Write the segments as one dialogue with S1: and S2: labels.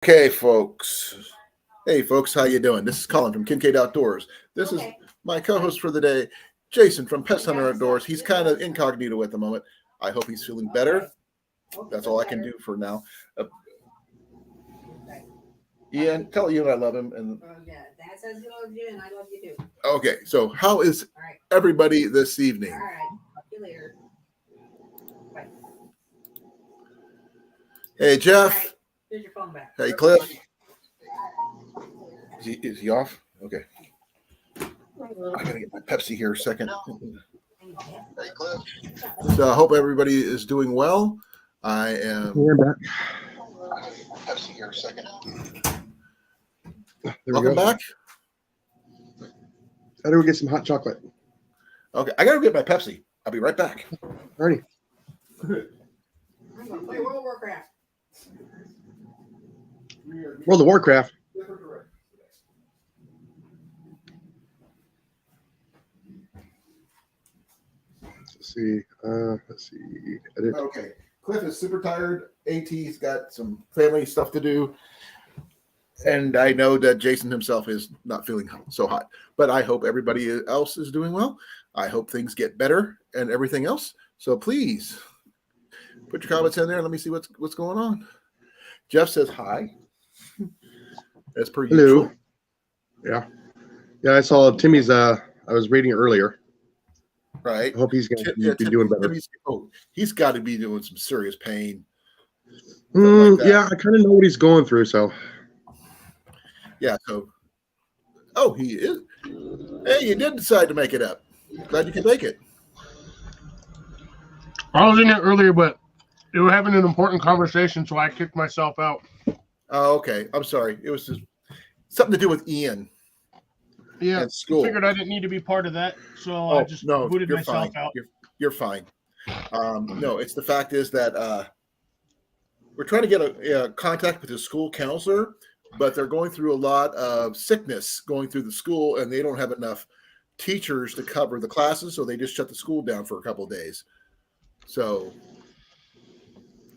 S1: Okay, folks. Hey, folks, how you doing? This is Colin from Kincaid Outdoors. This is my co-host for the day, Jason from Pest Hunter Outdoors. He's kind of incognito at the moment. I hope he's feeling better. That's all I can do for now. Ian, tell Ian I love him. And
S2: yeah, Dad says he loves you, and I love you too.
S1: okay, so how is everybody this evening?
S2: All right, talk to you later. Bye.
S1: Hey, Jeff.
S2: Right. Here's your phone back.
S1: Hey, Cliff. Is he off? Okay. I gotta get my Pepsi here a second. Hey, Cliff. So I hope everybody is doing well. I am.
S3: We're back.
S1: Pepsi here a second.
S3: Welcome
S1: back.
S3: How do we get some hot chocolate?
S1: Okay, I gotta get my Pepsi. I'll be right back.
S3: Alrighty.
S2: I'm gonna play World of Warcraft.
S3: World of Warcraft. Let's see. Edit.
S1: Okay. Cliff is super tired. AT's got some family stuff to do. And I know that Jason himself is not feeling so hot. But I hope everybody else is doing well. I hope things get better and everything else. So please put your comments in there. Let me see what's going on. Jeff says hi. As per usual.
S3: Yeah. Yeah, I saw Timmy's I was reading it earlier.
S1: Right.
S3: I hope he's going to be doing better.
S1: He's got to be doing some serious pain.
S3: Like yeah, I kind of know what he's going through. So,
S1: yeah. So, he is. Hey, you did decide to make it up. Glad you could make it.
S4: I was in it earlier, but they were having an important conversation, so I kicked myself out.
S1: Oh, okay. I'm sorry. It was just something to do with Ian.
S4: Yeah,
S1: at school.
S4: I figured I didn't need to be part of that, so I just booted myself out.
S1: You're fine. No, it's the fact is that we're trying to get a contact with the school counselor, but they're going through a lot of sickness going through the school, and they don't have enough teachers to cover the classes, so they just shut the school down for a couple of days. So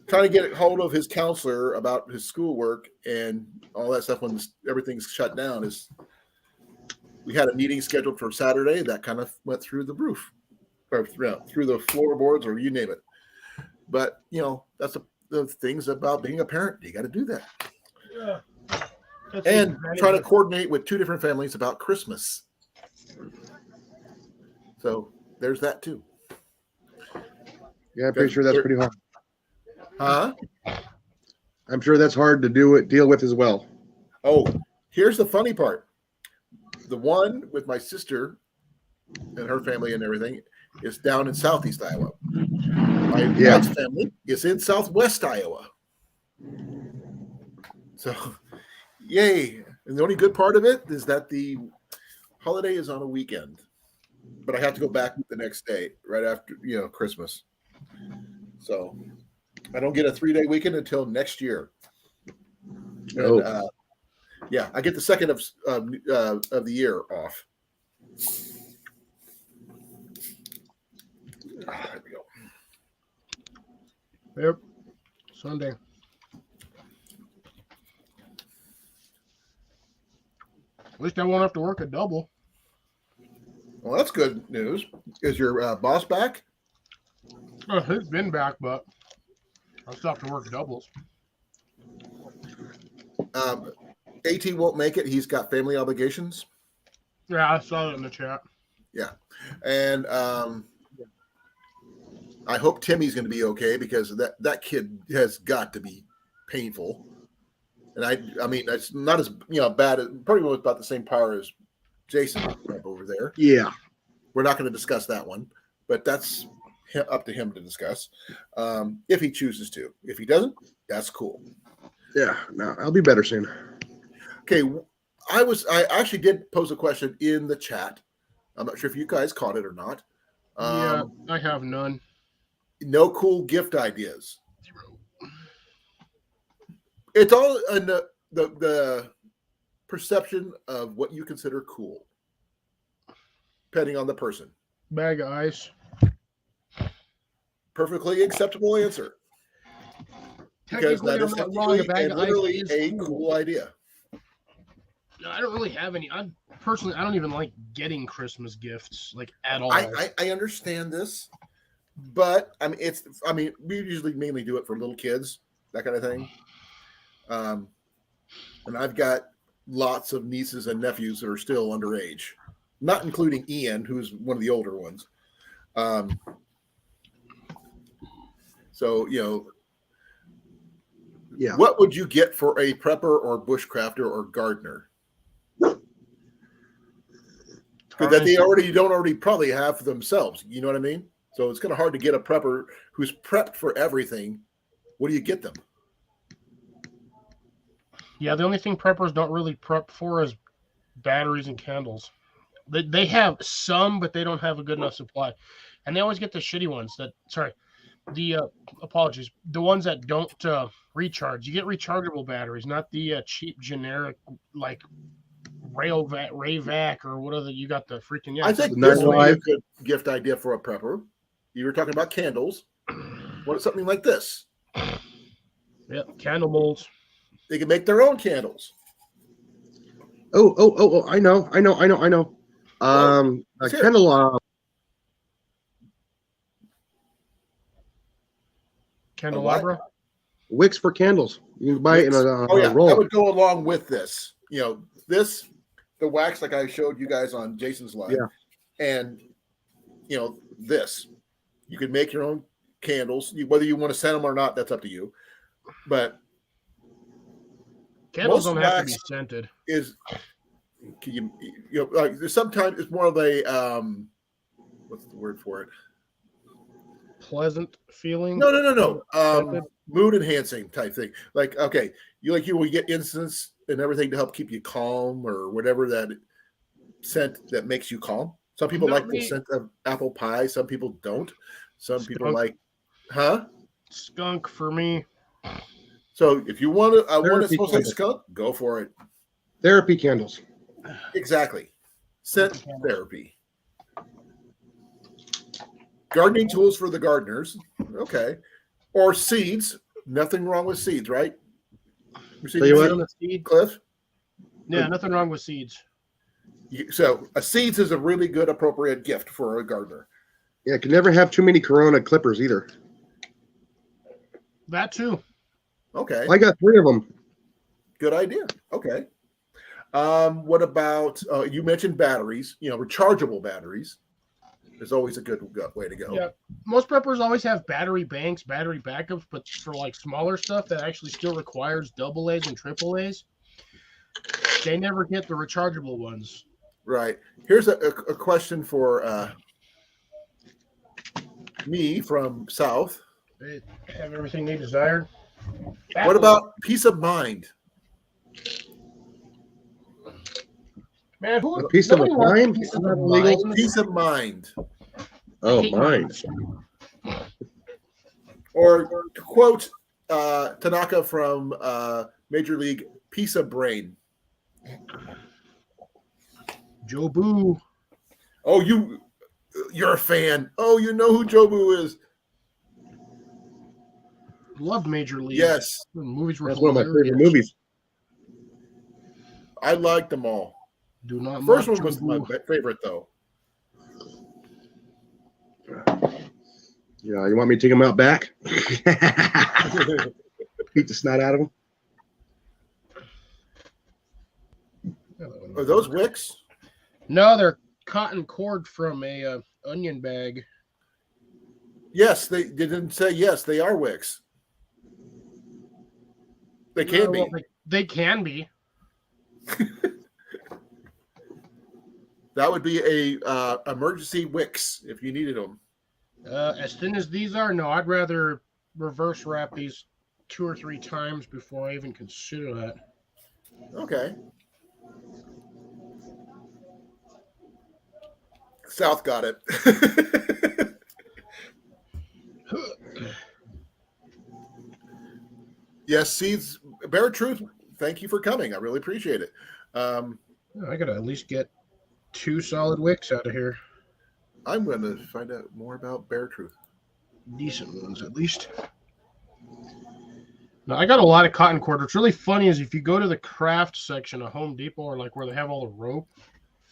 S1: trying to get a hold of his counselor about his schoolwork and all that stuff when everything's shut down is. We had a meeting scheduled for Saturday that kind of went through the roof, or through the floorboards, or you name it. But that's the things about being a parent. You got to do that, and try to coordinate with two different families about Christmas. So there's that too.
S3: Yeah, I'm pretty sure that's pretty hard.
S1: Huh?
S3: I'm sure that's hard to deal with as well.
S1: Oh, here's the funny part. The one with my sister and her family and everything is down in Southeast Iowa. My wife's family is in Southwest Iowa. So, yay. And the only good part of it is that the holiday is on a weekend. But I have to go back the next day, right after, Christmas. So, I don't get a 3-day weekend until next year. And, yeah, I get the second of the year off. There we go.
S4: Yep, Sunday. At least I won't have to work a double.
S1: Well, that's good news. Is your boss back?
S4: Oh, he's been back, but I'll still have to work doubles.
S1: AT won't make it. He's got family obligations.
S4: Yeah, I saw it in the chat.
S1: Yeah. And I hope Timmy's going to be okay because that kid has got to be painful. And I mean, it's not as bad. Probably was about the same power as Jason over there.
S3: Yeah.
S1: We're not going to discuss that one, but that's up to him to discuss if he chooses to. If he doesn't, that's cool.
S3: Yeah. No, I'll be better soon.
S1: Okay, I actually did pose a question in the chat. I'm not sure if you guys caught it or not.
S4: Yeah, I have none.
S1: No cool gift ideas. It's all in the perception of what you consider cool, depending on the person.
S4: Bag of ice.
S1: Perfectly acceptable answer. because
S4: Technically,
S1: that
S4: I'm
S1: is
S4: not wrong. A bag
S1: and
S4: of ice
S1: literally
S4: is
S1: a
S4: cool.
S1: cool idea.
S4: I don't really have any. I personally, I don't even like getting Christmas gifts like at all.
S1: I understand this, but I mean we usually mainly do it for little kids, that kind of thing. And I've got lots of nieces and nephews that are still underage, not including Ian, who's one of the older ones. So
S3: Yeah.
S1: what would you get for a prepper or bushcrafter or gardener? Because that they don't already probably have for themselves. You know what I mean? So it's kind of hard to get a prepper who's prepped for everything. What do you get them?
S4: Yeah, the only thing preppers don't really prep for is batteries and candles. They have some, but they don't have a good enough supply, and they always get the shitty ones. Apologies, the ones that don't recharge. You get rechargeable batteries, not the cheap generic like Rayvac or whatever. You got the freaking
S1: I think
S3: Night
S1: this would be a
S3: Live.
S1: good gift idea for a prepper. You were talking about candles. What is something like this?
S4: Yep, candle molds.
S1: They can make their own candles.
S3: Oh, I know. A
S1: let's hear it.
S3: candle,
S4: Candelabra.
S3: wicks for candles. You can buy it in a
S1: Oh yeah,
S3: roll.
S1: that would go along with this. The wax like I showed you guys on Jason's live.
S3: Yeah.
S1: And this. You can make your own candles. Whether you want to send them or not, that's up to you. But
S4: Candles
S1: most
S4: don't have to be
S1: wax
S4: scented.
S1: There's sometimes it's more of a what's the word for it?
S4: Pleasant feeling.
S1: No. Mood enhancing type thing. Like, okay, we get incense and everything to help keep you calm or whatever that scent that makes you calm. Some people like the scent of apple pie. Some people don't. Some people like,
S4: skunk for me.
S1: So if you want to, one that's
S3: Therapy
S1: supposed to say
S3: candles.
S1: skunk, go for it.
S3: Therapy candles.
S1: Exactly. Scent therapy. Gardening tools for the gardeners. Okay. Or seeds. Nothing wrong with seeds, right?
S3: Tell you what,
S4: Seed.
S1: Cliff?
S4: Yeah, nothing wrong with seeds.
S1: So a seeds is a really good, appropriate gift for a gardener.
S3: Yeah, can never have too many Corona clippers either.
S4: That too.
S1: Okay.
S3: I got 3 of them.
S1: Good idea. Okay. What about, you mentioned batteries, rechargeable batteries. Is always a good way to go.
S4: Yeah. Most preppers always have battery banks, battery backups, but for like smaller stuff that actually still requires AA's and AAA's, they never get the rechargeable ones.
S1: Right. Here's a question for me from South.
S4: They have everything they desired.
S1: What about peace of mind?
S4: Man,
S3: A piece of a mind? Is that illegal?
S1: Peace of mind.
S3: Oh, mine.
S1: Or to quote Tanaka from Major League, piece of brain.
S4: Jobu.
S1: Oh, you're a fan. Oh, you know who Jobu is.
S4: Loved Major League.
S1: Yes.
S4: The movies were
S3: That's one of my
S4: hilarious.
S3: favorite movies.
S1: I liked them all.
S4: Do not
S1: First
S4: mock
S1: one was my
S4: Jobu.
S1: favorite, though.
S3: Yeah, you want me to take them out back? Beat the snot out of them?
S1: Are those wicks?
S4: No, they're cotton cord from a onion bag.
S1: Yes, they didn't say yes. They are wicks. They can be.
S4: Well, they can be.
S1: That would be a emergency wicks if you needed them.
S4: As thin as these are, no, I'd rather reverse wrap these 2 or 3 times before I even consider that.
S1: Okay. South got it. Yes, Seeds, Bear Truth, thank you for coming. I really appreciate it.
S4: I gotta at least get 2 solid wicks out of here.
S1: I'm going to find out more about Bear Truth.
S4: Decent ones, at least. Now, I got a lot of cotton cord. What's really funny is if you go to the craft section of Home Depot or like where they have all the rope,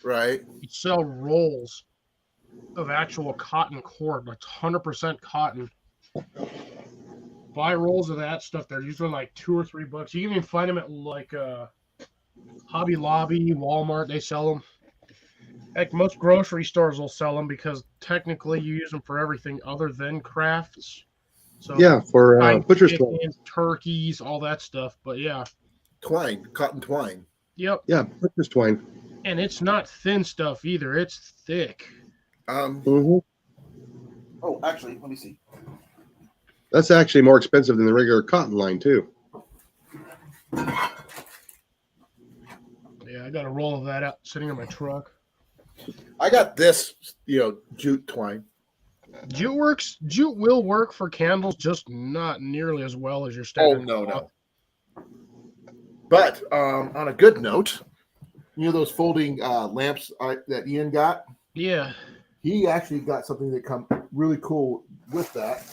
S1: Right.
S4: you sell rolls of actual cotton cord, like 100% cotton. Buy rolls of that stuff. They're usually like $2 or $3. You can even find them at like Hobby Lobby, Walmart. They sell them. Heck, most grocery stores will sell them because technically you use them for everything other than crafts. So
S3: Yeah, for
S4: fine
S3: butcher's twine.
S4: chickens, turkeys, all that stuff. But yeah,
S1: Twine, cotton twine.
S4: yep.
S3: Yeah, butcher's twine.
S4: And it's not thin stuff either. It's thick.
S3: Hmm.
S1: Oh, actually, let me see.
S3: That's actually more expensive than the regular cotton line too.
S4: Yeah, I got a roll of that out sitting in my truck.
S1: I got this, jute twine.
S4: Jute works. Jute will work for candles, just not nearly as well as your
S1: Oh,
S4: standard.
S1: no. But on a good note, those folding lamps that Ian got?
S4: Yeah.
S1: He actually got something that come really cool with that.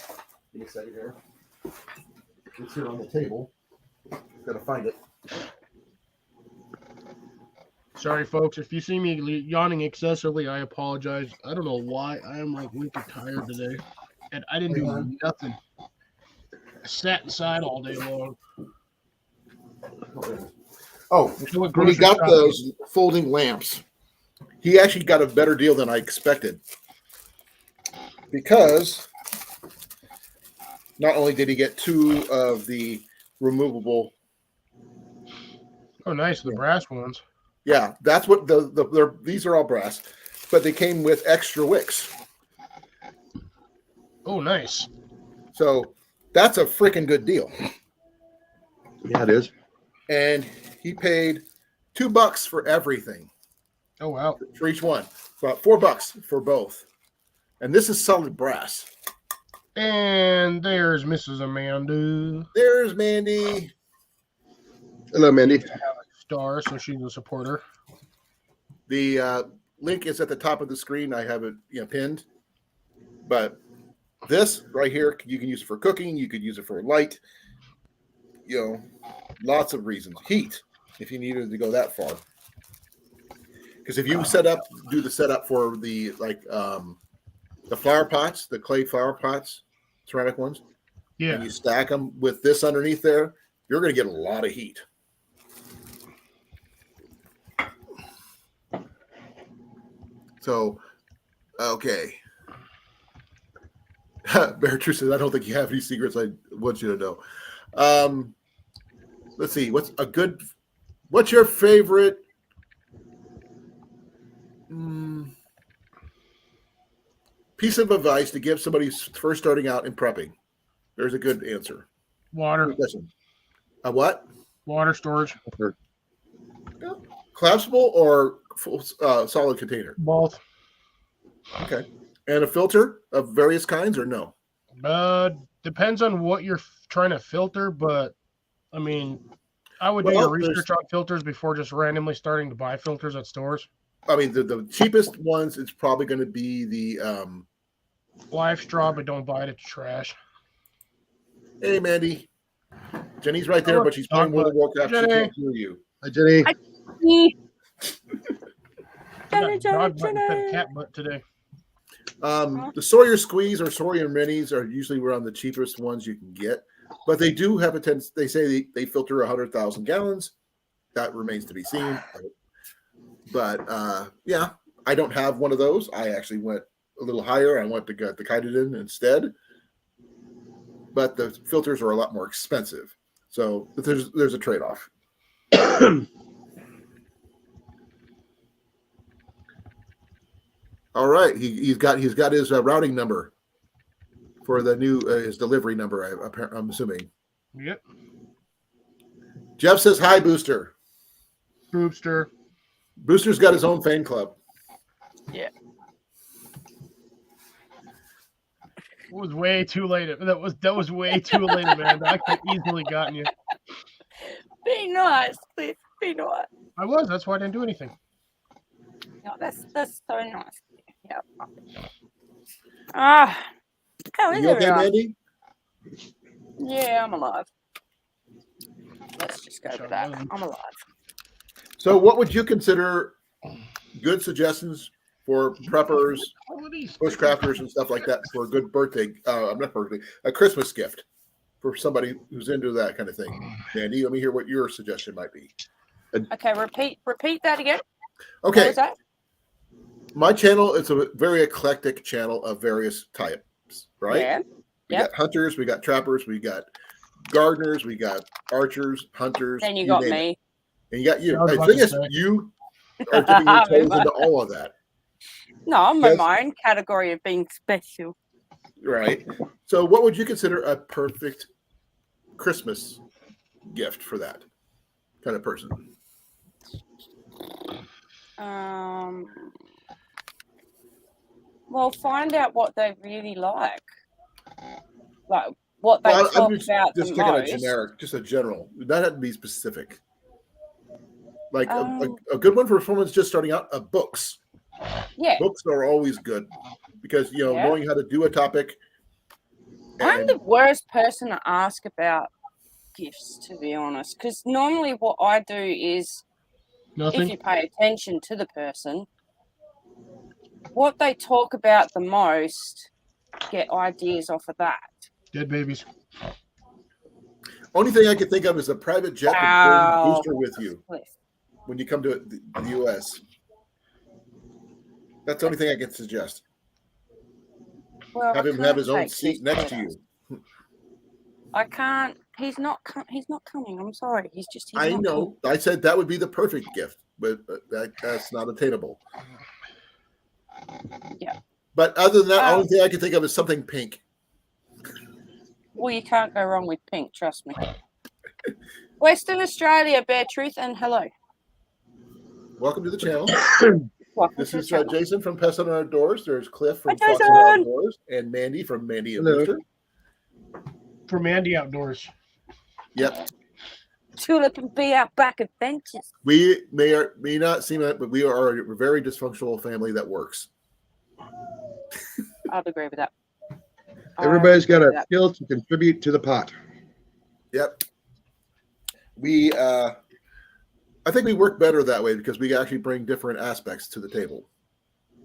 S1: Give me a second here. It's here on the table. Got to find it.
S4: Sorry, folks. If you see me yawning excessively, I apologize. I don't know why. I am like weak and tired today. And I didn't do nothing. I sat inside all day long.
S1: Oh, when he got those folding lamps, he actually got a better deal than I expected. Because not only did he get 2 of the removable.
S4: Oh, nice. The brass ones.
S1: Yeah, that's what these are all brass, but they came with extra wicks.
S4: Oh, nice.
S1: So that's a freaking good deal.
S3: Yeah, it is.
S1: And he paid $2 for everything.
S4: Oh, wow.
S1: For each one. About $4 for both. And this is solid brass.
S4: And there's Mrs. Amanda.
S1: There's Mandy.
S3: Hello, Mandy.
S4: Star, so she's a supporter.
S1: The link is at the top of the screen. I have it pinned. But this right here, you can use it for cooking. You could use it for light. Lots of reasons. Heat, if you needed to go that far. Because if you do the setup for the flower pots, the clay flower pots, ceramic ones,
S4: Yeah.
S1: and you stack them with this underneath there, you're going to get a lot of heat. So, okay. Bear says, I don't think you have any secrets I want you to know. Let's see. What's your favorite piece of advice to give somebody first starting out in prepping? There's a good answer.
S4: Water.
S1: A what?
S4: Water storage.
S1: Collapsible or full, solid container?
S4: Both.
S1: Okay. And a filter of various kinds or no?
S4: Depends on what you're trying to filter, but I mean, I would do your research on filters before just randomly starting to buy filters at stores.
S1: I mean, the cheapest ones, it's probably going to be the
S4: Live straw, but don't buy it. It's trash.
S1: Hey, Mandy. Jenny's right there, but she's playing World of Warcraft. She can't hear you.
S3: Hi, Jenny.
S4: Dog butt instead of cat butt today.
S1: The Sawyer Squeeze or Sawyer Minis are usually around the cheapest ones you can get, but they do have a tendency. They say they filter 100,000 gallons. That remains to be seen. But yeah, I don't have one of those. I actually went a little higher. I went to get the Kydeton instead. But the filters are a lot more expensive. So there's a trade-off. All right, he's got his routing number for the new his delivery number. I'm assuming.
S4: Yep.
S1: Jeff says hi, Booster.
S4: Boopster.
S1: Booster's got his own fan club.
S2: Yeah.
S4: It was way too late. That was way too late, man. I could easily gotten you.
S2: Be nice, please. Be nice.
S4: I was. That's why I didn't do anything.
S2: No, that's so nice. Yeah. Ah, how is
S1: You okay,
S2: everyone?
S1: Mandy?
S2: Yeah, I'm alive.
S5: Let's just go with that. I'm alive.
S1: So, what would you consider good suggestions for preppers, bushcrafters, and stuff like that for a good birthday? Not birthday, a Christmas gift for somebody who's into that kind of thing. Mandy, let me hear what your suggestion might be.
S5: Okay, repeat that again. What
S1: Okay,
S5: was that?
S1: my channel is a very eclectic channel of various types, right?
S5: Yeah.
S1: We
S5: Yep.
S1: got hunters, we got trappers, we got gardeners, we got archers, hunters.
S5: Then you got
S1: name
S5: me.
S1: it. And you got you.
S4: I was
S1: The
S4: about
S1: thing
S4: to
S1: is,
S4: say.
S1: you are dipping your toes into all of that,
S5: No, I'm in
S1: Yes.
S5: my own category of being special.
S1: right? So, what would you consider a perfect Christmas gift for that kind of person?
S5: Well, find out what they really like what they
S1: Well,
S5: talk
S1: I'm
S5: about
S1: just
S5: the
S1: taking a
S5: most.
S1: generic, just a general. That had to be specific. Like
S5: Um,
S1: a good one for someone's just starting out. Books.
S5: Yeah,
S1: Books are always good because
S5: Yeah.
S1: knowing how to do a topic.
S5: I'm
S1: And
S5: the worst person to ask about gifts, to be honest, because normally what I do is, if
S4: Nothing.
S5: you pay attention to the person, what they talk about the most, get ideas off of that.
S4: Dead babies.
S1: only thing I can think of is a private jet to bring
S5: Wow.
S1: the booster with you
S5: Cliff.
S1: when you come to the U.S. That's the only thing I can suggest.
S5: Well,
S1: Have
S5: I
S1: him
S5: can't
S1: have his own
S5: take
S1: seat
S5: this
S1: next to
S5: with us.
S1: you.
S5: I can't. He's not coming. I'm sorry. He's
S1: I
S5: not
S1: know. I said that would be the perfect gift, but that's not attainable.
S5: Yeah.
S1: But other than that, the only thing I can think of is something pink.
S5: Well, you can't go wrong with pink. Trust me. Western Australia, Bear Truth, and hello.
S1: Welcome to the channel.
S5: Welcome
S1: This
S5: to the
S1: is
S5: channel.
S1: Jason from Pest and Outdoors. There's Cliff from
S5: Hi,
S1: Fox and
S5: Jason.
S1: Outdoors, and Mandy from Mandy and
S3: Hello.
S1: Booster.
S4: For Mandy Outdoors.
S1: Yep.
S5: Tulip and Bee Outback Adventures.
S1: We may not seem it, but we are a very dysfunctional family that works.
S5: I'd agree with that.
S3: Everybody's got
S5: I'd agree
S3: a
S5: with that.
S3: skill to contribute to the pot.
S1: Yep. I think we work better that way because we actually bring different aspects to the table.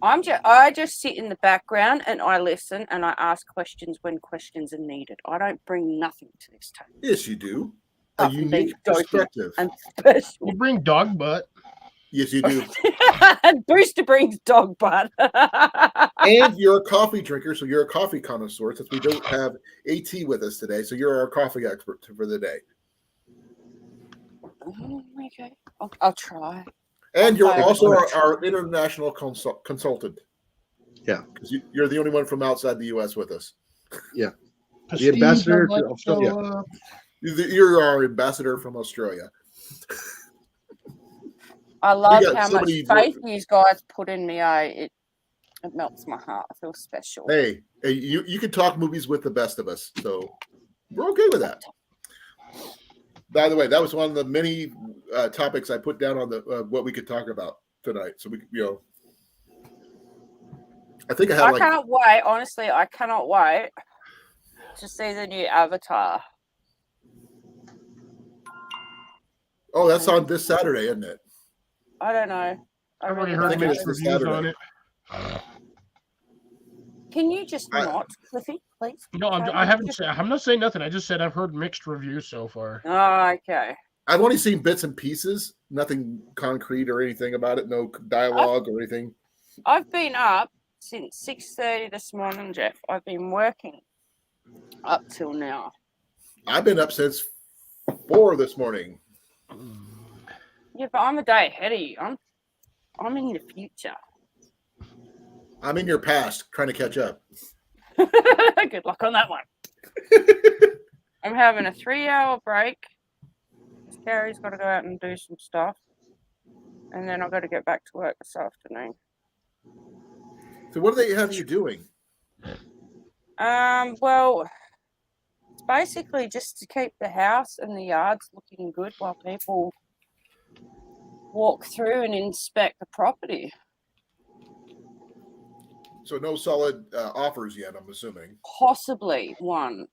S5: I just sit in the background and I listen and I ask questions when questions are needed. I don't bring nothing to this table.
S1: Yes, you do. A
S5: Apart from being
S1: unique
S5: dopey
S1: perspective.
S5: and special.
S4: You bring dog butt.
S1: Yes, you do.
S5: And Booster brings dog butt.
S1: And you're a coffee drinker, so you're a coffee connoisseur since we don't have AT with us today. So you're our coffee expert for the day.
S5: Okay. I'll try.
S1: And you're
S5: Okay.
S1: also our international consultant.
S3: Yeah.
S1: Because you're the only one from outside the U.S. with us.
S3: The ambassador to Australia.
S1: You're our ambassador from Australia.
S5: I love
S1: got
S5: how
S1: so
S5: much
S1: many-
S5: faith you guys put in me. It melts my heart. I feel special.
S1: Hey, you can talk movies with the best of us, so we're okay with that. By the way, that was one of the many topics I put down on the what we could talk about tonight. So we, I think I had
S5: I can't wait. Honestly, I cannot wait to see the new Avatar.
S1: Oh, that's on this Saturday, isn't it?
S5: I don't know.
S4: I've already
S5: really
S4: heard
S5: don't
S1: think
S5: know.
S1: it's
S4: mixed
S1: this
S4: reviews
S1: Saturday.
S4: on it.
S5: Can you just not, Cliffy, please?
S4: No, I haven't said. I'm not saying nothing. I just said I've heard mixed reviews so far.
S5: Oh, okay.
S1: I've only seen bits and pieces, nothing concrete or anything about it, no dialogue or anything.
S5: I've been up since 6:30 this morning, Jeff. I've been working up till now.
S1: I've been up since 4 this morning.
S5: Yeah, but I'm a day ahead of you. I'm in the future.
S1: I'm in your past, trying to catch up.
S5: Good luck on that one. I'm having a 3-hour break. Carrie's got to go out and do some stuff. And then I've got to get back to work this afternoon.
S1: So what do they have you doing?
S5: Well, it's basically just to keep the house and the yards looking good while people walk through and inspect the property.
S1: So no solid offers yet, I'm assuming.
S5: Possibly one.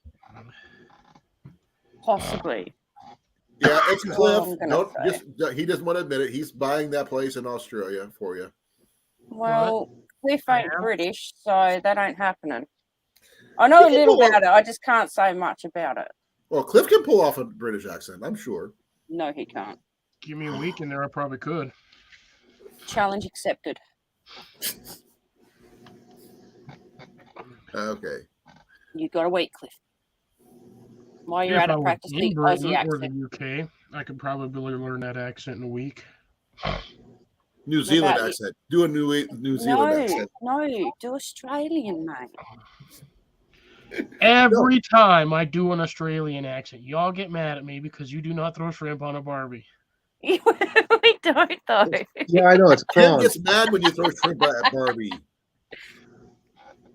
S5: Possibly.
S1: Yeah, it's
S5: That's
S1: Cliff.
S5: all I'm gonna say.
S1: He doesn't want to admit it. He's buying that place in Australia for you.
S5: Well, Cliff
S4: I
S5: ain't
S4: am.
S5: British, so that ain't happening. I know a
S1: He can
S5: little
S1: pull
S5: about it. I just can't say much about it.
S1: Well, Cliff can pull off a British accent, I'm sure.
S5: No, he can't.
S4: Give me a week in there, I probably could.
S5: Challenge accepted.
S1: Okay.
S5: You got a week, Cliff. While you're
S4: If
S5: at
S4: I
S5: it,
S4: was
S5: practice
S4: in
S5: the
S4: Britain
S5: Aussie
S4: or the
S5: accent.
S4: UK, I could probably learn that accent in a week.
S1: New Zealand
S5: about you?
S1: accent. Do a New Zealand accent.
S5: No, do Australian, mate.
S4: Every time I do an Australian accent, y'all get mad at me because you do not throw shrimp on a Barbie.
S5: We don't, though.
S3: Yeah, I know it's
S1: Ken
S3: prawns.
S1: gets mad when you throw shrimp at Barbie.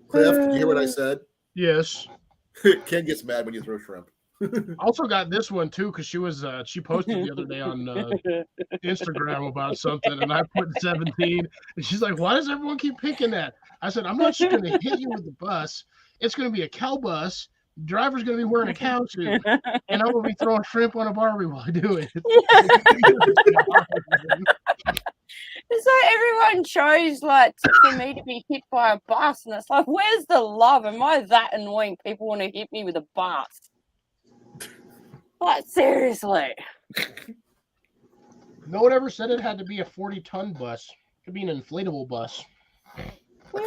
S1: Cliff, did you hear what I said?
S4: Yes.
S1: Ken gets mad when you throw shrimp.
S4: Also got this one too because she posted the other day on Instagram about something, and I put 17, and she's like, "Why does everyone keep picking that?" I said, "I'm not just going to hit you with the bus. It's going to be a cow bus. The driver's going to be wearing a cow suit, and I'm going to be throwing shrimp on a Barbie while I do it."
S5: It's like everyone chose for me to be hit by a bus, and it's like, where's the love? Am I that annoying? People want to hit me with a bus. Like, seriously.
S4: No one ever said it had to be a 40-ton bus. It could be an inflatable bus.
S5: Even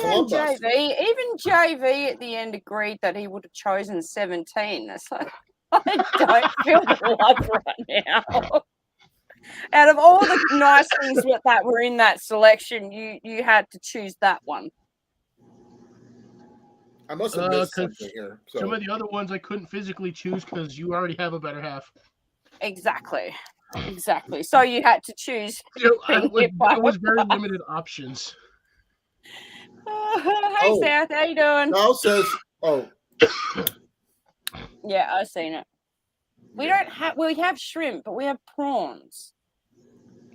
S5: JV at the end agreed that he would have chosen 17. It's like, I don't feel the love right now. Out of all the nice things that were in that selection, you had to choose that one.
S1: I must have missed something here. So.
S4: Some of the other ones I couldn't physically choose because you already have a better half.
S5: Exactly. So you had to choose.
S4: It was very limited options.
S5: Hey, Seth, how you doing?
S1: Now says,
S5: Yeah, I've seen it. We have shrimp, but we have prawns.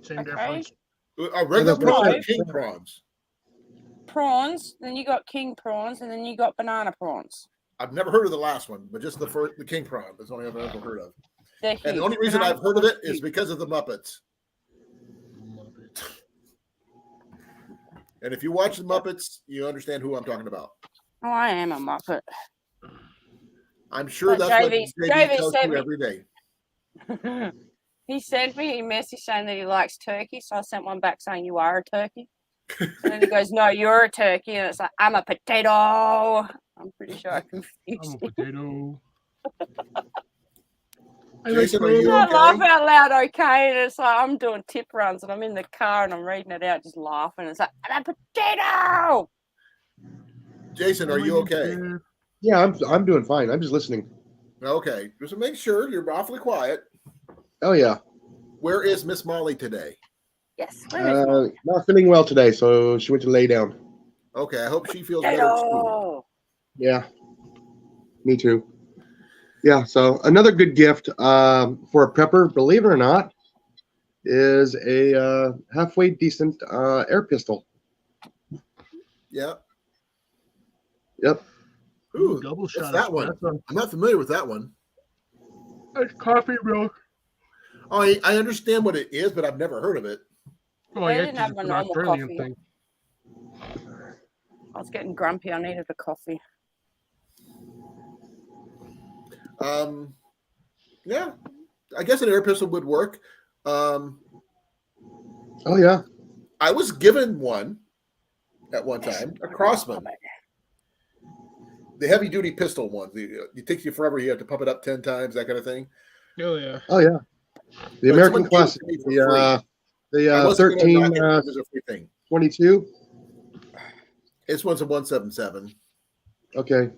S4: Same difference.
S1: Regular prawns are king prawns.
S5: Prawns, then you got king prawns, and then you got banana prawns.
S1: I've never heard of the last one, but just the king prawn. That's the only I've ever heard of. And the only reason I've heard of it is because of the Muppets. And if you watch the Muppets, you understand who I'm talking about.
S5: Oh, I am a Muppet.
S1: I'm sure that's what JV tells you every day.
S5: He sent me a message saying that he likes turkey, so I sent one back saying you are a turkey. And then he goes, "No, you're a turkey," and it's like, "I'm a potato." I'm pretty sure I confused
S4: I'm a potato.
S1: Jason, are you
S5: I
S1: okay?
S5: laugh out loud, okay? And it's like I'm doing tip runs and I'm in the car and I'm reading it out, just laughing. It's like, "I'm a potato."
S1: Jason, are you okay?
S3: Yeah, I'm doing fine. I'm just listening.
S1: Okay, just to make sure you're awfully quiet.
S3: Oh yeah.
S1: Where is Miss Molly today?
S5: Yes. Where is Molly?
S3: Not feeling well today, so she went to lay down.
S1: Okay, I hope she feels better
S5: Potato.
S3: Yeah. Me too. Yeah, so another good gift for a prepper, believe it or not, is a halfway decent air pistol.
S1: Yeah.
S3: Yep.
S1: Ooh,
S4: double shot.
S1: That one. I'm not familiar with that one.
S4: It's coffee milk.
S1: Oh, I understand what it is, but I've never heard of it.
S4: Oh,
S5: They
S4: yeah,
S5: didn't have
S4: it's
S5: my
S4: an
S5: normal
S4: Australian
S5: coffee.
S4: thing.
S5: I was getting grumpy. I needed a coffee.
S1: Yeah, I guess an air pistol would work.
S3: Oh yeah.
S1: I was given one at one time, a Crossman. The heavy duty pistol one. It takes you forever. You have to pump it up 10 times, that kind of thing.
S4: Oh yeah.
S3: Oh yeah. The
S1: But
S3: American
S1: someone gave it
S3: Classic.
S1: to me for free. I
S3: The
S1: wasn't gonna knock
S3: 13
S1: it, it was a free thing.
S3: 22.
S1: This one's a 177.
S3: Okay.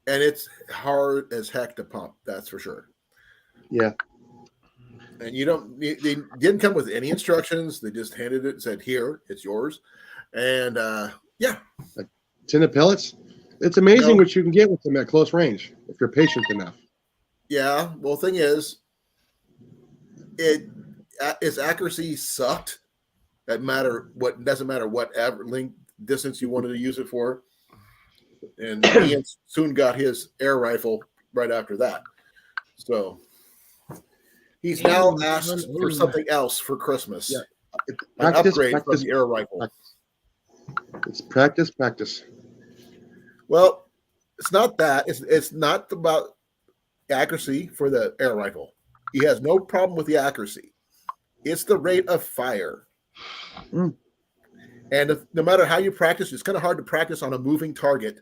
S1: And it's hard as heck to pump, that's for sure.
S3: Yeah.
S1: And they didn't come with any instructions. They just handed it and said, "Here, it's yours." And yeah.
S3: A tin of pellets. It's amazing what you can get with them at close range if you're patient enough.
S1: Yeah. Well, thing is, its accuracy sucked. Doesn't matter what length distance you wanted to use it for. And Ian soon got his air rifle right after that. So he's now
S4: Ooh,
S1: asked for
S4: ooh.
S1: something else for Christmas.
S3: Yeah.
S1: An
S3: Practice,
S1: upgrade
S3: practice,
S1: from the air rifle.
S3: practice. It's practice, practice.
S1: Well, it's not that. It's not about accuracy for the air rifle. He has no problem with the accuracy. It's the rate of fire.
S3: Mm.
S1: And no matter how you practice, it's kind of hard to practice on a moving target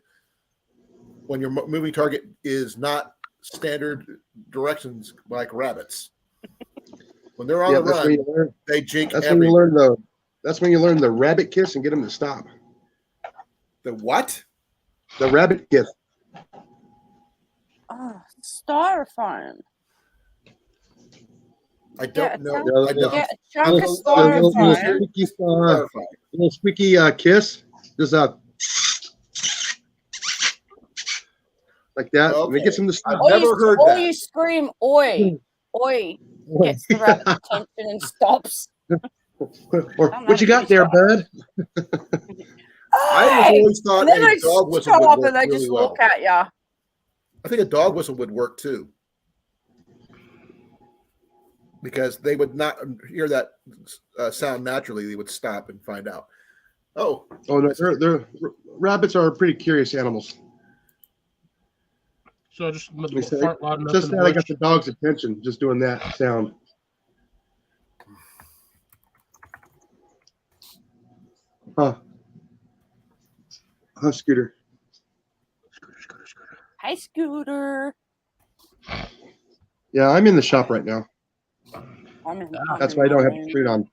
S1: when your moving target is not standard directions like rabbits. When they're on the
S3: that's when
S1: run,
S3: you learn.
S1: they jink
S3: That's when you
S1: everywhere.
S3: learn the. That's when you learn the rabbit kiss and get them to stop.
S1: The what?
S3: The rabbit kiss.
S5: Oh, styrofoam.
S1: I
S5: Yeah,
S1: don't know.
S3: Yeah,
S1: I don't.
S5: Yeah, a chunk of
S3: Little
S5: styrofoam.
S3: squeaky,
S1: Clarify.
S3: little squeaky kiss. Just like that. And it gets them to stop.
S1: I've never heard
S5: or
S1: that.
S5: you scream, oi, oi, gets the rabbit attention and stops.
S3: Or what you got there, bud?
S1: I
S5: Hey!
S1: always thought
S5: And then
S1: a
S5: they
S1: dog whistle
S5: stop
S1: would
S5: and
S1: work
S5: they
S1: really
S5: just
S1: well.
S5: look at ya.
S1: I think a dog whistle would work too, because they would not hear that sound naturally. They would stop and find out. Oh,
S3: No, they're rabbits are pretty curious animals.
S4: So just
S3: They say-
S4: fart loud enough
S3: Just
S4: in
S3: that I got
S4: the
S3: the dog's attention just doing that sound. Huh. Huh, Scooter.
S5: Hi, Scooter.
S3: Yeah, I'm in the shop right now. That's why I don't have the street on.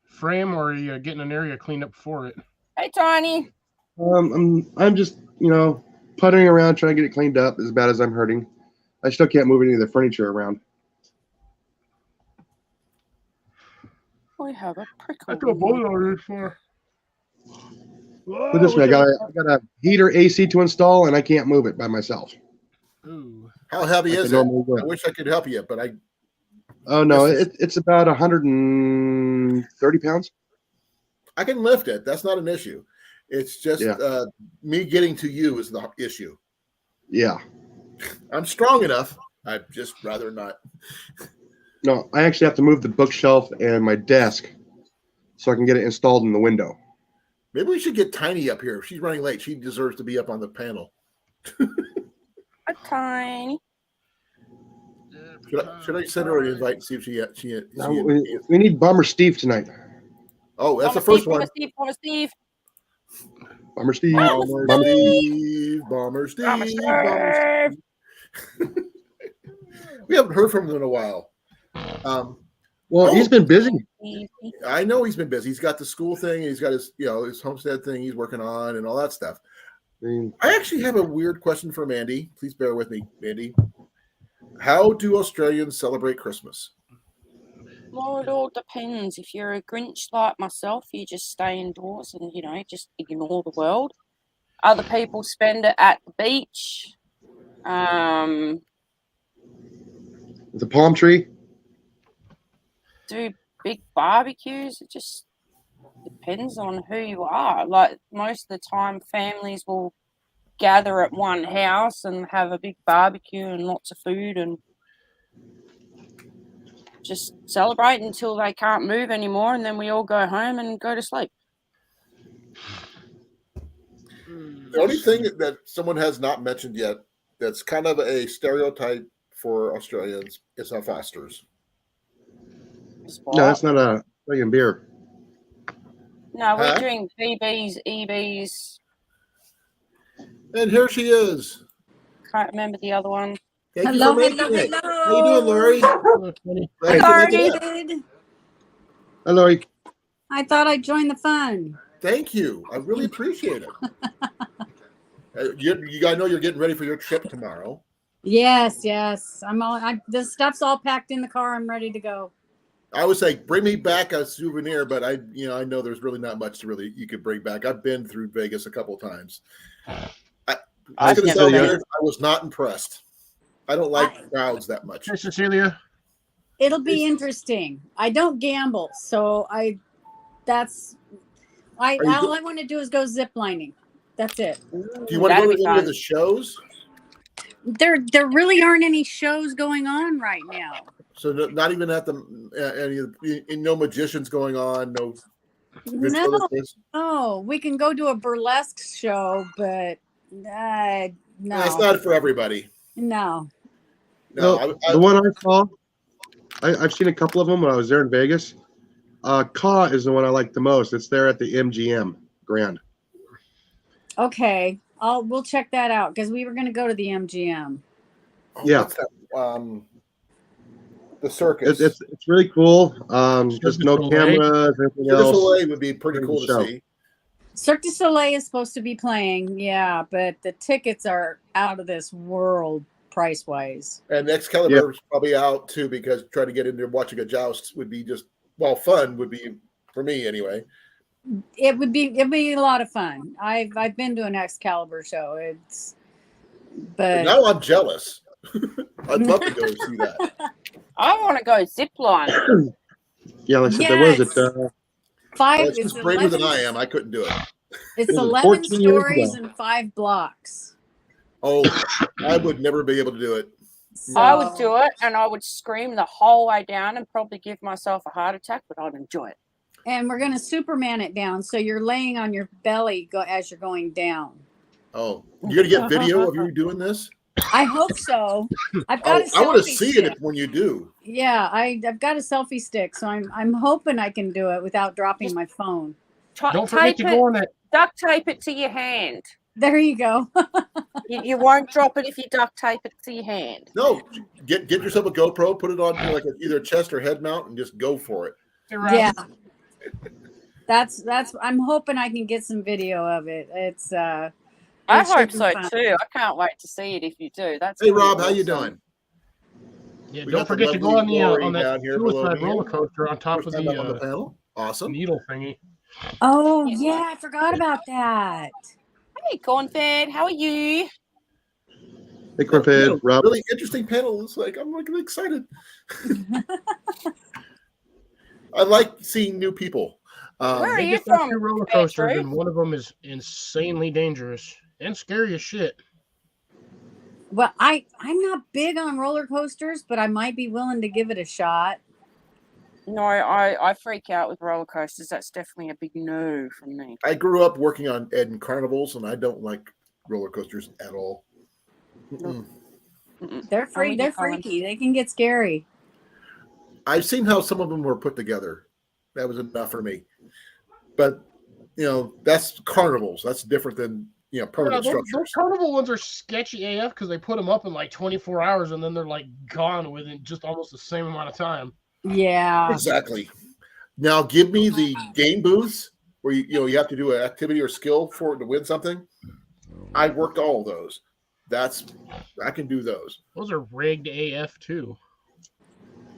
S4: frame, or are you getting an area cleaned up for it?
S5: Hey, Tiny.
S3: I'm just puttering around trying to get it cleaned up as bad as I'm hurting. I still can't move any of the furniture around.
S5: We have a prickle.
S4: I feel both ordered for.
S3: Put it this way, I got a heater AC to install, and I can't move it by myself.
S4: Ooh.
S1: how heavy
S3: Like
S1: is
S3: I
S1: it?
S3: normally would.
S1: I wish I could help you, but
S3: Oh no, it's about 130 pounds.
S1: I can lift it. That's not an issue. It's just
S3: Yeah.
S1: Me getting to you is the issue.
S3: Yeah.
S1: I'm strong enough. I'd just rather not.
S3: No, I actually have to move the bookshelf and my desk so I can get it installed in the window.
S1: Maybe we should get Tiny up here. If she's running late, she deserves to be up on the panel.
S5: A Tiny.
S1: Should I send her an invite and see if she
S3: Now, we need Bomber Steve tonight.
S1: Oh, that's
S5: Bomber
S1: the first
S5: Steve,
S1: one.
S5: Bomber Steve, Bomber Steve.
S3: Bomber Steve.
S1: Bomber
S3: Bomber
S1: Steve. Bomber Steve.
S5: Bomber
S1: Bomber
S5: Steve.
S1: Steve. We haven't heard from him in a while.
S3: Well, he's been busy.
S1: I know he's been busy. He's got the school thing. He's got his homestead thing he's working on and all that stuff. I actually have a weird question for Mandy. Please bear with me, Mandy. How do Australians celebrate Christmas?
S5: Well, it all depends. If you're a Grinch like myself, you just stay indoors and, just ignore the world. Other people spend it at the beach.
S3: With a palm tree.
S5: Do big barbecues. It just depends on who you are. Like, most of the time, families will gather at one house and have a big barbecue and lots of food and just celebrate until they can't move anymore, and then we all go home and go to sleep.
S1: The only thing that someone has not mentioned yet that's kind of a stereotype for Australians is our Fosters.
S3: No, that's not a Australian beer.
S5: No, we
S1: Huh?
S5: drink BBs, EBs.
S1: And here she is.
S5: Can't remember the other one.
S1: Thank
S2: Hello,
S1: you for making
S2: hello,
S1: it.
S2: hello.
S1: How you doing, Lori?
S4: Look, Benny.
S1: Thank you for making it.
S2: Good.
S3: Hi, Lori.
S2: I thought I'd join the fun.
S1: Thank you. I really appreciate it. You guys know you're getting ready for your trip tomorrow.
S2: Yes. The stuff's all packed in the car. I'm ready to go.
S1: I would say bring me back a souvenir, but I know there's really not much you could bring back. I've been through Vegas a couple times. I was not impressed. I don't like crowds that much.
S4: Hey, Cecilia.
S2: It'll be interesting. I don't gamble, so all I want to do is go zip lining. That's it.
S1: Do you want to go to any of the shows?
S2: There really aren't any shows going on right now.
S1: So not even at the no magicians going on, no
S2: No,
S1: ventriloquists.
S2: no, we can go to a burlesque show, but
S1: That's
S2: no,
S1: not for everybody.
S2: no.
S1: No,
S3: Well, the one I saw, I've seen a couple of them when I was there in Vegas. Ka is the one I like the most. It's there at the MGM Grand.
S2: Okay, we'll check that out because we were going to go to the MGM.
S3: Yeah.
S1: What's that? The circus.
S3: It's really cool. Just no
S4: Soleil.
S3: cameras, anything
S1: Cirque du
S3: else.
S1: Soleil would be pretty
S3: During
S1: cool
S3: the
S1: to
S3: show.
S1: see.
S2: Cirque du Soleil is supposed to be playing, yeah, but the tickets are out of this world price wise.
S1: And Excalibur is probably out too, because trying to get in there watching a joust would be just fun would be for me anyway.
S2: It'd be a lot of fun. I've been to an Excalibur show.
S1: But
S2: but
S1: now I'm jealous. I'd love to go see that.
S5: I want to go zip line.
S3: Yeah, like I said, there was it.
S2: five.
S1: It's just
S2: It's
S1: braver than
S2: 11
S1: I am. I couldn't do it.
S2: It's
S3: It was
S2: 11
S3: 14 years
S2: stories
S3: ago.
S2: and 5 blocks.
S1: Oh, I would never be able to do it.
S5: I would
S2: So-
S5: do it, and I would scream the whole way down and probably give myself a heart attack, but I'd enjoy it.
S2: And we're gonna Superman it down, so you're laying on your belly as you're going down.
S1: Oh, you're gonna get video of you doing this?
S2: I hope so. I've got a selfie
S1: I want to see
S2: stick.
S1: it when you do.
S2: Yeah, I've got a selfie stick, so I'm hoping I can do it without dropping my phone.
S4: Don't forget
S5: Tape
S4: to
S5: it,
S4: go on that.
S5: duct tape it to your hand.
S2: There you go.
S5: You won't drop it if you duct tape it to your hand.
S1: No, get yourself a GoPro, put it on like either a chest or head mount, and just go for it.
S2: Yeah. That's I'm hoping I can get some video of it. It's
S5: I
S2: it should
S5: hope
S2: be
S5: so
S2: fun.
S5: too. I can't wait to see it if you do. That's
S1: Hey
S5: gonna be
S1: Rob, how you
S5: awesome.
S1: doing?
S4: Yeah,
S1: We
S4: don't
S1: got the
S4: forget to go on
S1: lovely Lori
S4: on
S1: down
S4: that
S1: here below
S4: suicide
S1: me.
S4: roller coaster on top
S1: First
S4: of
S1: time up on the
S4: the
S1: panel. Awesome.
S4: needle thingy.
S2: Oh yeah, I forgot about that.
S5: Hey, Cornfed, how are you?
S3: Hey, Cornfed, Rob.
S1: Really interesting panel. It's like I'm like excited. I like seeing new people.
S5: Where are
S4: They
S5: you
S4: just got
S5: from,
S4: 2 roller coasters,
S5: Andrew?
S4: and one of them is insanely dangerous and scary as shit.
S2: Well, I'm not big on roller coasters, but I might be willing to give it a shot.
S5: No, I freak out with roller coasters. That's definitely a big no from me.
S1: I grew up working on in carnivals, and I don't like roller coasters at all. Mm-mm.
S2: They're
S5: with
S2: They're
S5: you, Colin.
S2: freaky. They can get scary.
S1: I've seen how some of them were put together. That was enough for me. But that's carnivals. That's different than permanent
S4: Those
S1: structures.
S4: carnival ones are sketchy AF because they put them up in like 24 hours and then they're like gone within just almost the same amount of time.
S2: Yeah.
S1: Exactly. Now give me the game booths where you have to do an activity or skill for it to win something. I worked all of those. I can do those.
S4: Those are rigged AF too.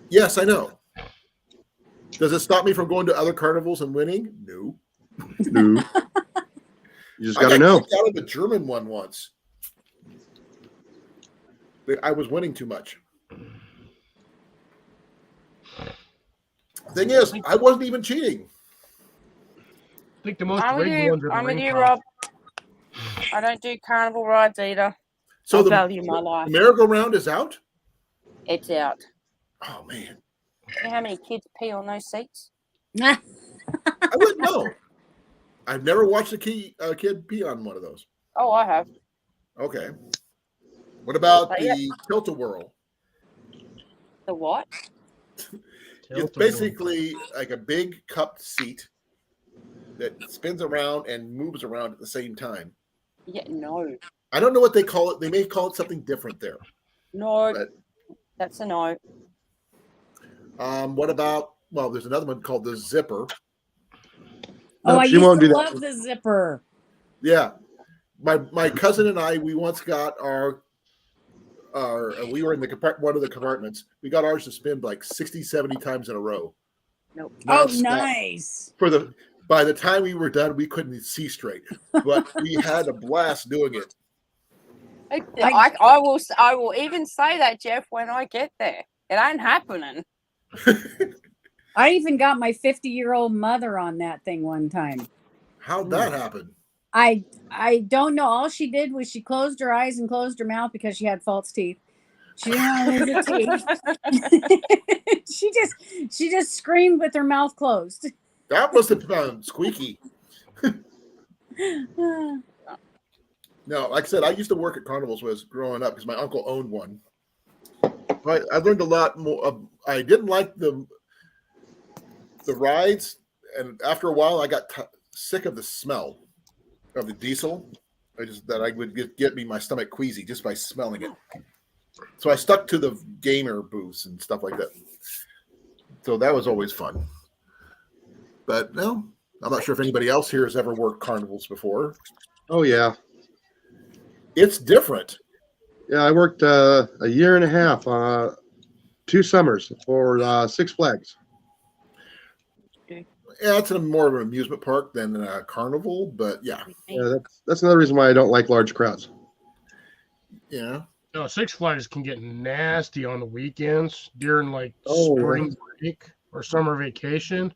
S1: Yes, I know. Does it stop me from going to other carnivals and winning? No.
S3: No. You just
S1: I
S3: got to
S1: got
S3: know.
S1: kicked out of the German one once. I was winning too much. Thing is, I wasn't even cheating.
S4: I think the most
S5: I'm with
S4: rigged
S5: you.
S4: ones are the
S5: I'm with
S4: ring
S5: you,
S4: tops.
S5: Rob. I don't do carnival rides either.
S1: So
S5: I
S1: the
S5: value my life.
S1: merry-go-round is out?
S5: It's out.
S1: Oh, man.
S5: You know how many kids pee on those seats?
S1: I wouldn't know. I've never watched a kid pee on one of those.
S5: Oh, I have.
S1: Okay. What about
S5: But yeah.
S1: the tilt-a-whirl?
S5: The what?
S1: It's basically like a big cupped seat that spins around and moves around at the same time.
S5: Yeah, no.
S1: I don't know what they call it. They may call it something different there.
S5: No.
S1: But-
S5: That's a no.
S1: What about, there's another one called the zipper.
S3: No,
S2: I
S3: she
S2: used
S3: won't
S2: to
S3: do that.
S2: love the zipper.
S1: Yeah. My cousin and I, we once got our we were in one of the compartments. We got ours to spin like 60, 70 times in a row.
S5: Nope.
S2: Oh,
S1: Nonstop.
S2: nice.
S1: By the time we were done, we couldn't see straight, but we had a blast doing it.
S5: I will even say that, Jeff, when I get there. It ain't happening.
S2: I even got my 50-year-old mother on that thing one time.
S1: How'd that happen?
S2: I don't know. All she did was she closed her eyes and closed her mouth because she had false teeth. She didn't want to lose her teeth. she just screamed with her mouth closed.
S1: That must have been squeaky. No, like I said, I used to work at carnivals when I was growing up because my uncle owned one. I learned a lot more. I didn't like the rides, and after a while, I got sick of the smell of the diesel. I would get me my stomach queasy just by smelling it. So I stuck to the gamer booths and stuff like that. So that was always fun. But no, I'm not sure if anybody else here has ever worked carnivals before.
S3: Oh yeah.
S1: It's different.
S3: Yeah, I worked a year and a half, 2 summers for Six Flags.
S1: Yeah, it's more of an amusement park than a carnival, but yeah.
S3: Yeah, that's another reason why I don't like large crowds.
S1: Yeah.
S4: No, Six Flags can get nasty on the weekends during like
S3: Oh,
S4: spring break or summer vacation.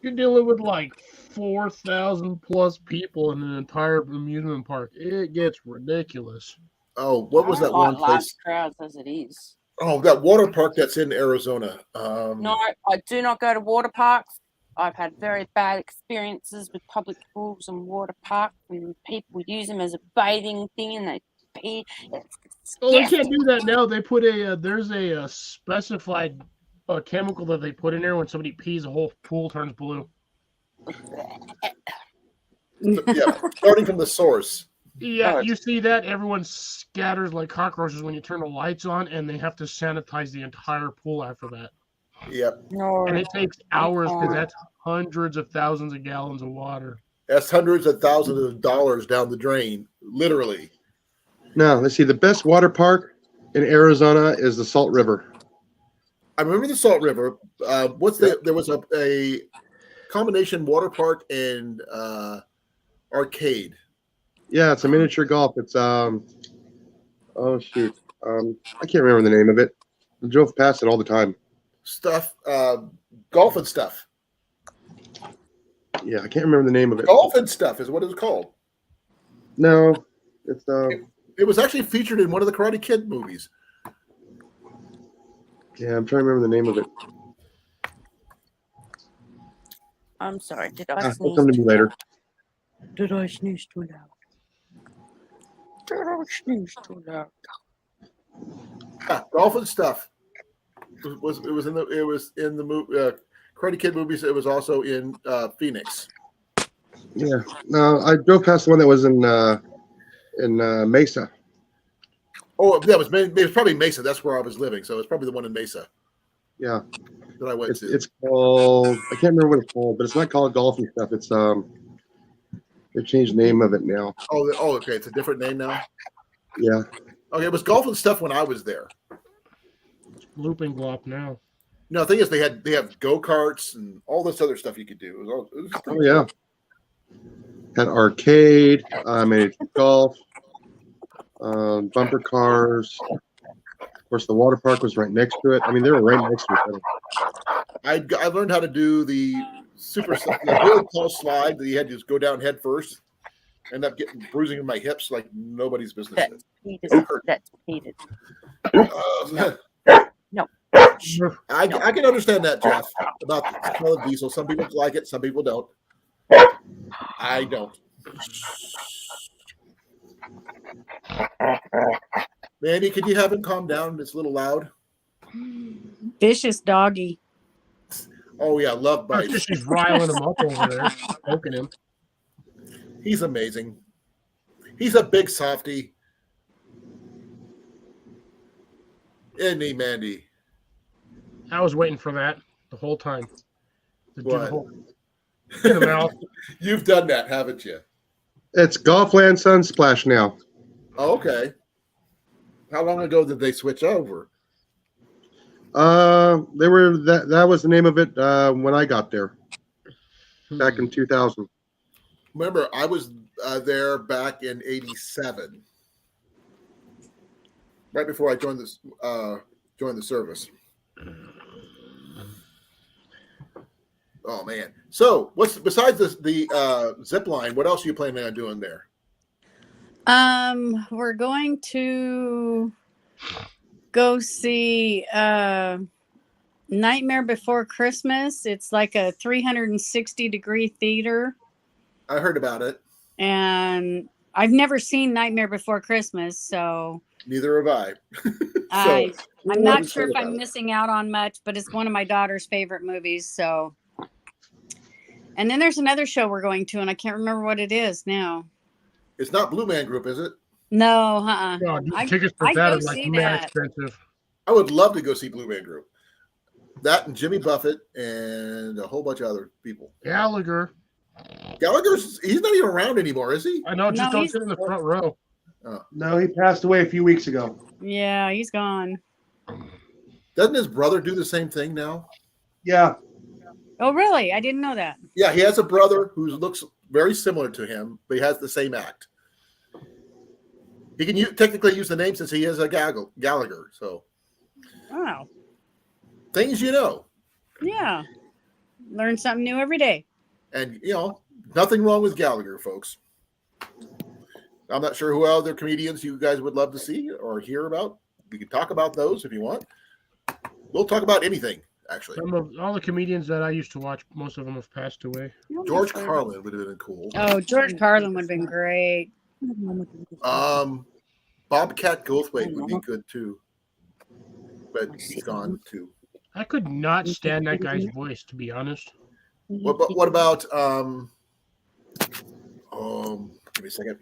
S4: You're dealing with like 4,000 plus people in an entire amusement park. It gets ridiculous.
S1: Oh, what was
S5: I
S1: that
S5: don't like
S1: one
S5: large
S1: place?
S5: crowds as it is.
S1: Oh, that water park that's in Arizona.
S5: No, I do not go to water parks. I've had very bad experiences with public pools and water parks, and people use them as a bathing thing, and they pee.
S4: Oh, they can't do that now. They put there's a specified chemical that they put in there when somebody pees, the whole pool turns blue.
S1: Yeah, starting from the source.
S4: Yeah,
S5: Oh,
S4: you see that? Everyone scatters like cockroaches when you turn the lights on, and they have to sanitize the entire pool after that.
S1: Yep.
S5: No,
S4: And it takes hours because
S5: can't.
S4: that's hundreds of thousands of gallons of water.
S1: That's hundreds of thousands of dollars down the drain, literally.
S3: Now, let's see. The best water park in Arizona is the Salt River.
S1: I remember the Salt River. There was a combination water park and arcade.
S3: Yeah, it's a miniature golf. It's oh shoot, I can't remember the name of it. I drove past it all the time.
S1: Stuff, golf and stuff.
S3: Yeah, I can't remember the name of it.
S1: Golf and stuff is what it was called.
S3: No, it's
S1: It was actually featured in one of the Karate Kid movies.
S3: yeah, I'm trying to remember the name of it.
S5: I'm sorry. Did I
S3: It'll
S5: sneeze
S3: come to me
S5: too
S3: later.
S5: loud? Did I sneeze too loud? Did I sneeze too loud?
S1: Yeah, golf and stuff. It was in the movie Karate Kid movies. It was also in Phoenix.
S3: Yeah, no, I drove past the one that was in Mesa.
S1: Oh, that was it was probably Mesa. That's where I was living, so it's probably the one in Mesa
S3: Yeah,
S1: that I went to.
S3: it's called. I can't remember what it's called, but it's not called golf and stuff. It's they changed the name of it now.
S1: Oh, okay. It's a different name now.
S3: Yeah.
S1: Okay, it was golf and stuff when I was there.
S4: Looping glop now.
S1: No, the thing is, they have go karts and all this other stuff you could do. It was
S3: Oh yeah. Had arcade, miniature golf, bumper cars. Of course, the water park was right next to it. I mean, they were right next to each other.
S1: I learned how to do the really tall slide that you had to just go down head first. End up getting bruising in my hips like nobody's business.
S5: That's heated. No.
S1: I can understand that, Jeff, about the smell of diesel. Some people like it, some people don't. I don't. Mandy, could you have him calm down? It's a little loud.
S2: Vicious doggy.
S1: Oh yeah, love
S4: That's
S1: bites.
S4: just she's riling him up over there, poking him.
S1: He's amazing. He's a big softy. Isn't he, Mandy?
S4: I was waiting for that the whole time. To do the
S1: What?
S4: whole in the mouth.
S1: You've done that, haven't you?
S3: It's Golfland Sunsplash now.
S1: Oh, okay. How long ago did they switch over?
S3: They were that was the name of it when I got there back in 2000.
S1: Remember, I was there back in '87, right before I joined the service. Oh man. So what's besides the zip line? What else are you planning on doing there?
S2: We're going to go see Nightmare Before Christmas. It's like a 360-degree theater,
S1: I heard about it.
S2: and I've never seen Nightmare Before Christmas, so
S1: Neither have I.
S2: I'm
S1: what
S2: not
S1: is
S2: sure
S1: it
S2: if I'm
S1: about?
S2: missing out on much, but it's one of my daughter's favorite movies. So, and then there's another show we're going to, and I can't remember what it is now.
S1: It's not Blue Man Group, is it?
S2: No,
S4: No, dude,
S2: I
S4: tickets for
S2: I'd
S4: that
S2: go
S4: are like
S2: see
S4: mad
S2: that.
S4: expensive.
S1: I would love to go see Blue Man Group. That and Jimmy Buffett and a whole bunch of other people.
S4: Gallagher.
S1: He's not even around anymore, is he?
S4: I know, just
S2: No,
S4: don't
S2: he's-
S4: sit in the front row.
S3: No, he passed away a few weeks ago.
S2: Yeah, he's gone.
S1: Doesn't his brother do the same thing now?
S3: Yeah.
S2: Oh, really? I didn't know that.
S1: Yeah, he has a brother who looks very similar to him, but he has the same act. He can technically use the name since he is a Gallagher. So
S2: Oh,
S1: things you know.
S2: yeah. Learn something new every day.
S1: And, nothing wrong with Gallagher, folks. I'm not sure who other comedians you guys would love to see or hear about. We can talk about those if you want. We'll talk about anything, actually.
S4: All the comedians that I used to watch, most of them have passed away.
S1: George Carlin would have been cool.
S2: Oh, George Carlin would have been great.
S1: Bobcat Goldthwait would be good too. But he's gone too.
S4: I could not stand that guy's voice, to be honest.
S1: What about give me a second.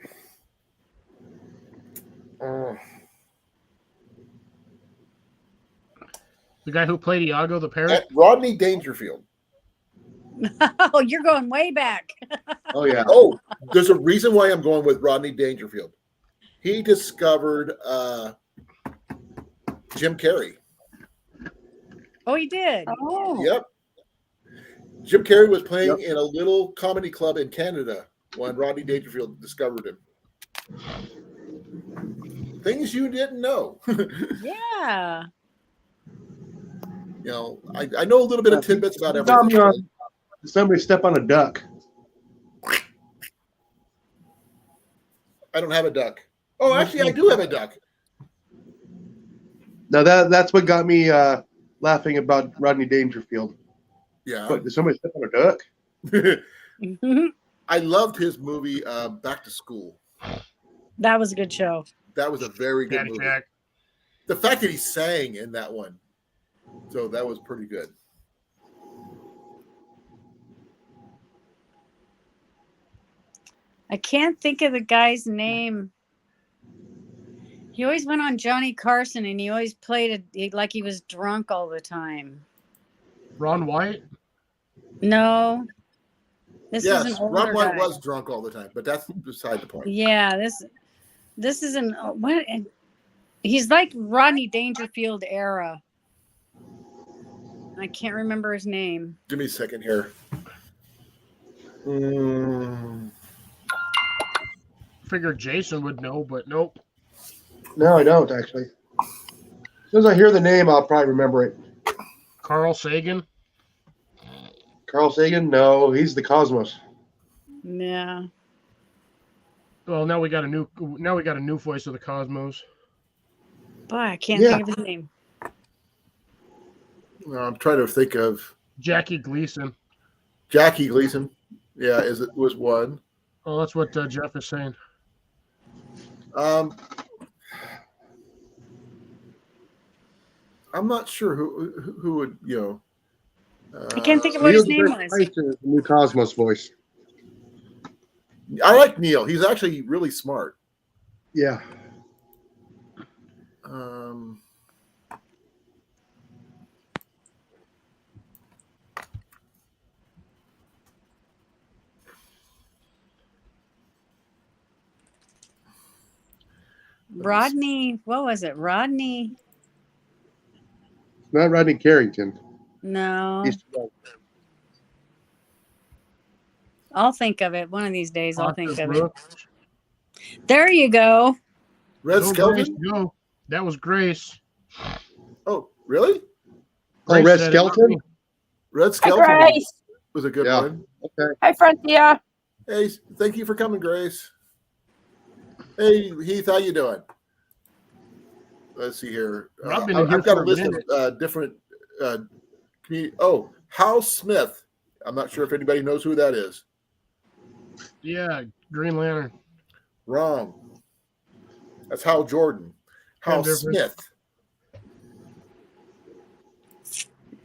S4: The guy who played Iago the parrot.
S1: Rodney Dangerfield.
S2: Oh, you're going way back.
S3: Oh, yeah.
S1: Oh, there's a reason why I'm going with Rodney Dangerfield. He discovered Jim Carrey.
S2: Oh, he did.
S5: Oh.
S1: Yep. Jim Carrey was playing in a little comedy club in Canada when Rodney Dangerfield discovered him. Things you didn't know.
S2: Yeah.
S1: I know a little bit of tidbits about everything.
S3: Somebody step on a duck.
S1: I don't have a duck. Oh, actually, I do have a duck.
S3: Now that's what got me laughing about Rodney Dangerfield.
S1: Yeah.
S3: What, did somebody step on a duck?
S1: I loved his movie Back to School.
S2: That was a good show.
S1: That was a very good movie.
S4: Caddyshack.
S1: The fact that he sang in that one, so that was pretty good.
S2: I can't think of the guy's name. He always went on Johnny Carson, and he always played it like he was drunk all the time.
S4: Ron White.
S2: No, this is an
S1: Yes,
S2: older
S1: Ron White
S2: guy.
S1: was drunk all the time, but that's beside the point.
S2: Yeah, this is an what? He's like Rodney Dangerfield era. I can't remember his name.
S1: Give me a second here.
S4: Figured Jason would know, but nope.
S3: No, I don't actually. As soon as I hear the name, I'll probably remember it.
S4: Carl Sagan.
S3: Carl Sagan? No, he's the Cosmos.
S2: Yeah.
S4: Well, now we got a new voice of the Cosmos.
S2: Boy, I can't
S3: Yeah.
S2: think of his name.
S1: I'm trying to think of
S4: Jackie Gleason.
S1: Jackie Gleason. Yeah, was one.
S4: Oh, that's what Jeff is saying.
S1: I'm not sure who would
S2: I can't think of what his name was.
S3: The new Cosmos voice.
S1: I like Neil. He's actually really smart.
S3: Yeah.
S2: Rodney, what was it? Rodney?
S3: It's not Rodney Carrington.
S2: No.
S3: He's
S2: I'll think of it. One of these days, I'll
S4: Arthur
S2: think of it.
S4: Brooks.
S2: There you go.
S1: Red
S4: Go,
S1: Skeleton.
S4: Grace, go. That was Grace.
S1: Oh, really?
S3: Red
S4: said it, not
S3: Skeleton?
S4: me.
S1: Red
S5: Hi,
S1: Skeleton.
S5: Grace.
S1: was a good
S3: Yeah.
S1: one.
S3: Okay.
S5: Hey, Frontier.
S1: Hey, thank you for coming, Grace. Hey, Heath, how you doing? Let's see here.
S4: I've been in here
S1: I've got a
S4: for a
S1: list
S4: minute.
S1: of different community. Oh, Hal Smith. I'm not sure if anybody knows who that is.
S4: Yeah, Green Lantern.
S1: Wrong. That's Hal Jordan. Hal
S4: different.
S1: Smith.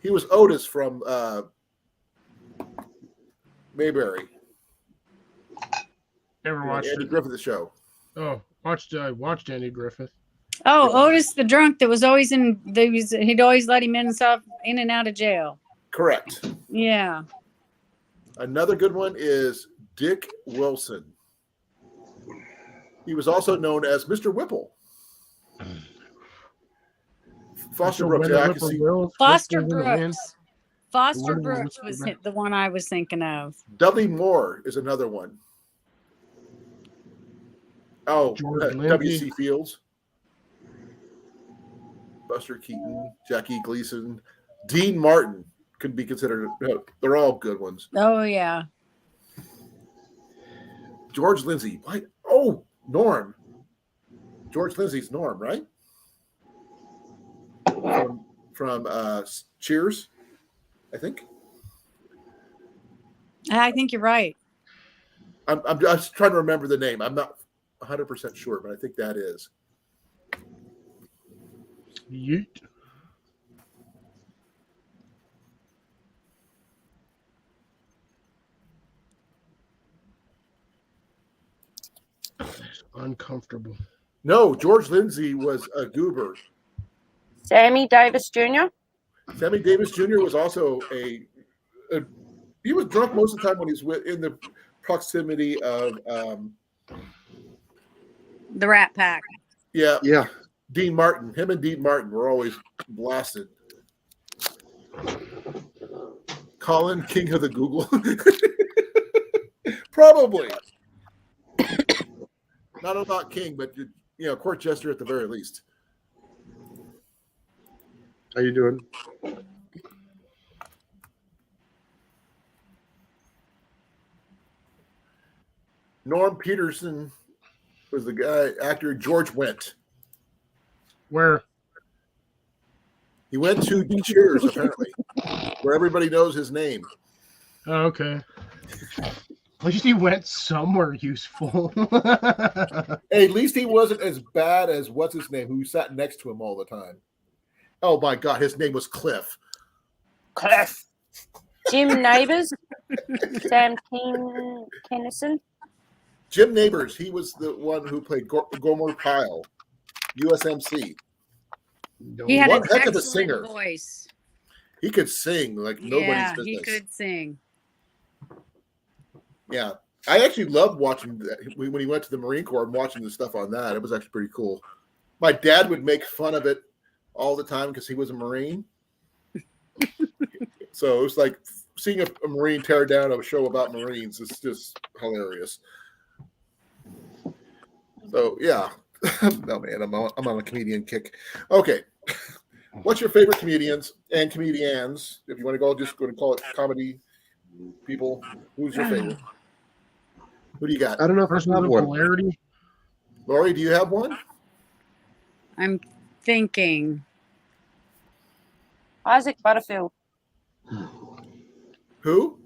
S1: He was Otis from Mayberry.
S4: Never watched
S1: Andy
S4: it.
S1: Griffith show.
S4: Oh, I watched Andy Griffith.
S2: Oh, Otis the drunk that was always in. He'd always let him in and out of jail.
S1: Correct.
S2: Yeah.
S1: Another good one is Dick Wilson. He was also known as Mr. Whipple. Foster
S4: So
S1: Brooks.
S4: when
S1: Yeah, I
S4: the
S1: can see.
S4: Whippoorwill
S2: Foster
S4: whispers in the wind,
S2: Brooks. Foster
S4: The one
S2: Brooks
S4: who
S2: was
S4: whispered
S2: the one I was thinking of.
S1: Dudley Moore is another one. Oh,
S4: George Lindsay.
S1: W.C. Fields. Buster Keaton, Jackie Gleason, Dean Martin could be considered. They're all good ones.
S2: Oh yeah.
S1: George Lindsay. What? Oh, Norm. George Lindsay's Norm, right? From Cheers, I think.
S2: I think you're right.
S1: I'm just trying to remember the name. I'm not 100% sure, but I think that is.
S4: Yeet. It's uncomfortable.
S1: No, George Lindsay was a goober.
S5: Sammy Davis Jr.
S1: Sammy Davis Jr. was also he was drunk most of the time when he's in the proximity of
S2: The Rat Pack.
S1: yeah,
S3: Yeah.
S1: Dean Martin. Him and Dean Martin were always blasted. Colin, king of the Google. Probably. Not king, but court jester at the very least.
S3: How you doing?
S1: Norm Peterson was the actor George Wendt.
S4: Where?
S1: He went to Cheers, apparently, where everybody knows his name.
S4: Oh, okay. At least he went somewhere useful.
S1: Hey, at least he wasn't as bad as what's his name, who sat next to him all the time. Oh my God, his name was Cliff.
S5: Cliff. Jim Neighbors. Sam Kennison.
S1: Jim Neighbors, he was the one who played Gomer Pyle, USMC.
S2: He had
S1: One
S2: an
S1: heck of a
S2: excellent
S1: singer.
S2: voice.
S1: He could sing like nobody's
S2: Yeah,
S1: business.
S2: he could sing.
S1: Yeah, I actually loved watching that when he went to the Marine Corps and watching the stuff on that. It was actually pretty cool. My dad would make fun of it all the time because he was a Marine. So it was like seeing a Marine tear down a show about Marines. It's just hilarious. So yeah, no man, I'm on a comedian kick. Okay, what's your favorite comedians and comedians? If you want to go, just go to call it comedy people. Who's your favorite? Who do you got?
S3: I don't know if I
S4: Person
S3: have
S4: of
S3: one.
S4: polarity.
S1: Lori, do you have one?
S2: I'm thinking.
S5: Isaac Butterfield.
S1: Who?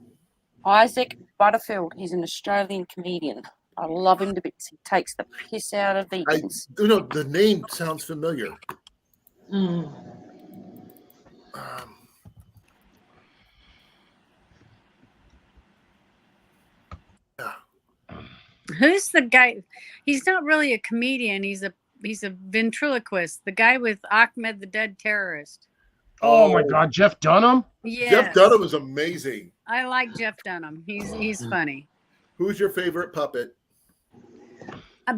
S5: Isaac Butterfield. He's an Australian comedian. I love him to bits. He takes the piss out of vegans.
S1: The name sounds familiar.
S2: Who's the guy? He's not really a comedian. He's a ventriloquist. The guy with Ahmed the Dead Terrorist.
S4: Oh my God, Jeff Dunham.
S2: Yeah.
S1: Jeff Dunham is amazing.
S2: I like Jeff Dunham. He's funny.
S1: Who's your favorite puppet?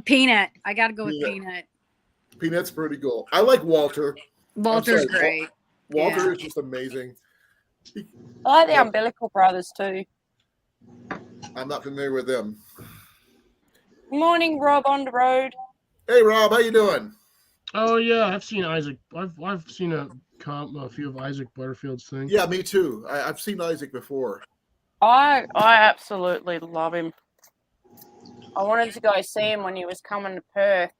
S2: Peanut. I got to go with Peanut.
S1: Peanut's pretty cool. I like Walter.
S2: Walter's
S1: sorry,
S2: great.
S1: Walter
S2: Yeah.
S1: is just amazing.
S5: I like the Umbilical Brothers too.
S1: I'm not familiar with them.
S5: Morning, Rob on the road.
S1: Hey Rob, how you doing?
S4: Oh yeah, I've seen Isaac. I've seen a few of Isaac Butterfield's things.
S1: Yeah, me too. I've seen Isaac before.
S5: I absolutely love him. I wanted to go see him when he was coming to Perth,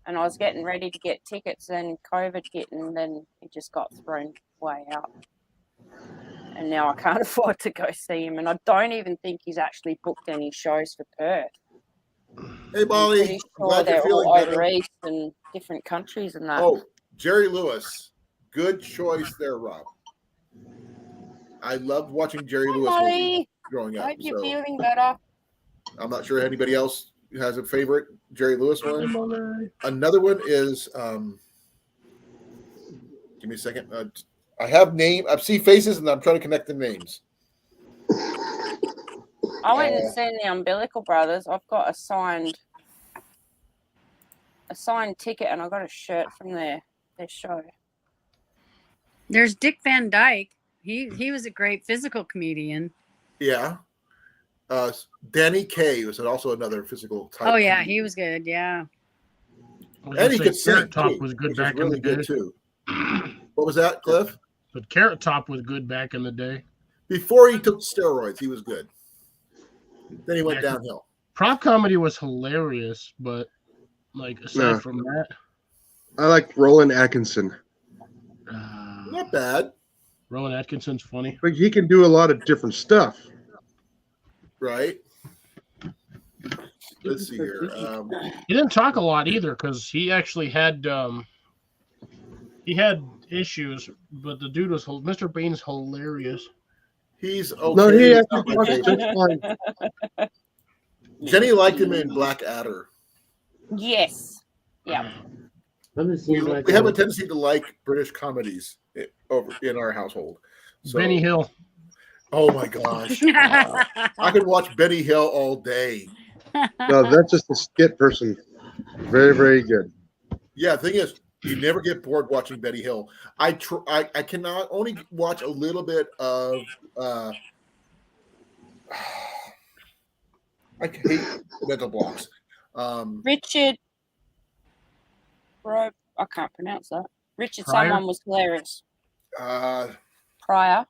S5: and I was getting ready to get tickets, and COVID hit, and then he just got thrown way out. And now I can't afford to go see him, and I don't even think he's actually booked any shows for Perth.
S1: Hey, Molly,
S5: I'm pretty
S1: I'm glad
S5: sure
S1: you're
S5: they're all
S1: feeling better.
S5: over east and different countries and that.
S1: Oh, Jerry Lewis. Good choice there, Rob. I loved watching Jerry
S5: Hi,
S1: Lewis movies
S5: Molly.
S1: growing
S5: I
S1: up.
S5: hope you're
S1: So
S5: feeling better.
S1: I'm not sure anybody else has a favorite Jerry Lewis one. Another one is give me a second. I see faces and I'm trying to connect the names.
S5: I went and seen the Umbilical Brothers. I've got a signed ticket, and I got a shirt from their show.
S2: There's Dick Van Dyke. He was a great physical comedian.
S1: Yeah. Danny Kaye was also another physical type.
S2: Oh yeah,
S1: comedian.
S2: he was good. Yeah.
S1: And he could sing
S4: Carrot Top
S1: too,
S4: was good
S1: which
S4: back
S1: really
S4: in the day.
S1: good too. What was that, Cliff?
S4: But Carrot Top was good back in the day.
S1: Before he took steroids, he was good. Then he went
S4: Yeah.
S1: downhill.
S4: Prop comedy was hilarious, but like aside from that,
S3: I like Roland Atkinson.
S1: Not bad,
S4: Rowan Atkinson's funny.
S3: But he can do a lot of different stuff.
S1: right? Let's see here.
S4: He didn't talk a lot either because he actually had issues, but the dude was Mr. Bean's hilarious.
S1: He's okay.
S3: No, he
S1: He's
S3: actually
S1: not my
S3: talks
S1: favorite.
S3: just fine.
S1: Jenny liked him in Blackadder.
S5: Yes. Yeah.
S1: We have a tendency to like British comedies over in our household. So,
S4: Benny Hill.
S1: oh my gosh, I could watch Benny Hill all day.
S3: No, that's just a skit person. Very, very good.
S1: Yeah, the thing is, you never get bored watching Benny Hill. I cannot only watch a little bit of. I hate mental blocks.
S5: Richard. Bro, I can't pronounce that. Richard
S4: Pryor?
S5: someone was hilarious. Pryor.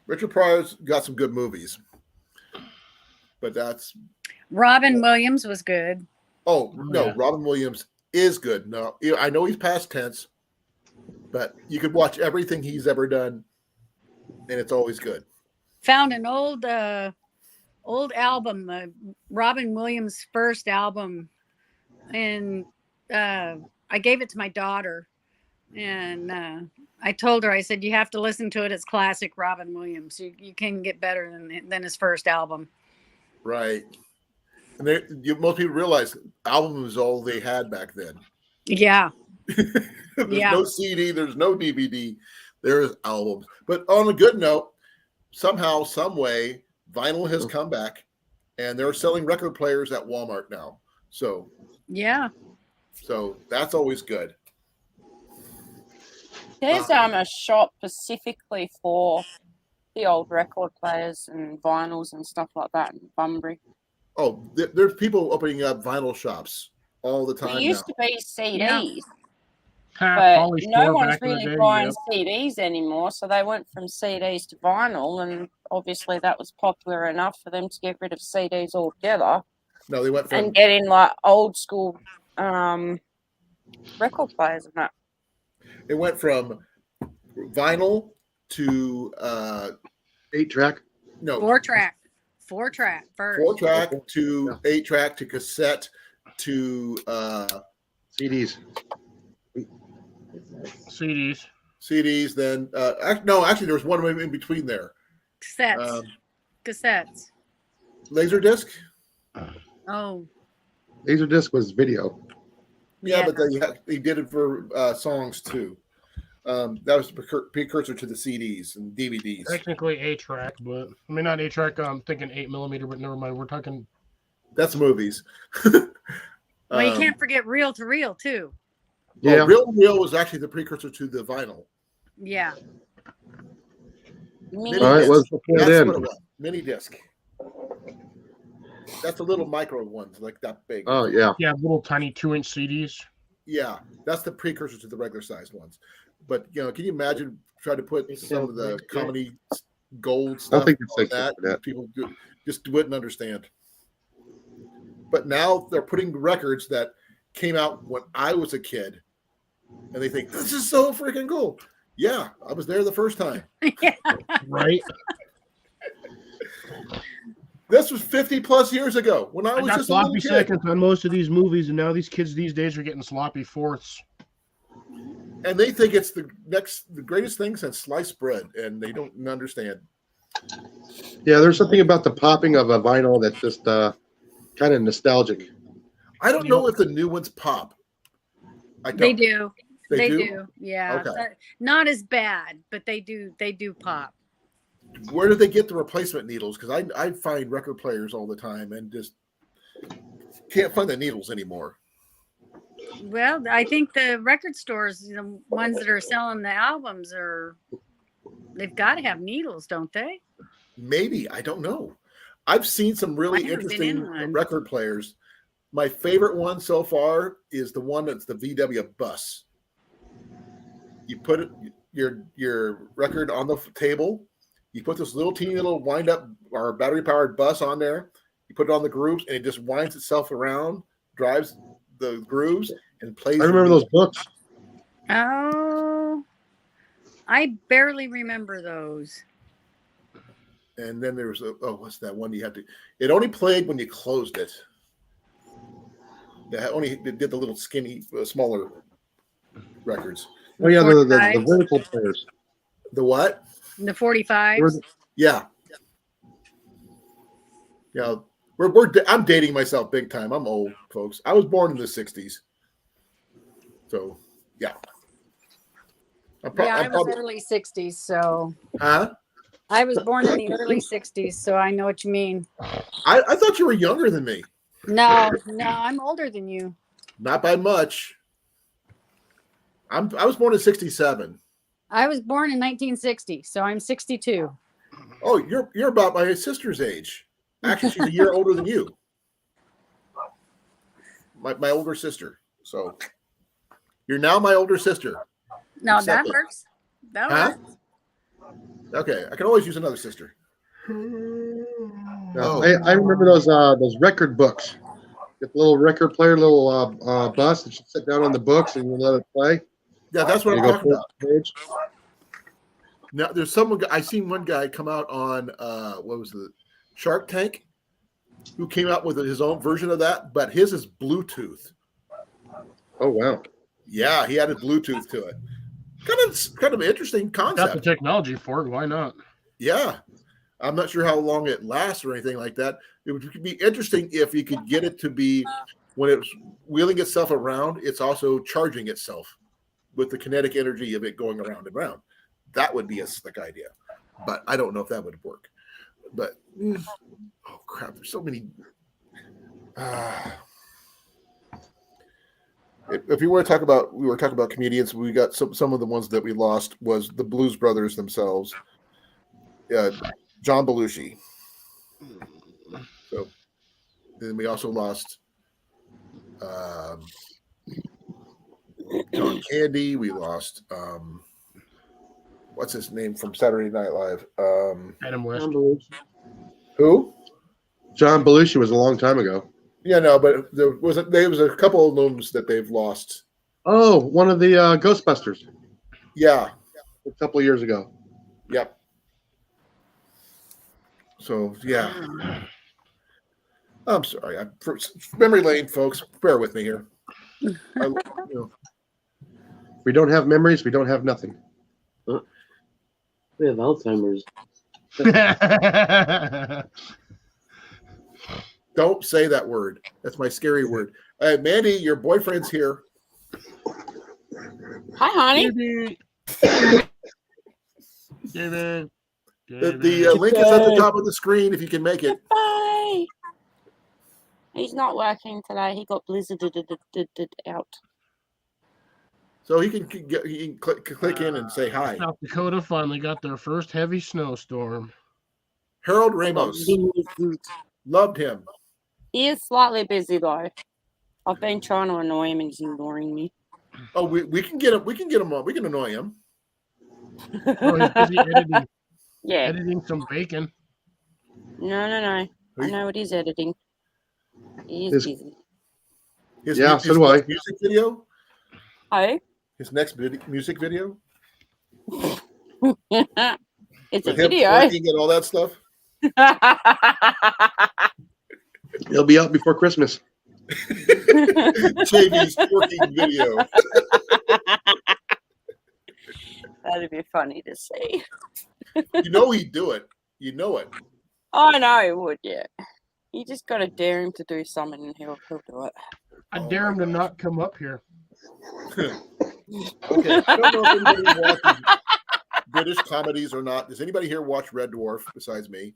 S1: Richard Pryor's got some good movies, but that's
S2: Robin Williams was good.
S1: no.
S4: Yeah.
S1: Robin Williams is good. No, I know he's past tense, but you could watch everything he's ever done, and it's always good.
S2: Found an old album, Robin Williams' first album, and I gave it to my daughter, and I told her, I said, you have to listen to it. It's classic Robin Williams. You can get better than his first album.
S1: Right. And most people realize album was all they had back then.
S2: Yeah.
S1: There's
S2: Yeah.
S1: no CD, there's no DVD, there's albums. But on a good note, somehow, some way, vinyl has come back, and they're selling record players at Walmart now. So that's always good.
S5: There's a shop specifically for the old record players and vinyls and stuff like that in Bunbury.
S1: Oh, there's people opening up vinyl shops all the time
S5: There used
S1: now.
S5: to be CDs, but
S4: Polly
S5: no
S4: Shore
S5: one's
S4: back in the
S5: really
S4: day,
S5: buying
S4: yep.
S5: CDs anymore. So they went from CDs to vinyl, and obviously that was popular enough for them to get rid of CDs altogether
S1: No, they went from
S5: and get in like old school record players and that.
S1: it went from vinyl to
S3: 8-track.
S1: no
S2: 4-track first.
S1: 4-track to 8-track to cassette to
S3: CDs.
S1: CDs. Then actually there was one in between there.
S2: Cassettes.
S1: Laserdisc.
S2: Oh.
S3: Laserdisc was video.
S1: Yeah, but they did it for songs too. That was the precursor to the CDs and DVDs.
S4: Technically 8-track, but I mean not 8-track. I'm thinking 8mm, but never mind. We're talking.
S1: That's movies.
S2: Well, you can't forget reel to reel too.
S3: Yeah.
S1: Reel to reel was actually the precursor to the vinyl.
S2: Yeah.
S5: Mini
S3: All right,
S5: disc.
S3: was before
S1: That's
S3: then.
S1: what it was. Mini disc. That's the little micro ones, like that big.
S3: Oh yeah.
S4: Yeah, little tiny 2-inch CDs.
S1: Yeah, that's the precursor to the regular sized ones. But can you imagine trying to put some of the comedy gold
S3: I
S1: stuff.
S3: don't think it's
S1: on
S3: 60
S1: that.
S3: for that.
S1: People just wouldn't understand. But now they're putting records that came out when I was a kid, and they think this is so freaking cool. Yeah, I was there the first time.
S2: Yeah.
S4: Right?
S1: This was 50 plus years ago when I
S4: I
S1: was
S4: got
S1: just a little
S4: sloppy
S1: kid.
S4: seconds on most of these movies, and now these kids these days are getting sloppy fourths.
S1: And they think it's the greatest thing since sliced bread, and they don't understand.
S3: Yeah, there's something about the popping of a vinyl that's just kind of nostalgic.
S1: I don't know if the new ones pop. I don't.
S2: They do.
S1: They do?
S2: do. Yeah.
S1: Okay.
S2: Not as bad, but they do. They do pop.
S1: Where do they get the replacement needles? Because I find record players all the time and just can't find the needles anymore.
S2: Well, I think the record stores, the ones that are selling the albums, they've got to have needles, don't they?
S1: Maybe. I don't know. I've seen some really
S2: I haven't been
S1: interesting
S2: in one.
S1: record players. My favorite one so far is the one that's the VW bus. You put your record on the table. You put this little teeny little wind up or battery powered bus on there. You put it on the grooves, and it just winds itself around, drives the grooves, and plays.
S3: I remember those books.
S2: Oh, I barely remember those.
S1: And then there was what's that one you had to? It only played when you closed it. It did the little skinny, smaller records.
S3: Oh yeah, the
S2: 45s.
S3: vertical players.
S1: The what?
S2: The 45s.
S1: Yeah. Yeah. I'm dating myself big time. I'm old, folks. I was born in the 60s. So, yeah.
S2: I was early 60s, so.
S1: Huh?
S2: I was born in the early 60s, so I know what you mean.
S1: I thought you were younger than me.
S2: No, I'm older than you.
S1: Not by much. I was born in 67.
S2: I was born in 1960, so I'm 62.
S1: Oh, you're about my sister's age. Actually, she's a year older than you. My older sister. So you're now my older sister.
S2: No,
S1: Accept
S2: that
S1: it.
S2: works. That
S1: Huh?
S2: works.
S1: Okay, I can always use another sister.
S3: No, I remember those record books. Get the little record player, little bus that you sit down on the books and you let it play.
S1: Yeah, that's what
S3: You
S1: I'm
S3: go
S1: talking about.
S3: page.
S1: Now, there's I seen one guy come out on what was the Shark Tank, who came out with his own version of that, but his is Bluetooth.
S3: Oh wow!
S1: Yeah, he added Bluetooth to it. Kind of an interesting
S4: Got the
S1: concept.
S4: technology for it. Why not?
S1: Yeah, I'm not sure how long it lasts or anything like that. It would be interesting if you could get it to be when it's wheeling itself around, it's also charging itself with the kinetic energy of it going around and around. That would be a slick idea, but I don't know if that would work. But oh crap, there's so many. If you want to talk about, we were talking about comedians. We got some of the ones that we lost was the Blues Brothers themselves. John Belushi. So then we also lost John Candy. We lost what's his name from Saturday Night Live?
S4: Adam West.
S1: Who?
S3: John Belushi was a long time ago.
S1: Yeah, no, but there was a couple of names that they've lost.
S3: Oh, one of the Ghostbusters
S1: Yeah.
S3: a couple of years ago.
S1: Yep. So yeah. I'm sorry. Memory lane, folks. Bear with me here.
S3: We don't have memories. We don't have nothing.
S6: We have Alzheimer's.
S1: Don't say that word. That's my scary word. Mandy, your boyfriend's here.
S5: Hi, honey.
S4: David.
S1: The link is at the top of the screen if you can make it.
S5: Bye. He's not working today. He got blizzarded out.
S1: So he can click in and say hi.
S4: South Dakota finally got their first heavy snowstorm.
S1: Harold Ramos. Loved him.
S5: He is slightly busy though. I've been trying to annoy him and he's ignoring me.
S1: Oh, we can get him. We can get him on. We can annoy him.
S4: Oh, he's busy editing.
S5: Yeah.
S4: Editing some bacon.
S5: No. I know it is editing. He is
S3: His-
S5: busy.
S1: His,
S3: Yeah,
S1: mu-
S3: so
S1: his
S3: do I.
S1: next music video.
S5: Oh.
S1: His next music video
S5: It's a
S1: with him
S5: video.
S1: twerking and all that stuff.
S3: It'll be out before Christmas.
S1: JV's twerking video.
S5: That'd be funny to see.
S1: You know he'd do it. You know it.
S5: I know he would, yeah. You just got to dare him to do something and he'll do it.
S4: I
S1: Oh
S4: dare
S1: my
S4: him to not come up here.
S1: Okay. I don't know if anybody watches British comedies or not. Does anybody here watch Red Dwarf besides me?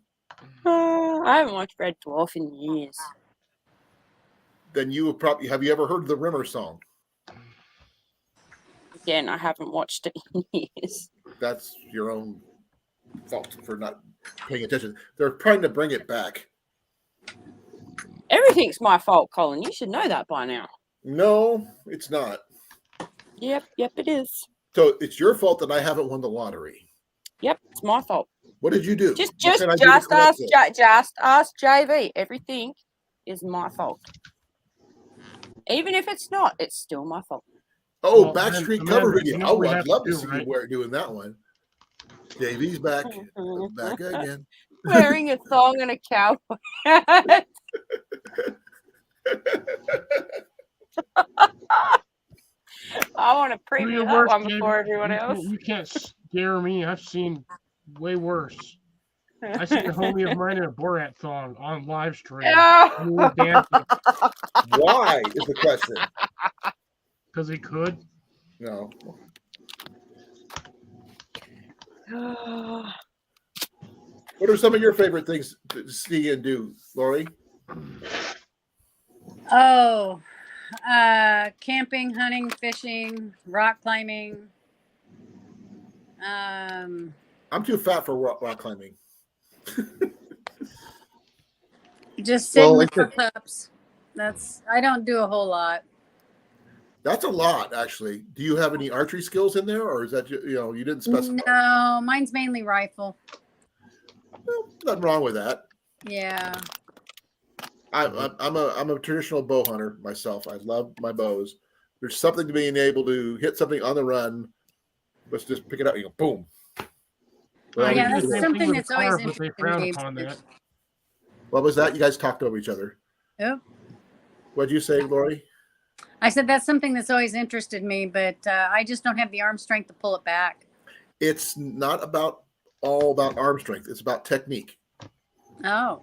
S5: I haven't watched Red Dwarf in years.
S1: Then you would probably have you ever heard the Rimmer song?
S5: Again, I haven't watched it in years.
S1: That's your own fault for not paying attention. They're trying to bring it back.
S5: Everything's my fault, Colin. You should know that by now.
S1: No, it's not.
S5: Yep, it is.
S1: So it's your fault that I haven't won the lottery.
S5: Yep, it's my fault.
S1: What did you do?
S5: Just
S1: What can I do to
S5: ask
S1: correct it?
S5: just ask JV. Everything is my fault. Even if it's not, it's still my fault.
S1: Oh,
S4: Well,
S1: Backstreet
S4: Amanda,
S1: cover
S4: you
S1: video.
S4: know
S1: Oh,
S4: what we
S1: I'd
S4: have to
S1: love to
S4: do,
S1: see
S4: right?
S1: you doing that one. Davey's back. Back again.
S5: Wearing a thong and a cowboy hat. I want to
S4: Do
S5: preview
S4: your
S5: that
S4: worst,
S5: one
S4: David.
S5: before everyone else.
S4: You can't scare me. I've seen way worse. I seen a homie of mine in a Borat thong on live stream. He was dancing
S1: Why is the question?
S4: because he could.
S1: No. What are some of your favorite things to see and do, Lori?
S2: Oh, camping, hunting, fishing, rock climbing.
S1: I'm too fat for rock climbing.
S2: Just sitting
S3: Well,
S2: with
S3: like
S2: the pups. I don't do a whole lot.
S1: That's a lot, actually. Do you have any archery skills in there, or is that you didn't specify?
S2: No, mine's mainly rifle.
S1: Well, nothing wrong with that.
S2: Yeah.
S1: I'm a traditional bow hunter myself. I love my bows. There's something to being able to hit something on the run. Let's just pick it up. You go boom. Well,
S2: Yeah,
S4: do the
S2: that's
S4: same
S2: something
S4: thing with
S2: that's
S4: Char,
S2: always
S4: but they
S2: interested
S4: frown
S2: me.
S4: upon that.
S1: What was that? You guys talked over each other.
S2: Oh,
S1: What'd you say, Lori?
S2: I said that's something that's always interested me, but I just don't have the arm strength to pull it back.
S1: It's not all about arm strength. It's about technique.
S2: Oh.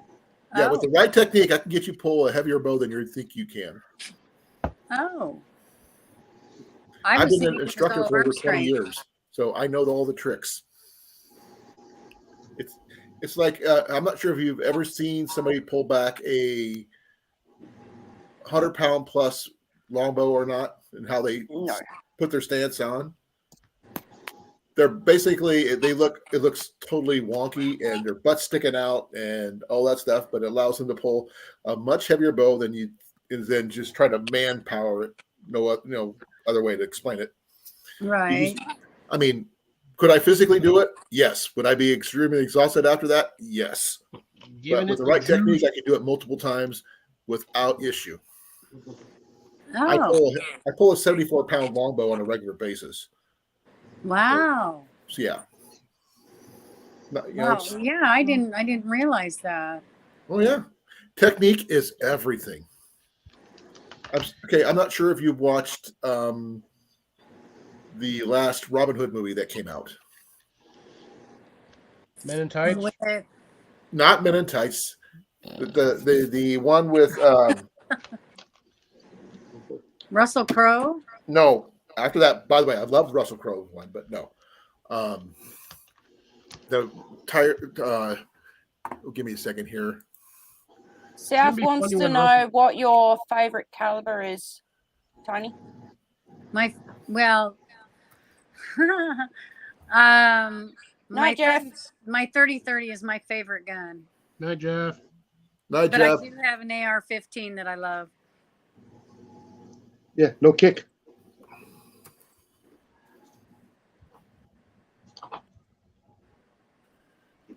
S1: Yeah,
S2: Oh.
S1: with the right technique, I can get you pull a heavier bow than you think you can.
S2: Oh.
S1: I've been
S2: thinking
S1: an
S2: it was
S1: instructor
S2: all
S1: for over
S2: arm
S1: 20
S2: strength.
S1: years, so I know all the tricks. It's like I'm not sure if you've ever seen somebody pull back a 100-pound plus longbow or not, and how they put their stance on. They're basically it looks totally wonky, and their butt's sticking out and all that stuff, but it allows them to pull a much heavier bow than just try to manpower it. No other way to explain it.
S2: Right.
S1: I mean, could I physically do it? Yes. Would I be extremely exhausted after that? Yes. But with the right technique, I can do it multiple times without issue.
S2: Oh.
S1: I pull a 74-pound longbow on a regular basis.
S2: Wow.
S1: So yeah.
S2: Wow. Yeah, I didn't realize that.
S1: Oh yeah. Technique is everything. I'm not sure if you've watched the last Robin Hood movie that came out.
S4: Men in Tights?
S1: Not Men in Tights. The one with
S2: Russell Crowe?
S1: No. After that, by the way, I loved Russell Crowe one, but no. The tire give me a second here.
S5: South wants to know what your favorite caliber is, Tony.
S2: My 30-30 is my favorite gun.
S4: Night, Jeff.
S1: Night,
S2: But
S1: Jeff.
S2: I do have an AR-15 that I love.
S3: Yeah, no kick.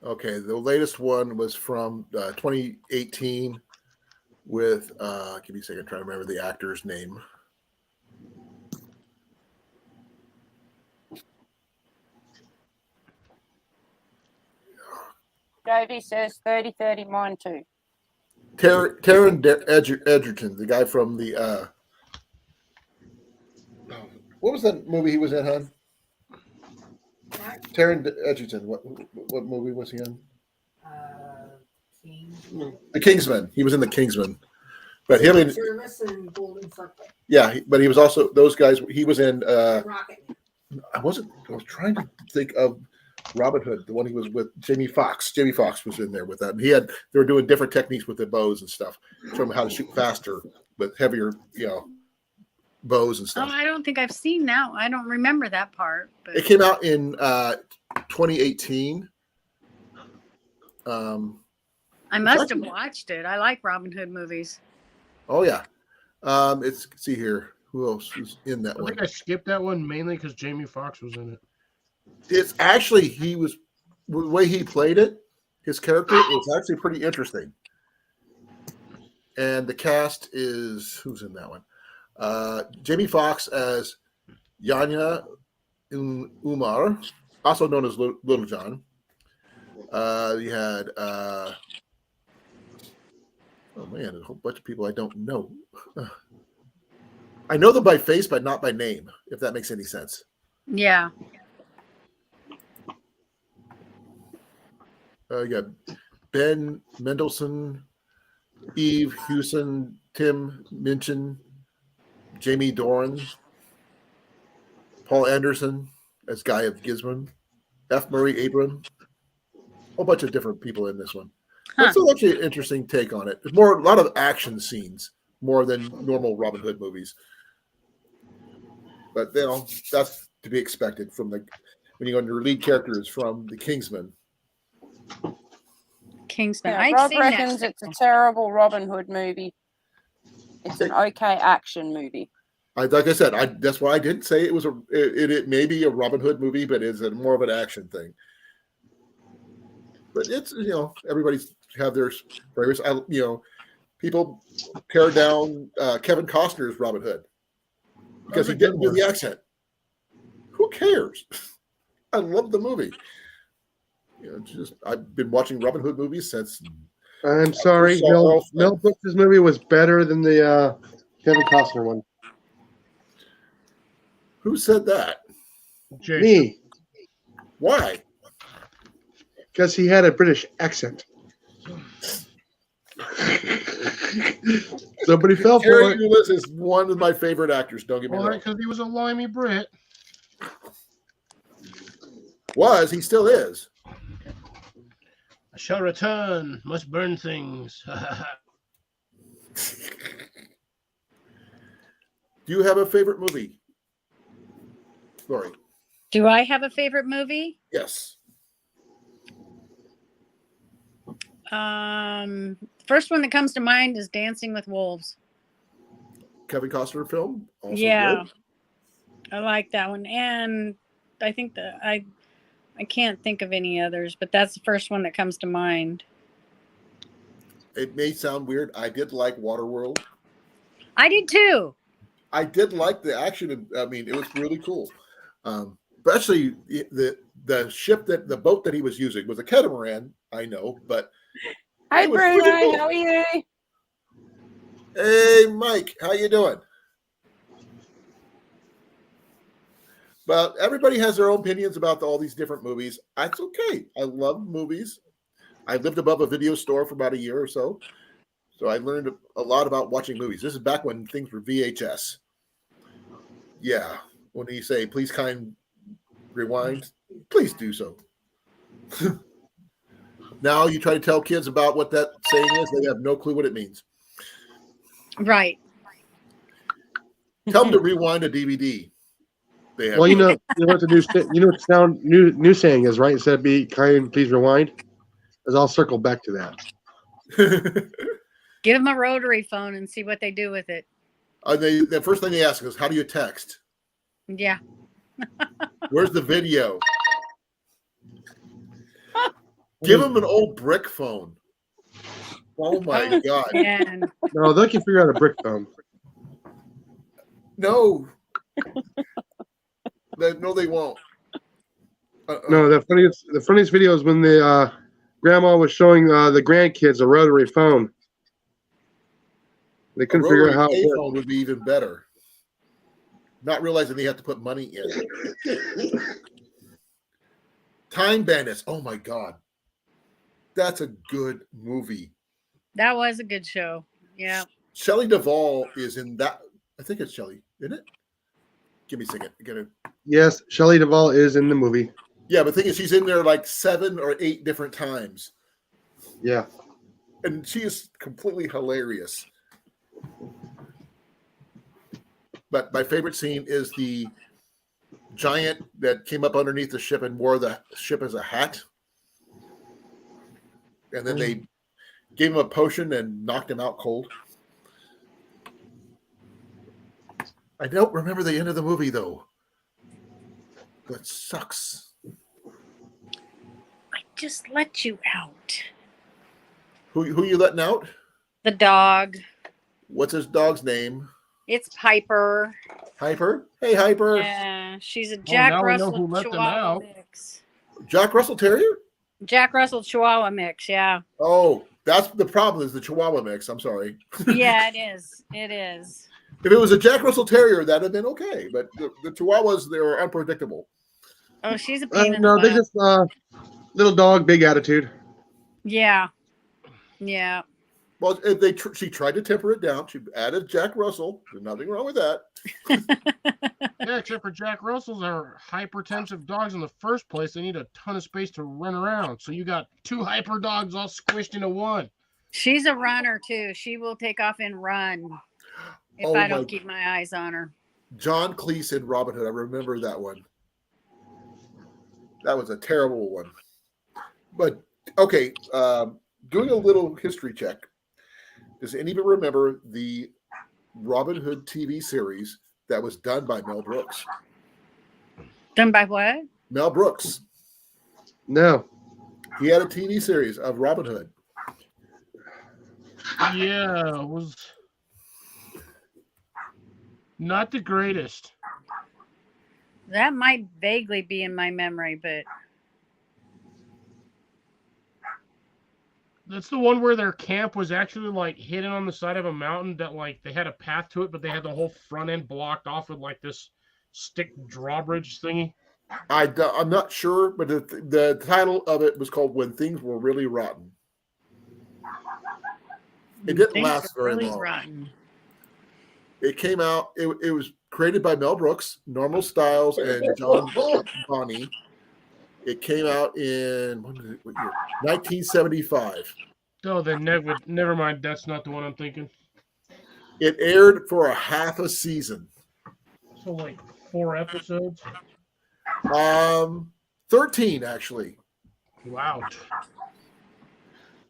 S1: Okay, the latest one was from 2018 with, give me a second, I'm trying to remember the actor's name.
S5: Davey says 30-30 mine too.
S1: Taron Egerton, the guy from the, what was that movie he was in, hon? Taron Egerton, what movie was he in? The Kingsman. He was in The Kingsman. But him and yeah, but he was also those guys. He was in. I was trying to think of Robin Hood, the one he was with Jamie Foxx. Jamie Foxx was in there with that. And they were doing different techniques with the bows and stuff, showing them how to shoot faster with heavier, bows and
S2: Oh,
S1: stuff.
S2: I don't think I've seen that. I don't remember that part. But
S1: It came out in 2018.
S2: I must have watched it. I like Robin Hood movies.
S1: Oh yeah. Let's see here. Who else was in that
S4: I
S1: one?
S4: think I skipped that one mainly because Jamie Foxx was in it.
S1: It's actually the way he played it. His character is actually pretty interesting. And the cast is who's in that one? Jamie Foxx as Yanya Umar, also known as Little John. You had oh man, a whole bunch of people I don't know. I know them by face, but not by name, if that makes any sense.
S2: Yeah.
S1: You got Ben Mendelsohn, Eve Hewson, Tim Minchin, Jamie Doran, Paul Anderson as Guy of Gisborne, F. Murray Abram, a whole bunch of different people in this one. That's actually an interesting take on it. There's a lot of action scenes more than normal Robin Hood movies. But that's to be expected from when your lead character is from the Kingsman.
S2: Kingsman.
S5: Yeah,
S2: I've
S5: Rob
S2: seen
S5: reckons
S2: that.
S5: it's a terrible Robin Hood movie. It's an okay action movie.
S1: Like I said, that's why I didn't say it was it may be a Robin Hood movie, but it's more of an action thing. But it's everybody's have their favorites. People tear down Kevin Costner's Robin Hood because he didn't do the accent. Who cares? I love the movie. I've been watching Robin Hood movies since.
S3: I'm sorry, Mel Brooks' movie was better than the Kevin Costner one.
S1: Who said that?
S4: Jason.
S3: Me,
S1: Why?
S3: because he had a British accent. Somebody fell for
S1: Terry
S3: it.
S1: Lewis is one of my favorite actors. Don't get me
S4: Why?
S1: wrong.
S4: Because he was a limey Brit.
S1: He still is.
S4: I shall return. Must burn things.
S1: Do you have a favorite movie, Lori?
S2: Do I have a favorite movie?
S1: Yes.
S2: First one that comes to mind is Dancing with Wolves.
S1: Kevin Costner film. Also
S2: Yeah.
S1: good.
S2: I like that one. And I think that I can't think of any others, but that's the first one that comes to mind.
S1: It may sound weird. I did like Waterworld.
S2: I did too.
S1: I did like the action. I mean, it was really cool. Especially the ship the boat that he was using was a catamaran. I know, but
S5: Hey
S1: it was
S5: Bruno,
S1: really cool.
S5: how are you?
S1: Hey Mike, how you doing? Well, everybody has their own opinions about all these different movies. That's okay. I love movies. I lived above a video store for about a year or so. So I learned a lot about watching movies. This is back when things were VHS. Yeah. When you say, please kind rewind, please do so. Now you try to tell kids about what that saying is, they have no clue what it means.
S2: Right.
S1: Tell them to rewind a DVD. They have
S3: Well, you know what the new saying is, right? Instead of be kind, please rewind. Because I'll circle back to that.
S2: Give them a rotary phone and see what they do with it.
S1: The first thing they ask is, how do you text?
S2: Yeah.
S1: Where's the video? Give him an old brick phone. Oh my God.
S2: And
S3: No, they can figure out a brick phone.
S1: No. No, they won't.
S3: No, the funniest video is when the grandma was showing the grandkids a rotary phone. They
S1: A
S3: couldn't figure out
S1: rotary
S3: how it worked.
S1: payphone would be even better. Not realizing they have to put money in. Time Bandits. Oh my God. That's a good movie.
S2: that was a good show. Yeah.
S1: Shelley Duvall is in that. I think it's Shelley, isn't it? Give me a second.
S3: Yes, Shelley Duvall is in the movie.
S1: Yeah, but the thing is, she's in there like 7 or 8 different times.
S3: Yeah.
S1: And she is completely hilarious. But my favorite scene is the giant that came up underneath the ship and wore the ship as a hat. And then they gave him a potion and knocked him out cold. I don't remember the end of the movie, though. That sucks.
S2: I just let you out.
S1: Who you letting out?
S2: The dog.
S1: What's his dog's name?
S2: It's Piper.
S1: Hyper? Hey, Hyper.
S2: Yeah, she's a Jack
S4: now we know
S2: Russell
S4: who let them
S2: Chihuahua
S4: out.
S2: mix.
S1: Jack Russell Terrier?
S2: Jack Russell Chihuahua mix, yeah.
S1: Oh, that's the problem is the Chihuahua mix. I'm sorry.
S2: Yeah, it is. It is.
S1: If it was a Jack Russell Terrier, that'd have been okay. But the Chihuahuas, they were unpredictable.
S2: Oh, she's a pain in the
S3: No,
S2: butt.
S3: they just little dog, big attitude.
S2: Yeah. Yeah.
S1: Well, she tried to temper it down. She added Jack Russell. There's nothing wrong with that.
S4: Yeah, except for Jack Russells are hypertensive dogs in the first place. They need a ton of space to run around. So you got 2 hyper dogs all squished into one.
S2: She's a runner too. She will take off and run if
S1: Oh
S2: I don't keep my eyes on her.
S1: John Cleese in Robin Hood. I remember that one. That was a terrible one. But, okay, doing a little history check. Does anybody remember the Robin Hood TV series that was done by Mel Brooks?
S2: Done by what?
S1: Mel Brooks.
S3: No.
S1: He had a TV series of Robin Hood.
S4: Yeah, it was not the greatest.
S2: That might vaguely be in my memory, but
S4: That's the one where their camp was actually like hidden on the side of a mountain that like they had a path to it, but they had the whole front end blocked off with like this stick drawbridge thingy.
S1: I'm not sure, but the title of it was called When Things Were Really Rotten. It didn't
S2: things
S1: last
S2: are
S1: very
S2: really
S1: long.
S2: rotten.
S1: It came out, it was created by Mel Brooks, Normal Styles, and John Bonney. It came out in what year? 1975.
S4: Oh, then never mind. That's not the one I'm thinking.
S1: It aired for a half a season.
S4: So like 4 episodes.
S1: 13 actually.
S4: Wow.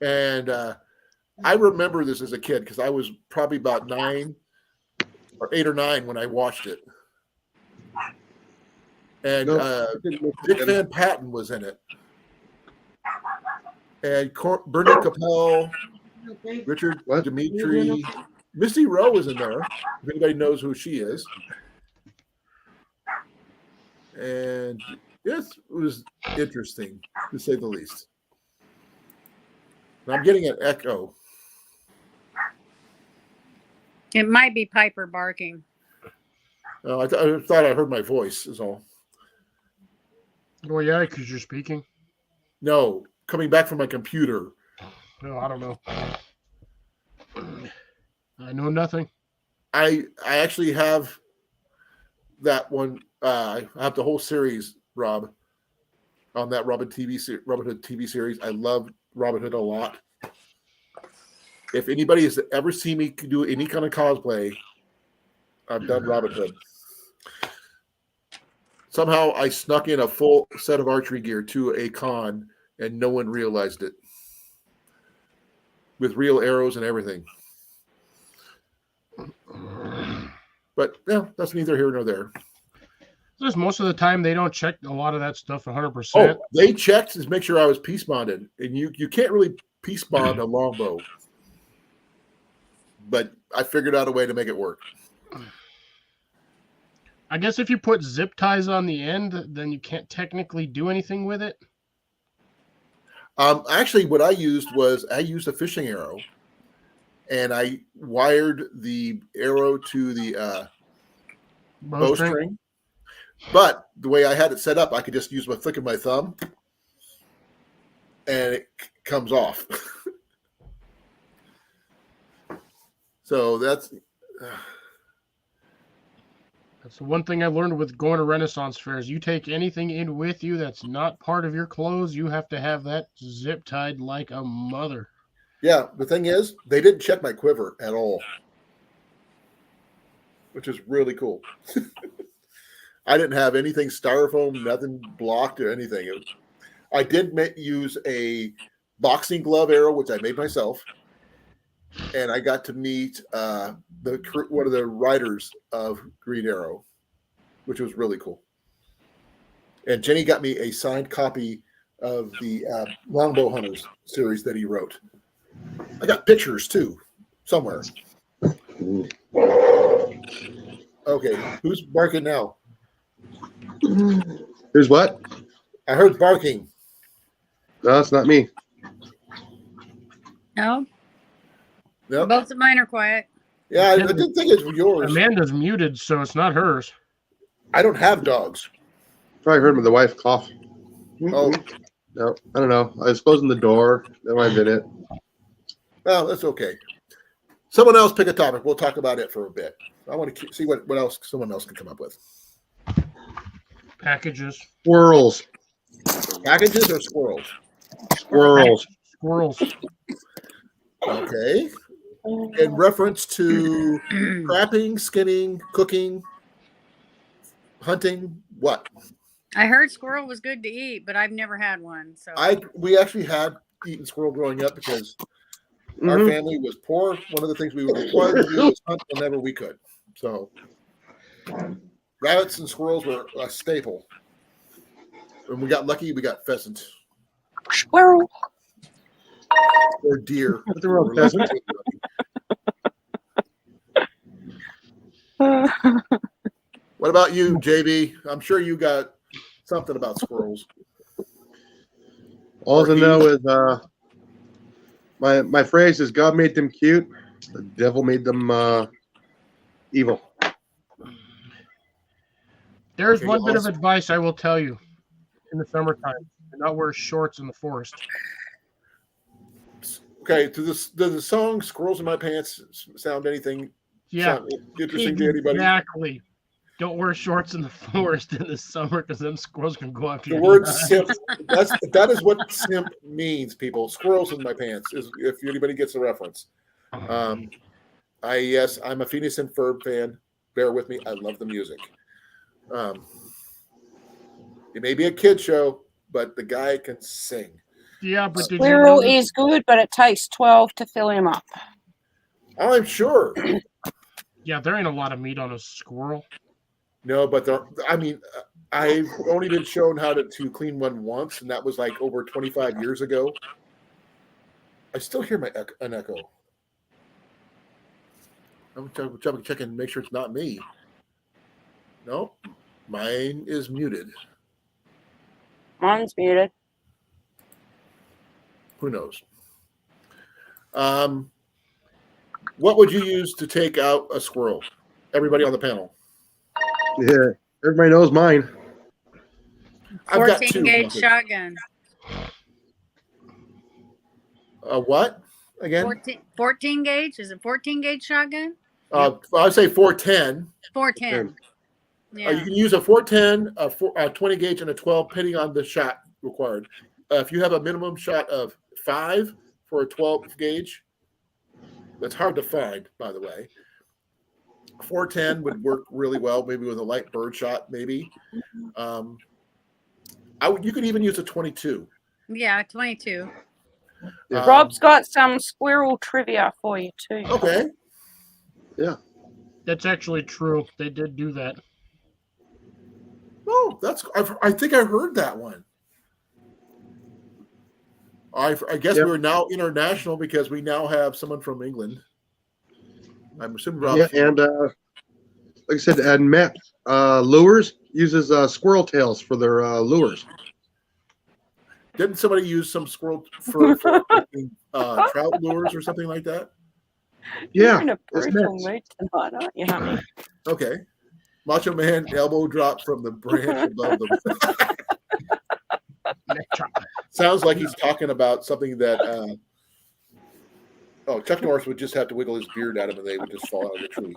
S1: And I remember this as a kid because I was probably about 8 or 9 when I watched it. And Dick Van Patten was in it. And Bernie Capel, Richard Dimitri, Missy Rowe was in there, if anybody knows who she is. And it was interesting, to say the least. And I'm getting an echo.
S2: It might be Piper barking.
S1: I thought I heard my voice, is all.
S4: Oh yeah, because you're speaking.
S1: No, coming back from my computer.
S4: No, I don't know. I know nothing.
S1: I actually have that one. I have the whole series, Rob, on that Robin Hood TV series. I love Robin Hood a lot. If anybody has ever seen me do any kind of cosplay, I've done Robin Hood. Somehow I snuck in a full set of archery gear to a con and no one realized it. With real arrows and everything. But yeah, that's neither here nor there.
S4: Just most of the time they don't check a lot of that stuff 100%.
S1: Oh, they checked to make sure I was peace bonded, and you can't really peace bond a longbow, but I figured out a way to make it work.
S4: I guess if you put zip ties on the end, then you can't technically do anything with it.
S1: Actually, what I used was I used a fishing arrow, and I wired the arrow to the bowstring. But the way I had it set up, I could just use my flick of my thumb, and it comes off. So that's
S4: the one thing I learned with going to Renaissance fairs. You take anything in with you that's not part of your clothes, you have to have that zip tied like a mother.
S1: yeah. The thing is, they didn't check my quiver at all, which is really cool. I didn't have anything styrofoam, nothing blocked or anything. I did use a boxing glove arrow, which I made myself, and I got to meet one of the writers of Green Arrow, which was really cool. And Jenny got me a signed copy of the Longbow Hunters series that he wrote. I got pictures too, somewhere. Okay, who's barking now?
S3: Here's what?
S1: I heard barking.
S3: No, it's not me.
S2: No,
S1: Yep.
S2: both of mine are quiet.
S1: Yeah, I didn't think it was yours.
S4: Amanda's muted, so it's not hers.
S1: I don't have dogs.
S3: Probably heard the wife cough.
S1: Oh,
S3: No, I don't know. I was closing the door. That might have been it.
S1: well, that's okay. Someone else pick a topic. We'll talk about it for a bit. I want to see what else someone else can come up with.
S4: Packages.
S3: Squirrels.
S1: Packages or squirrels?
S3: Squirrels.
S4: Squirrels.
S1: Okay. In reference to trapping, skinning, cooking, hunting, what?
S2: I heard squirrel was good to eat, but I've never had one. So
S1: We actually had eaten squirrel growing up because our family was poor. One of the things we were required to do was hunt whenever we could. So rabbits and squirrels were a staple. When we got lucky, we got pheasant
S5: Squirrel.
S1: or deer.
S3: But they're all pheasant.
S1: What about you, JB? I'm sure you got something about squirrels.
S3: All I know is my phrase is God made them cute, the devil made them evil.
S4: There's
S1: Okay,
S4: one bit of
S1: awesome.
S4: advice I will tell you in the summertime. Do not wear shorts in the forest.
S1: Okay, does the song "Squirrels in My Pants" sound anything sound interesting to anybody?
S4: Exactly. Don't wear shorts in the forest in the summer because then squirrels can go after
S1: The
S4: you.
S1: word "simp" that is what "simp" means, people. Squirrels in my pants is if anybody gets the reference. I'm a Phineas and Ferb fan. Bear with me. I love the music. It may be a kid show, but the guy can sing.
S4: Yeah, but did you
S5: Squirrel
S4: notice-
S5: is good, but it takes 12 to fill him up.
S1: I'm sure.
S4: Yeah, there ain't a lot of meat on a squirrel.
S1: No, but I've only been shown how to clean one once, and that was like over 25 years ago. I still hear an echo. I'm trying to check and make sure it's not me. No, mine is muted.
S5: Mine's muted.
S1: Who knows? What would you use to take out a squirrel? Everybody on the panel.
S3: Yeah, everybody knows mine.
S1: I've got
S2: 14
S1: two.
S2: gauge shotgun.
S1: What? Again?
S2: 14 gauge? Is it 14 gauge shotgun?
S1: I'd say 410.
S2: 410. Yeah.
S1: You can use a 410, a 20 gauge, and a 12, depending on the shot required. If you have a minimum shot of 5 for a 12 gauge, that's hard to find, by the way. 410 would work really well, maybe with a light bird shot, maybe. You could even use a 22.
S2: Yeah, 22.
S5: Rob's got some squirrel trivia for you too.
S1: Okay.
S4: That's actually true. They did do that.
S1: Oh, I think I heard that one. I guess
S3: Yep.
S1: we're now international because we now have someone from England. I'm assuming Rob.
S3: Yeah, and like I said, and Matt Lures uses squirrel tails for their lures.
S1: Didn't somebody use some squirrel for making, trout lures or something like that?
S3: Yeah,
S5: You're in a
S3: it's
S5: brutal
S3: Matt.
S5: mood tonight, aren't you, honey?
S1: Okay. Macho Man elbow drop from the branch above them.
S4: Neck chop.
S1: Sounds like he's talking about something that Chuck Norris would just have to wiggle his beard at him and they would just fall out of the tree.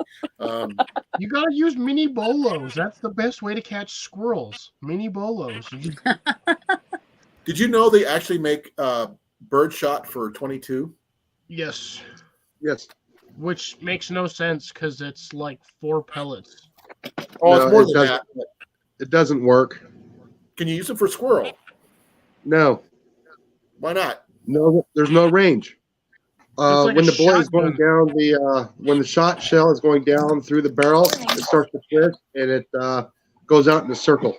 S4: You gotta use mini bolos. That's the best way to catch squirrels. Mini bolos. You just
S1: Did you know they actually make bird shot for 22?
S4: yes,
S3: Yes.
S4: which makes no sense because it's like 4 pellets.
S1: Oh,
S3: No,
S1: it's more
S3: it
S1: than
S3: doesn't.
S1: that. But
S3: It doesn't work.
S1: can you use them for squirrel?
S3: No,
S1: Why not?
S3: no, there's no range.
S4: like
S3: When
S4: a
S3: the bullet is going
S4: shotgun.
S3: down when the shot shell is going down through the barrel, it starts to twist and it goes out in a circle.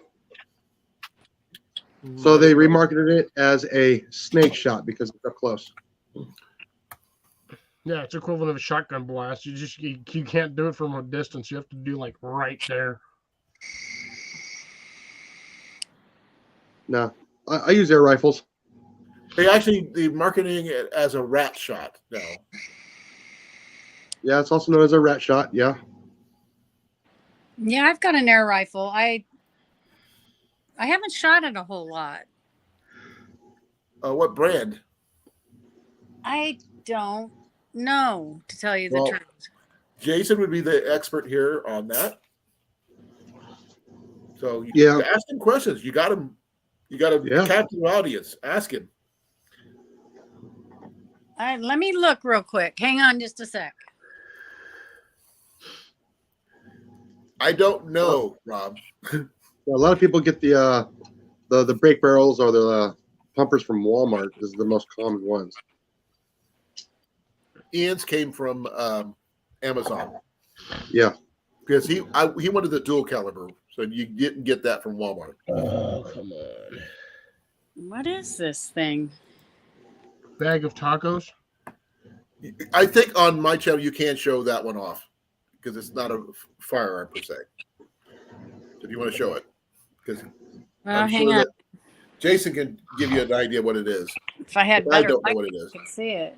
S3: So they remarketed it as a snake shot because it's up close.
S4: Yeah, it's equivalent of a shotgun blast. You can't do it from a distance. You have to do like right there.
S3: No, I use air rifles.
S1: They're marketing it as a rat shot now.
S3: Yeah, it's also known as a rat shot. Yeah.
S2: Yeah, I've got an air rifle. I haven't shot it a whole lot.
S1: What brand?
S2: I don't know, to tell you the
S1: Well,
S2: truth.
S1: Jason would be the expert here on that. So
S3: Yeah.
S1: ask him questions. You got to
S3: Yeah.
S1: capture the audience. Ask him.
S2: All right, let me look real quick. Hang on just a sec.
S1: I don't know, Rob.
S3: A lot of people get the brake barrels or the pumpers from Walmart is the most common ones.
S1: Ian's came from Amazon
S3: Yeah.
S1: because he wanted the dual caliber, so you didn't get that from Walmart.
S4: Oh, come on.
S2: What is this thing?
S4: Bag of tacos.
S1: I think on my channel you can't show that one off because it's not a firearm per se. If you want to show it, because
S2: Well, hang on.
S1: that Jason can give you an idea what it is.
S2: If I had
S1: But I
S2: better
S1: don't know
S2: light,
S1: what it is.
S2: I could see it.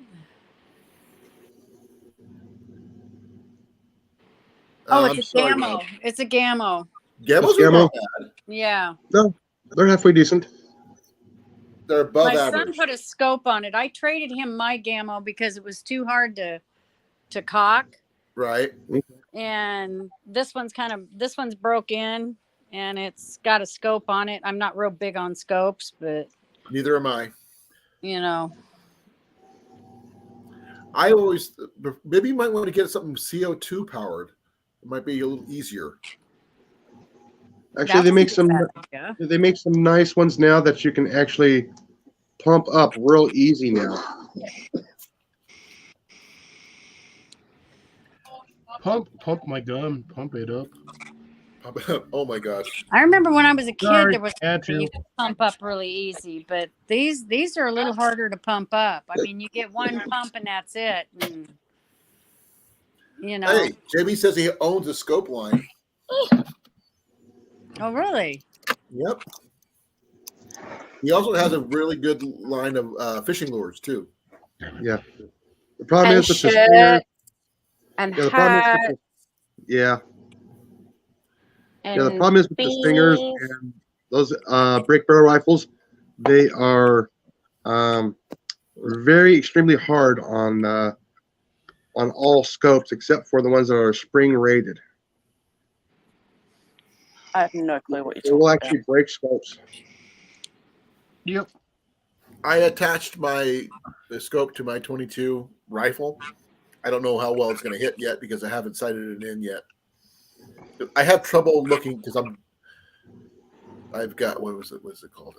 S2: Oh,
S1: I'm
S2: it's a
S1: sorry,
S2: Gammo.
S1: Rob.
S2: It's a Gammo.
S1: Gamos are
S3: Gammo?
S1: not bad.
S2: Yeah.
S3: No, they're halfway decent.
S1: They're above
S2: My son
S1: average.
S2: put a scope on it. I traded him my Gammo because it was too hard to cock.
S1: Right.
S2: And this one's broke in and it's got a scope on it. I'm not real big on scopes, but
S1: Neither am I.
S2: you know.
S1: I always maybe you might want to get something CO2 powered. It might be a little easier.
S3: Actually,
S2: that
S3: they make
S2: wasn't
S3: some.
S2: a bad idea.
S3: They make some nice ones now that you can actually pump up real easy now.
S4: Pump my gun. Pump it up.
S1: Oh my gosh.
S2: I remember when I was a kid,
S4: Sorry,
S2: there was
S4: had
S2: something you
S4: to.
S2: could pump up really easy, but these are a little harder to pump up. I mean, you get one pump and that's it. And, you know.
S1: Hey, JB says he owns a scope line.
S2: Oh, really?
S1: Yep. He also has a really good line of fishing lures too.
S3: Yeah. The problem
S5: And
S3: is with the
S5: shirt
S3: stingers.
S5: and
S3: Yeah, the problem is
S5: hat
S3: with the, yeah.
S5: and
S3: Yeah, the problem is with the stingers
S5: beanies.
S3: and those brake barrel rifles. They are very extremely hard on all scopes except for the ones that are spring rated.
S5: I have no clue what
S3: They
S5: you're
S3: will
S5: talking
S3: actually break scopes.
S4: Yep.
S1: I attached the scope to my 22 rifle. I don't know how well it's going to hit yet because I haven't sighted it in yet. I have trouble looking because I've got what's it called?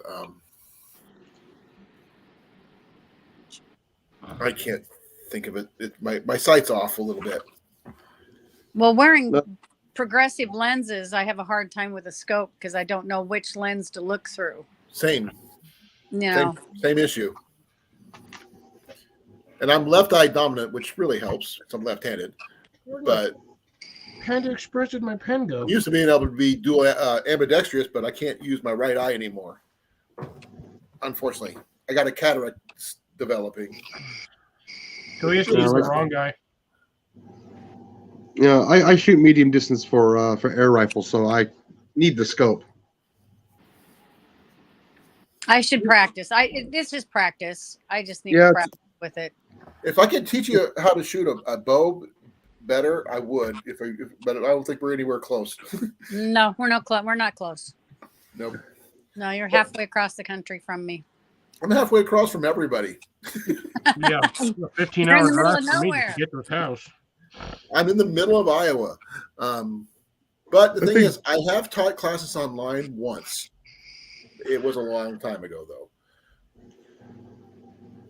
S1: I can't think of it. My sight's off a little bit.
S2: Well, wearing
S3: No.
S2: progressive lenses, I have a hard time with a scope because I don't know which lens to look through.
S1: Same.
S2: You know,
S1: Same issue. And I'm left-eye dominant, which really helps. I'm left-handed. But
S4: Panda Express did my pen go?
S1: I'm used to being able to be dual ambidextrous, but I can't use my right eye anymore. Unfortunately, I got a cataract developing.
S4: So he's the wrong guy.
S3: Yeah, I shoot medium distance for air rifles, so I need the scope.
S2: I should practice. This is practice. I just need
S3: Yeah,
S2: to practice with it.
S1: If I could teach you how to shoot a bow better, I would. But I don't think we're anywhere close.
S2: No, we're not close. We're not close.
S1: Nope.
S2: No, you're halfway across the country from me.
S1: I'm halfway across from everybody.
S4: Yeah, 15
S2: You're in
S4: hour
S2: the middle
S4: drive
S2: of
S4: for me
S2: nowhere.
S4: to get to his house.
S1: I'm in the middle of Iowa. But the
S3: I
S1: thing
S3: think-
S1: is, I have taught classes online once. It was a long time ago, though.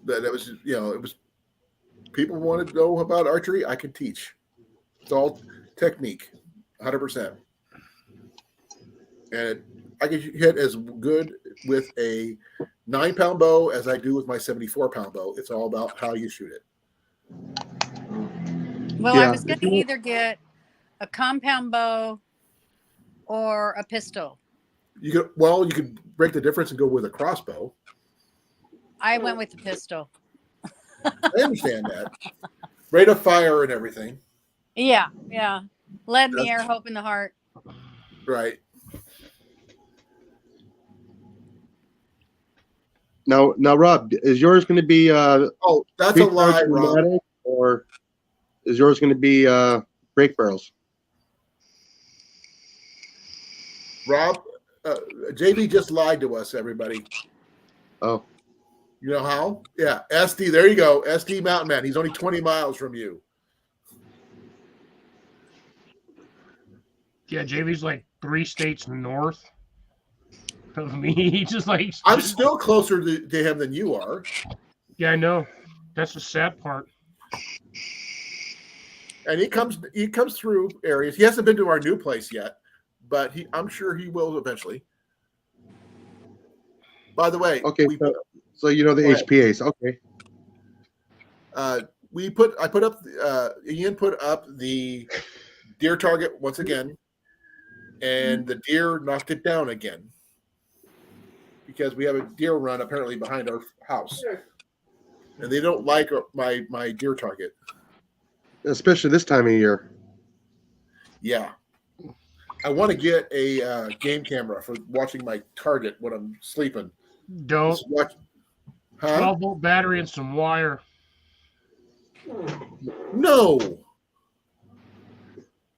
S1: That it was, it was people wanted to know about archery. I can teach. It's all technique, 100%. And I can hit as good with a 9-pound bow as I do with my 74-pound bow. It's all about how you shoot it.
S2: Well, I
S3: Yeah.
S2: was going to either get a compound bow or a pistol.
S1: You could break the difference and go with a crossbow.
S2: I went with the pistol.
S1: I understand that. Rate of fire and everything.
S2: Yeah. Lead in the air, hope in the heart.
S1: Right.
S3: Now, Rob, is yours going to be
S1: Oh, that's a lie,
S3: pre-charged
S1: Rob.
S3: pneumatic, or is yours going to be brake barrels?
S1: Rob, JV just lied to us, everybody.
S3: Oh,
S1: You know how? Yeah, SD. There you go. SD Mountain Man. He's only 20 miles from you.
S4: Yeah, JV's like 3 states north of me. He's just like,
S1: I'm still closer to him than you are.
S4: yeah, I know. That's the sad part.
S1: And he comes through areas. He hasn't been to our new place yet, but I'm sure he will eventually. By the way,
S3: okay. So you know the
S1: Go ahead.
S3: HPAs. Okay.
S1: Ian put up the deer target once again, and the deer knocked it down again because we have a deer run apparently behind our house, and they don't like my deer target.
S3: Especially this time of year.
S1: Yeah, I want to get a game camera for watching my target when I'm sleeping.
S4: Don't.
S1: Just watch, huh?
S4: 12-volt battery and some wire.
S1: No.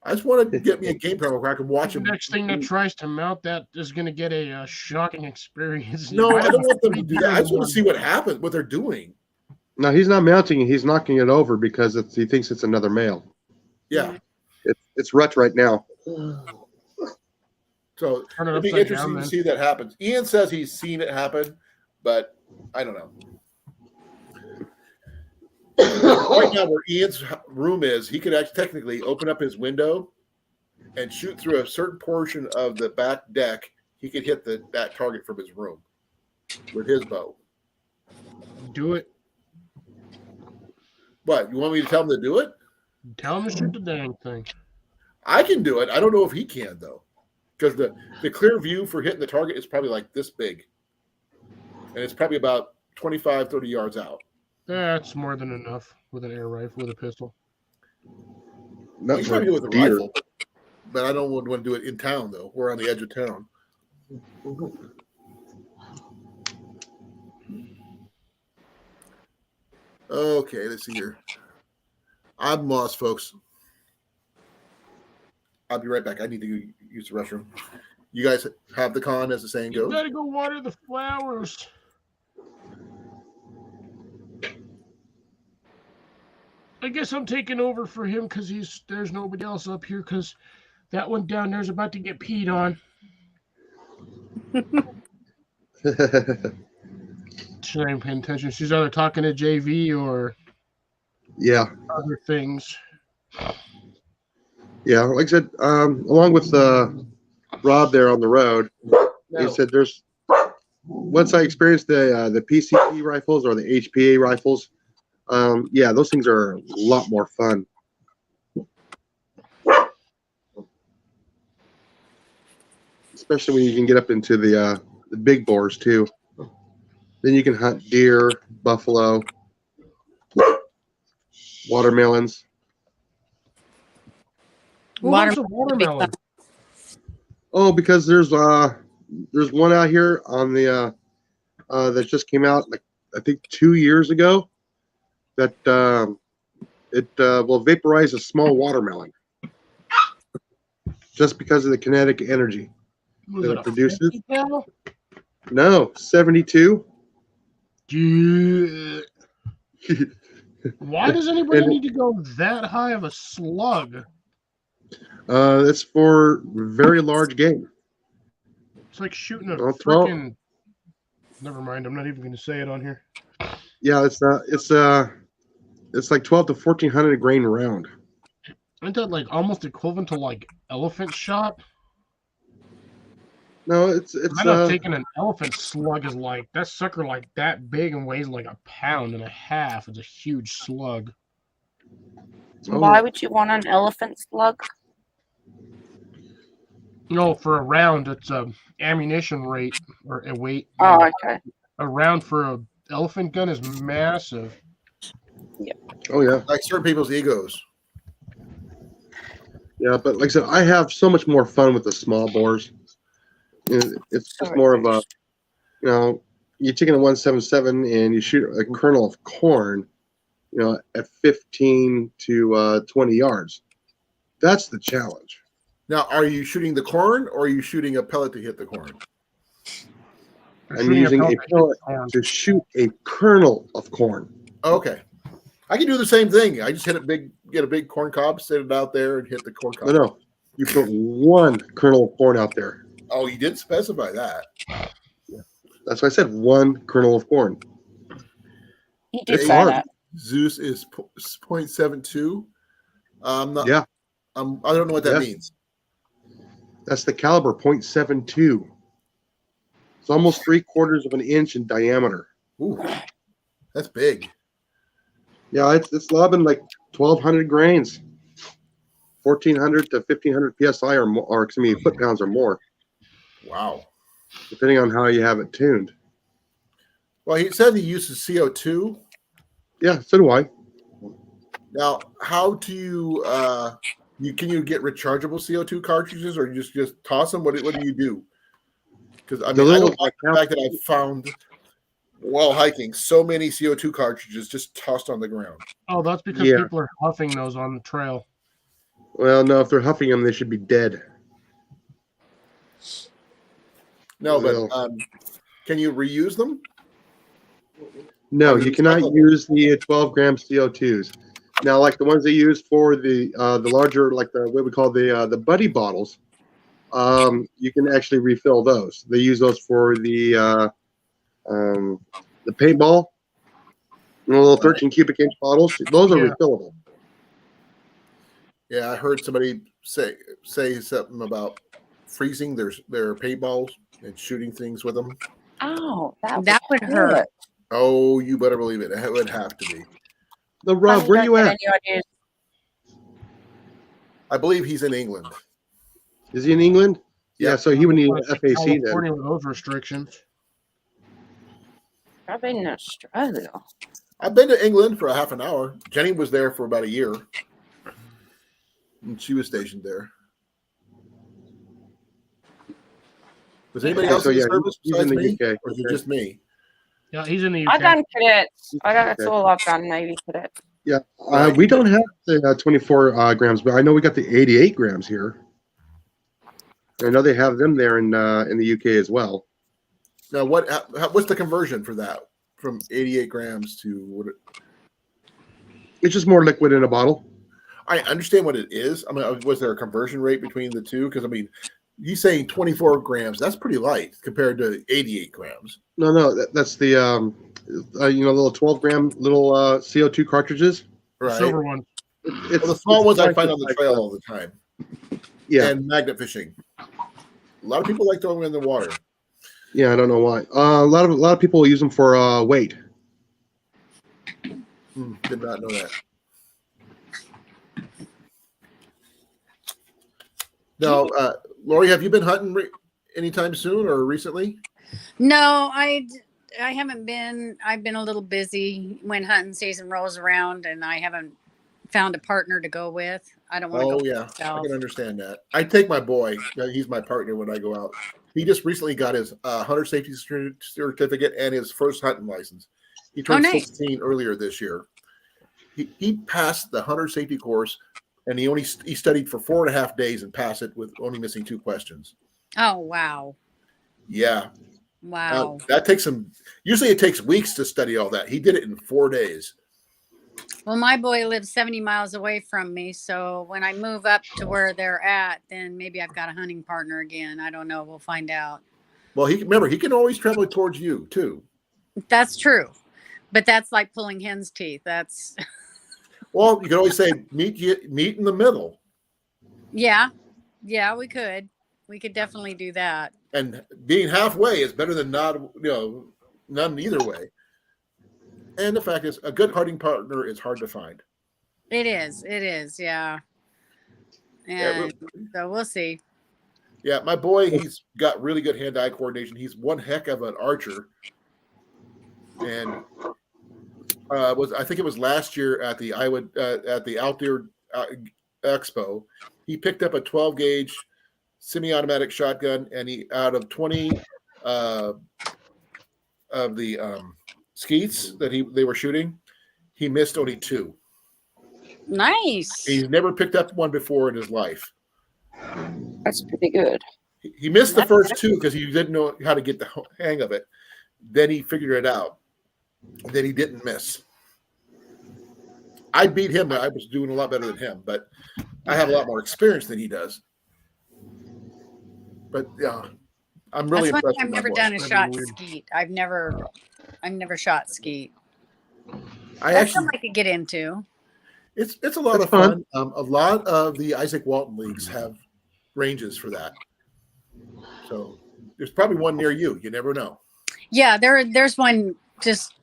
S1: I just want to get me a game camera where I can watch
S4: The
S1: him.
S4: next thing that tries to mount that is going to get a shocking experience.
S1: No, I don't want them to do that. I just want to see what happens, what they're doing.
S3: No, he's not mounting it. He's knocking it over because he thinks it's another male.
S1: Yeah.
S3: It's rut right now.
S1: So
S4: Turn it
S1: it'd be
S4: upside
S1: interesting
S4: down,
S1: to
S4: then.
S1: see that happen. Ian says he's seen it happen, but I don't know. Right now, where Ian's room is, he could actually technically open up his window and shoot through a certain portion of the back deck. He could hit that target from his room with his bow.
S4: Do it.
S1: What, you want me to tell him to do it?
S4: Tell him to shoot the dang thing.
S1: I can do it. I don't know if he can, though, because the clear view for hitting the target is probably like this big, and it's probably about 25, 30 yards out.
S4: That's more than enough with an air rifle, with a pistol.
S3: Not
S1: You
S3: for
S1: probably do it with a
S3: deer.
S1: rifle, but I don't want to do it in town, though. We're on the edge of town. Okay, let's see here. I'm Moss, folks. I'll be right back. I need to use the restroom. You guys have the con, as the saying
S4: You
S1: goes.
S4: gotta go water the flowers. I guess I'm taking over for him because there's nobody else up here because that one down there's about to get peed on. She ain't paying attention. She's either talking to JV or
S3: Yeah.
S4: other things.
S3: Yeah, like I said, along with Rob there on the road, he said there's once I experienced the PCP rifles or the HPA rifles, yeah, those things are a lot more fun. Especially when you can get up into the big bores too. Then you can hunt deer, buffalo, watermelons.
S4: Who likes a watermelon?
S3: Oh, because there's one out here on the that just came out like I think 2 years ago that it will vaporize a small watermelon just because of the kinetic energy
S4: Was
S3: that
S4: it
S3: it
S4: a
S3: produces.
S4: 50 cal?
S3: No, 72.
S4: Dude. Why does anybody
S3: And-
S4: need to go that high of a slug?
S3: It's for very large game.
S4: It's like shooting a
S3: Oh, 12.
S4: freaking. Never mind. I'm not even going to say it on here.
S3: Yeah, it's like 12 to 1400 grain round.
S4: Isn't that like almost equivalent to like elephant shot?
S3: No, it's
S4: I know taking an elephant slug is like that sucker like that big and weighs like 1.5 pounds. It's a huge slug.
S5: Why would you want an elephant slug?
S4: No, for a round, it's a ammunition rate or a weight.
S5: Oh, okay.
S4: A round for a elephant gun is massive.
S3: Oh yeah.
S1: Like certain people's egos.
S3: Yeah, but like I said, I have so much more fun with the small bores. It's just more of a, you're taking a 177 and you shoot a kernel of corn, at 15 to 20 yards. That's the challenge.
S1: Now, are you shooting the corn or are you shooting a pellet to hit the corn?
S3: I'm using a pellet to shoot a kernel of corn.
S1: Okay. I can do the same thing. I just get a big corn cob, set it out there, and hit the corn cob.
S3: No. You put one kernel of corn out there.
S1: Oh, you did specify that.
S3: That's why I said one kernel of corn.
S5: He did
S3: It's
S5: say
S3: hard.
S5: that.
S1: Zeus is 0.72.
S3: Yeah.
S1: I don't know what that
S3: Yeah.
S1: means.
S3: That's the caliber, 0.72. It's almost 3/4 of an inch in diameter.
S1: Ooh, that's big.
S3: Yeah, it's lobbing like 1,200 grains, 1,400 to 1,500 psi or more, or excuse me, foot pounds or more,
S1: Wow.
S3: depending on how you have it tuned.
S1: Well, he said he uses CO2.
S3: Yeah, so do I.
S1: Now, how do you can you get rechargeable CO2 cartridges, or you just toss them? What do you do? Because I don't like the fact that I found while hiking so many CO2 cartridges just tossed on the ground.
S4: Oh, that's because people are huffing those on the trail.
S3: Well, no, if they're huffing them, they should be dead.
S1: No, but can you reuse them?
S3: No, you cannot use the 12-gram CO2s. Now, like the ones they use for the larger, like what we call the buddy bottles, you can actually refill those. They use those for the paintball, little 13 cubic inch bottles. Those are refillable.
S1: Yeah, I heard somebody say something about freezing their paintballs and shooting things with them.
S5: Oh,
S2: That would hurt.
S1: Oh, you better believe it. It would have to be.
S3: The Rob, where are you at?
S1: I believe he's in England.
S3: Is he in England? Yeah, so he would need an FAC
S4: California
S3: then.
S4: with those restrictions.
S5: I've been in Australia.
S1: I've been to England for a half an hour. Jenny was there for about a year. And she was stationed there. Was anybody else in the service besides me?
S3: UK.
S1: Or is it just me?
S4: Yeah, he's in the UK.
S5: I've done cadets. That's all I've done, Navy cadets.
S3: Yeah, we don't have the 24 grams, but I know we got the 88 grams here. I know they have them there in the UK as well.
S1: Now, what's the conversion for that from 88 grams to what?
S3: It's just more liquid in a bottle.
S1: I understand what it is. I mean, was there a conversion rate between the two? Because I mean, he's saying 24 grams. That's pretty light compared to 88 grams.
S3: No, that's the little 12-gram little CO2 cartridges.
S1: Right.
S4: Silver one.
S1: The small ones I find on the trail all the time.
S3: Yeah.
S1: and magnet fishing. A lot of people like throwing them in the water.
S3: Yeah, I don't know why. A lot of people use them for weight.
S1: Did not know that. Now, Lori, have you been hunting anytime soon or recently?
S2: No, I haven't been. I've been a little busy when hunting season rolls around, and I haven't found a partner to go with. I don't want to
S1: Oh
S2: go
S1: yeah, I
S2: myself.
S1: can understand that. I take my boy. He's my partner when I go out. He just recently got his hunter safety certificate and his first hunting license. He turned
S2: nice.
S1: 16 earlier this year. He passed the hunter safety course, and he studied for 4.5 days and passed it with only missing 2 questions.
S2: Oh wow.
S1: Yeah.
S2: Wow.
S1: That takes some. Usually, it takes weeks to study all that. He did it in 4 days.
S2: Well, my boy lives 70 miles away from me, so when I move up to where they're at, then maybe I've got a hunting partner again. I don't know. We'll find out.
S1: Well, he can always travel towards you too.
S2: That's true, but that's like pulling hen's teeth. That's
S1: well, you can always say meet in the middle.
S2: Yeah, we could definitely do that.
S1: And being halfway is better than none either way. And the fact is, a good hunting partner is hard to find.
S2: It is, yeah. And so we'll see.
S1: Yeah, my boy, he's got really good hand-eye coordination. He's one heck of an archer. And I think it was last year at the Outdoor Expo, he picked up a 12-gauge semi-automatic shotgun, and he out of 20 of the skeets that they were shooting, he missed only 2.
S2: Nice.
S1: He's never picked up one before in his life.
S5: That's pretty good.
S1: He missed the first 2 because he didn't know how to get the hang of it. Then he figured it out. Then he didn't miss. I beat him. I was doing a lot better than him, but I have a lot more experience than he does. But yeah, I'm really impressed.
S2: I've never done a shot skeet. I've never shot skeet. That's something I could get into.
S1: It's a lot of fun. A lot of the Isaac Walton leagues have ranges for that. So there's probably one near you. You never know.
S2: Yeah, there's one just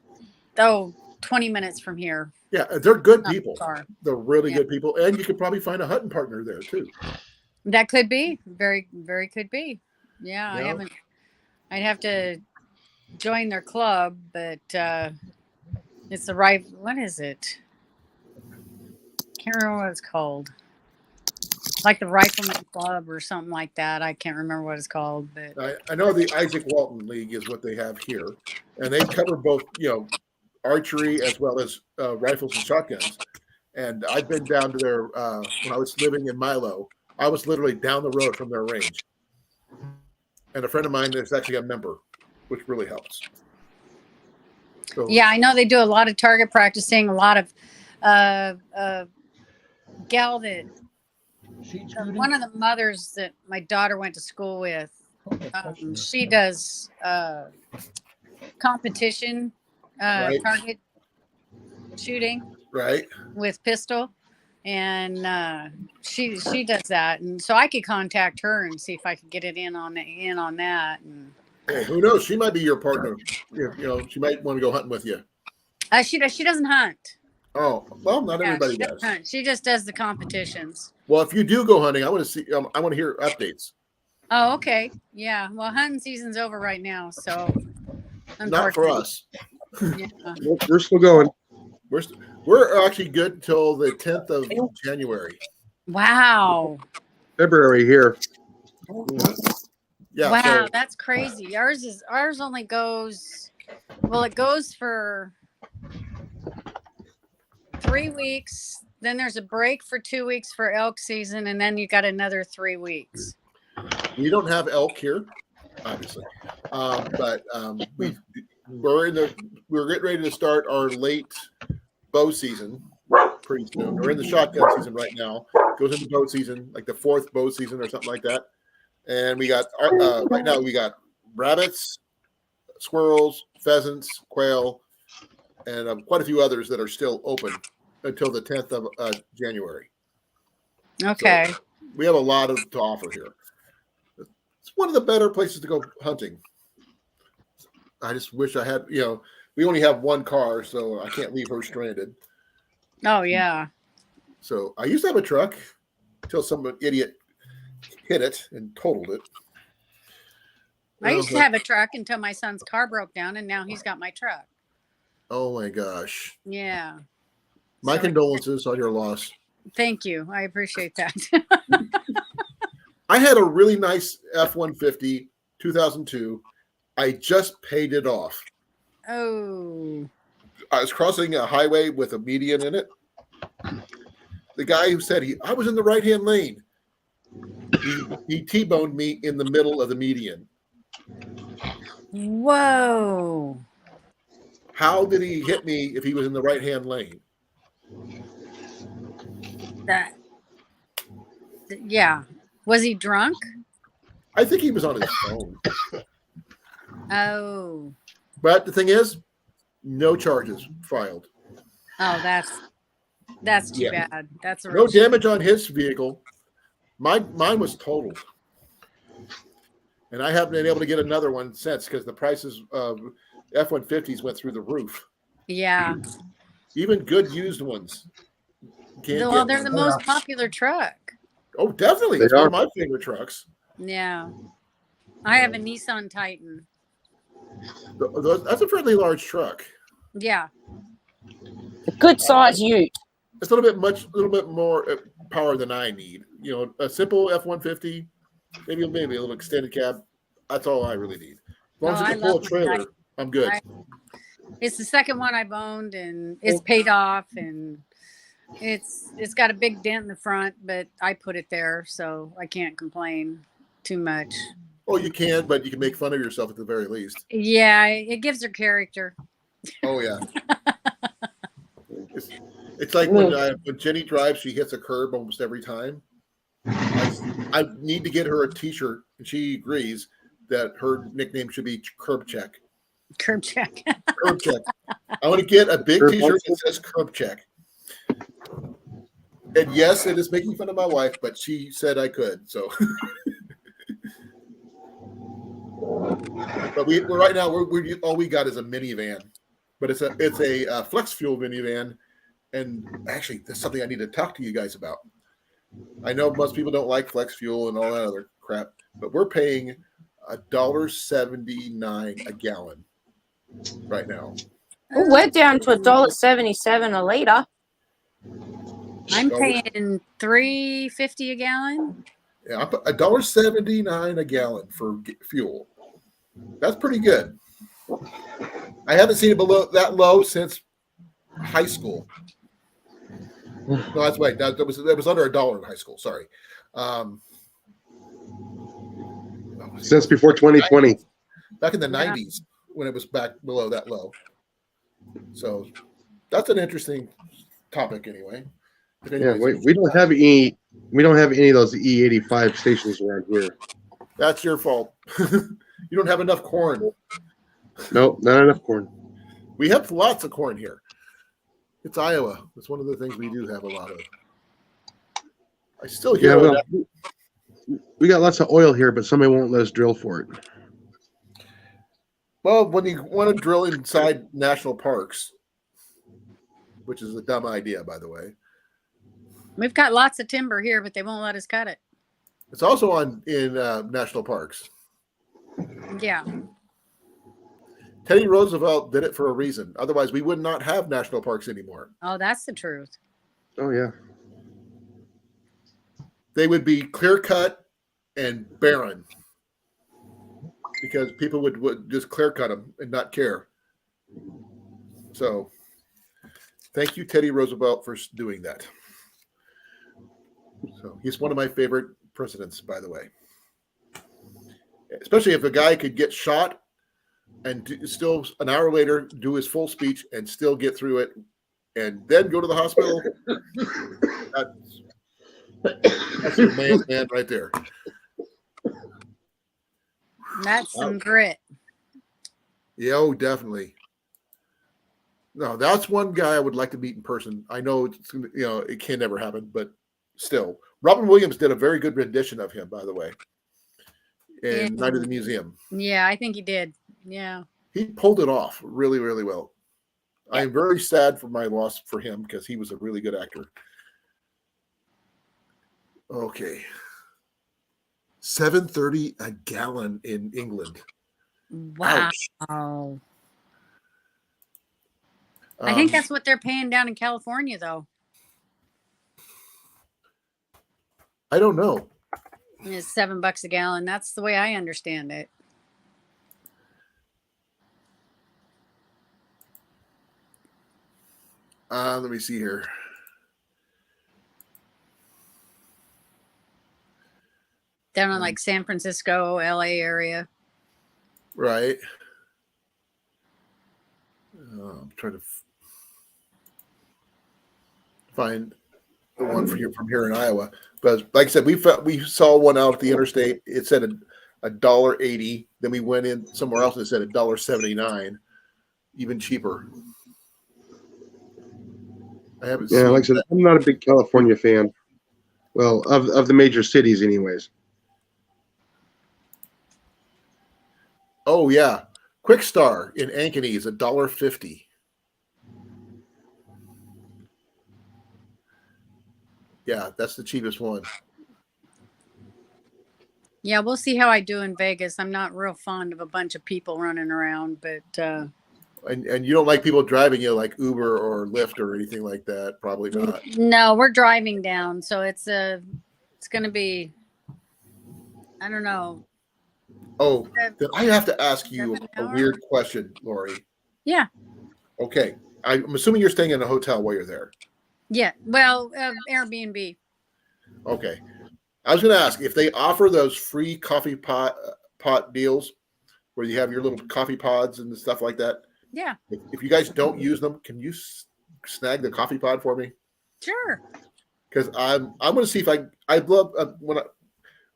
S2: 20 minutes from here.
S1: Yeah, they're good people.
S2: Far.
S1: They're really good people, and you could probably find a hunting partner there too.
S2: That could be very, very could be. Yeah, I haven't. I'd have to join their club, but it's the right. What is it? Can't remember what it's called. Like the Rifleman Club or something like that. I can't remember what it's called, but
S1: I know the Isaac Walton League is what they have here, and they cover both, archery as well as rifles and shotguns. And I've been down to their when I was living in Milo. I was literally down the road from their range, and a friend of mine is actually a member, which really helps. So,
S2: yeah, I know they do a lot of target practicing. A lot of gal that one of the mothers that my daughter went to school with. She does competition target shooting,
S1: right,
S2: with pistol, and she does that, and so I could contact her and see if I could get it in on that. And
S1: hey, who knows? She might be your partner. She might want to go hunting with you.
S2: She doesn't hunt.
S1: Oh, well, not everybody does.
S2: Hunt. She just does the competitions.
S1: Well, if you do go hunting, I want to see. I want to hear updates.
S2: Oh, okay. Yeah. Well, hunting season's over right now, so
S1: not for us.
S2: Yeah.
S3: We're still going.
S1: We're actually good until the 10th of January.
S2: Wow.
S3: February here.
S1: Yeah.
S2: Wow,
S1: So,
S2: that's crazy. Ours only goes. Well, it goes for 3 weeks. Then there's a break for 2 weeks for elk season, and then you got another 3 weeks.
S1: we don't have elk here, obviously, but we're getting ready to start our late bow season pretty soon. We're in the shotgun season right now. Goes into bow season, like the 4th bow season or something like that. And we got right now we got rabbits, squirrels, pheasants, quail, and quite a few others that are still open until the 10th of January.
S2: Okay.
S1: So We have a lot to offer here. It's one of the better places to go hunting. I just wish I had, we only have one car, so I can't leave her stranded.
S2: Oh yeah.
S1: So I used to have a truck until some idiot hit it and totaled it.
S2: I used to have a truck until my son's car broke down, and now he's got my truck.
S1: Oh my gosh.
S2: Yeah.
S1: My
S2: So-
S1: condolences on your loss.
S2: Thank you. I appreciate that.
S1: I had a really nice F-150 2002. I just paid it off.
S2: Oh.
S1: I was crossing a highway with a median in it. The guy who said I was in the right-hand lane, he T-boned me in the middle of the median.
S2: Whoa.
S1: How did he hit me if he was in the right-hand lane?
S2: Yeah. Was he drunk?
S1: I think he was on his phone.
S2: Oh.
S1: But the thing is, no charges filed.
S2: Oh, that's too
S1: Yeah.
S2: bad. That's a
S1: No
S2: real
S1: damage on his vehicle. Mine was totaled. And I haven't been able to get another one since because the prices of F-150s went through the roof.
S2: Yeah.
S1: Even good used ones. Can't
S2: Well,
S1: get
S2: they're the
S1: one.
S2: most popular truck.
S1: Oh, definitely. It's one of my favorite trucks.
S2: Yeah. I have a Nissan Titan.
S1: That's a fairly large truck.
S2: Yeah.
S5: A good size ute.
S1: It's a little bit more power than I need. A simple F-150, maybe a little extended cab. That's all I really need. As long as
S2: I
S1: it can pull a
S2: love my
S1: trailer,
S2: Titan.
S1: I'm good.
S2: It's the second one I've owned, and it's paid off, and it's got a big dent in the front, but I put it there, so I can't complain too much.
S1: Oh, you can, but you can make fun of yourself at the very least.
S2: Yeah, it gives her character.
S1: Oh yeah. It's like when Jenny drives, she hits a curb almost every time. I need to get her a T-shirt, and she agrees that her nickname should be Curb Check.
S2: Curb check.
S1: Curb Check. I want to get a big T-shirt that says Curb Check. And yes, it is making fun of my wife, but she said I could. So, but we're right now we're all we got is a minivan, but it's a flex fuel minivan. And actually, that's something I need to talk to you guys about. I know most people don't like flex fuel and all that other crap, but we're paying $1.79 a gallon right now.
S5: Oh, we're down to $1.77 a litre.
S2: I'm paying $3.50 a gallon.
S1: Yeah, $1.79 a gallon for fuel. That's pretty good. I haven't seen it below that low since high school. No, that's right. That was under $1 in high school. Sorry.
S3: Since before 2020.
S1: Back in the 90s when it was back below that low. So that's an interesting topic anyway.
S3: Yeah, we don't have any of those E85 stations around here.
S1: That's your fault. You don't have enough corn.
S3: Nope, not enough corn.
S1: We have lots of corn here. It's Iowa. It's one of the things we do have a lot of. I still hear
S3: we got lots of oil here, but somebody won't let us drill for it.
S1: Well, when you want to drill inside national parks, which is a dumb idea, by the way.
S2: We've got lots of timber here, but they won't let us cut it.
S1: It's also in national parks.
S2: Yeah.
S1: Teddy Roosevelt did it for a reason. Otherwise, we would not have national parks anymore.
S2: Oh, that's the truth.
S3: Oh, yeah.
S1: They would be clear cut and barren because people would just clear cut them and not care. So thank you, Teddy Roosevelt, for doing that. So he's one of my favorite presidents, by the way. Especially if a guy could get shot and still an hour later do his full speech and still get through it and then go to the hospital. That's your man right there.
S2: That's some grit.
S1: Yeah, oh, definitely. No, that's one guy I would like to meet in person. I know it can never happen, but still, Robin Williams did a very good rendition of him, by the way, in
S2: Yeah.
S1: Night of the Museum.
S2: Yeah, I think he did. Yeah.
S1: He pulled it off really, really well. I am very sad for my loss for him because he was a really good actor. Okay. $7.30 a gallon in England.
S2: Wow.
S1: Ouch.
S2: I think that's what they're paying down in California, though.
S1: I don't know.
S2: It's $7 a gallon. That's the way I understand it.
S1: Let me see here.
S2: Down in like San Francisco, LA area.
S1: Right. I'm trying to find the one from here in Iowa. But like I said, we saw one out at the interstate. It said $1.80. Then we went in somewhere else and it said $1.79, even cheaper. I haven't seen
S3: like I said, I'm not a big California fan. Well, of the major cities, anyways.
S1: Oh yeah, Quick Star in Ankeny is $1.50. Yeah, that's the cheapest one.
S2: Yeah, we'll see how I do in Vegas. I'm not real fond of a bunch of people running around, but
S1: And you don't like people driving you like Uber or Lyft or anything like that? Probably not.
S2: no, we're driving down, so it's going to be, I don't know.
S1: Oh, then I have to ask you a
S2: 7 hour?
S1: weird question, Lori.
S2: Yeah.
S1: Okay, I'm assuming you're staying in a hotel while you're there.
S2: Yeah. Well, Airbnb.
S1: Okay, I was going to ask if they offer those free coffee pot deals where you have your little coffee pods and stuff like that.
S2: Yeah.
S1: If you guys don't use them, can you snag the coffee pod for me?
S2: Sure.
S1: Because I'm going to see if I love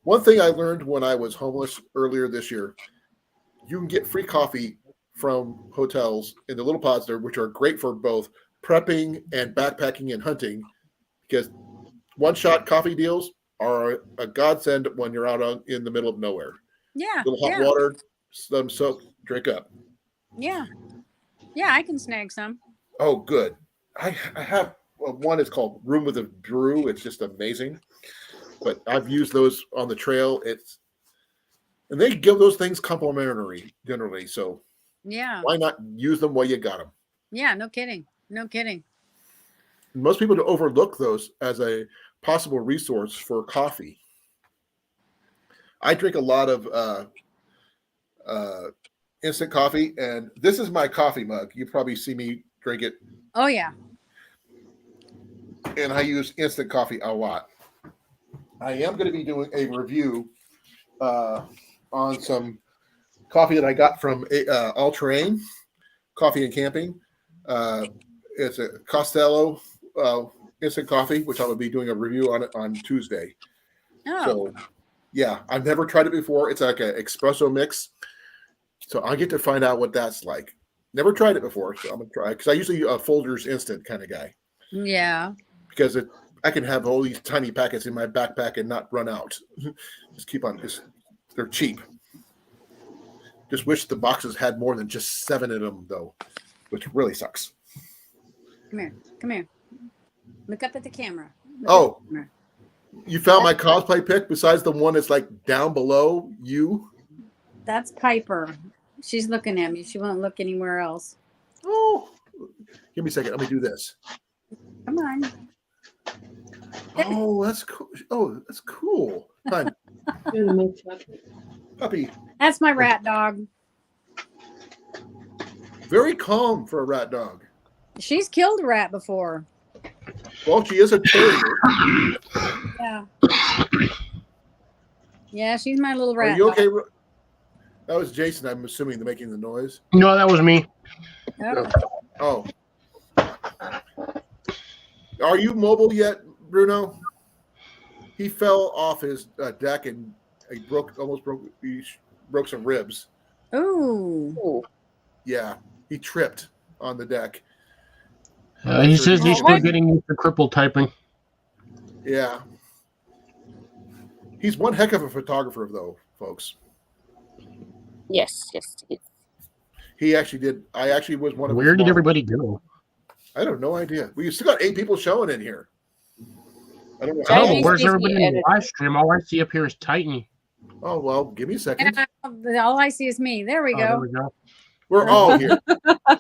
S1: one thing I learned when I was homeless earlier this year. You can get free coffee from hotels in the little pods there, which are great for both prepping and backpacking and hunting, because one-shot coffee deals are a godsend when you're out in the middle of nowhere.
S2: Yeah.
S1: Little hot
S2: yeah.
S1: water, some soak, drink up.
S2: Yeah. Yeah, I can snag some.
S1: Oh, good. I have one. It's called Room with a Brew. It's just amazing. But I've used those on the trail. And they give those things complimentary generally. So
S2: Yeah.
S1: why not use them while you got them?
S2: Yeah, no kidding. No kidding.
S1: Most people overlook those as a possible resource for coffee. I drink a lot of instant coffee, and this is my coffee mug. You probably see me drink it.
S2: Oh yeah.
S1: And I use instant coffee a lot. I am going to be doing a review on some coffee that I got from All Terrain Coffee and Camping. It's a Costello instant coffee, which I will be doing a review on it on Tuesday.
S2: Oh.
S1: So, yeah, I've never tried it before. It's like an espresso mix. So I get to find out what that's like. Never tried it before, so I'm going to try it. Because I usually a Folgers instant kind of guy.
S2: Yeah.
S1: Because I can have all these tiny packets in my backpack and not run out. Just keep on. They're cheap. Just wish the boxes had more than just 7 in them, though, which really sucks.
S2: Come here. Come here. Look up at the camera.
S1: Oh, you found my cosplay pic besides the one that's like down below you?
S2: That's Piper. She's looking at me. She won't look anywhere else.
S1: Oh, give me a second. Let me do this.
S2: Come on.
S1: Oh, that's cool. Oh, that's cool. Fun. Puppy.
S2: That's my rat dog.
S1: Very calm for a rat dog.
S2: She's killed a rat before.
S1: Well, she is a terrier.
S2: Yeah. Yeah, she's my little
S1: Are
S2: rat
S1: you okay?
S2: dog.
S1: That was Jason, I'm assuming, making the noise.
S4: No, that was me.
S2: Oh.
S1: Oh. Are you mobile yet, Bruno? He fell off his deck and he broke some ribs.
S2: Ooh.
S1: Yeah, he tripped on the deck.
S4: He says he's still getting used to cripple typing.
S1: Yeah. He's one heck of a photographer, though, folks.
S5: Yes, yes.
S1: He actually did. I actually was one of.
S4: Where
S1: his
S4: did
S1: models.
S4: everybody go?
S1: I have no idea. We still got 8 people showing in here. I don't know
S4: Oh,
S1: how.
S5: Jamie's
S4: but where's
S5: busy
S4: everybody in the
S5: editing.
S4: live stream? All I see up here is Titan.
S1: Oh well, give me a second.
S2: All I see is me. There we
S4: Oh, there
S2: go.
S4: we go.
S1: We're all here.
S4: Yeah,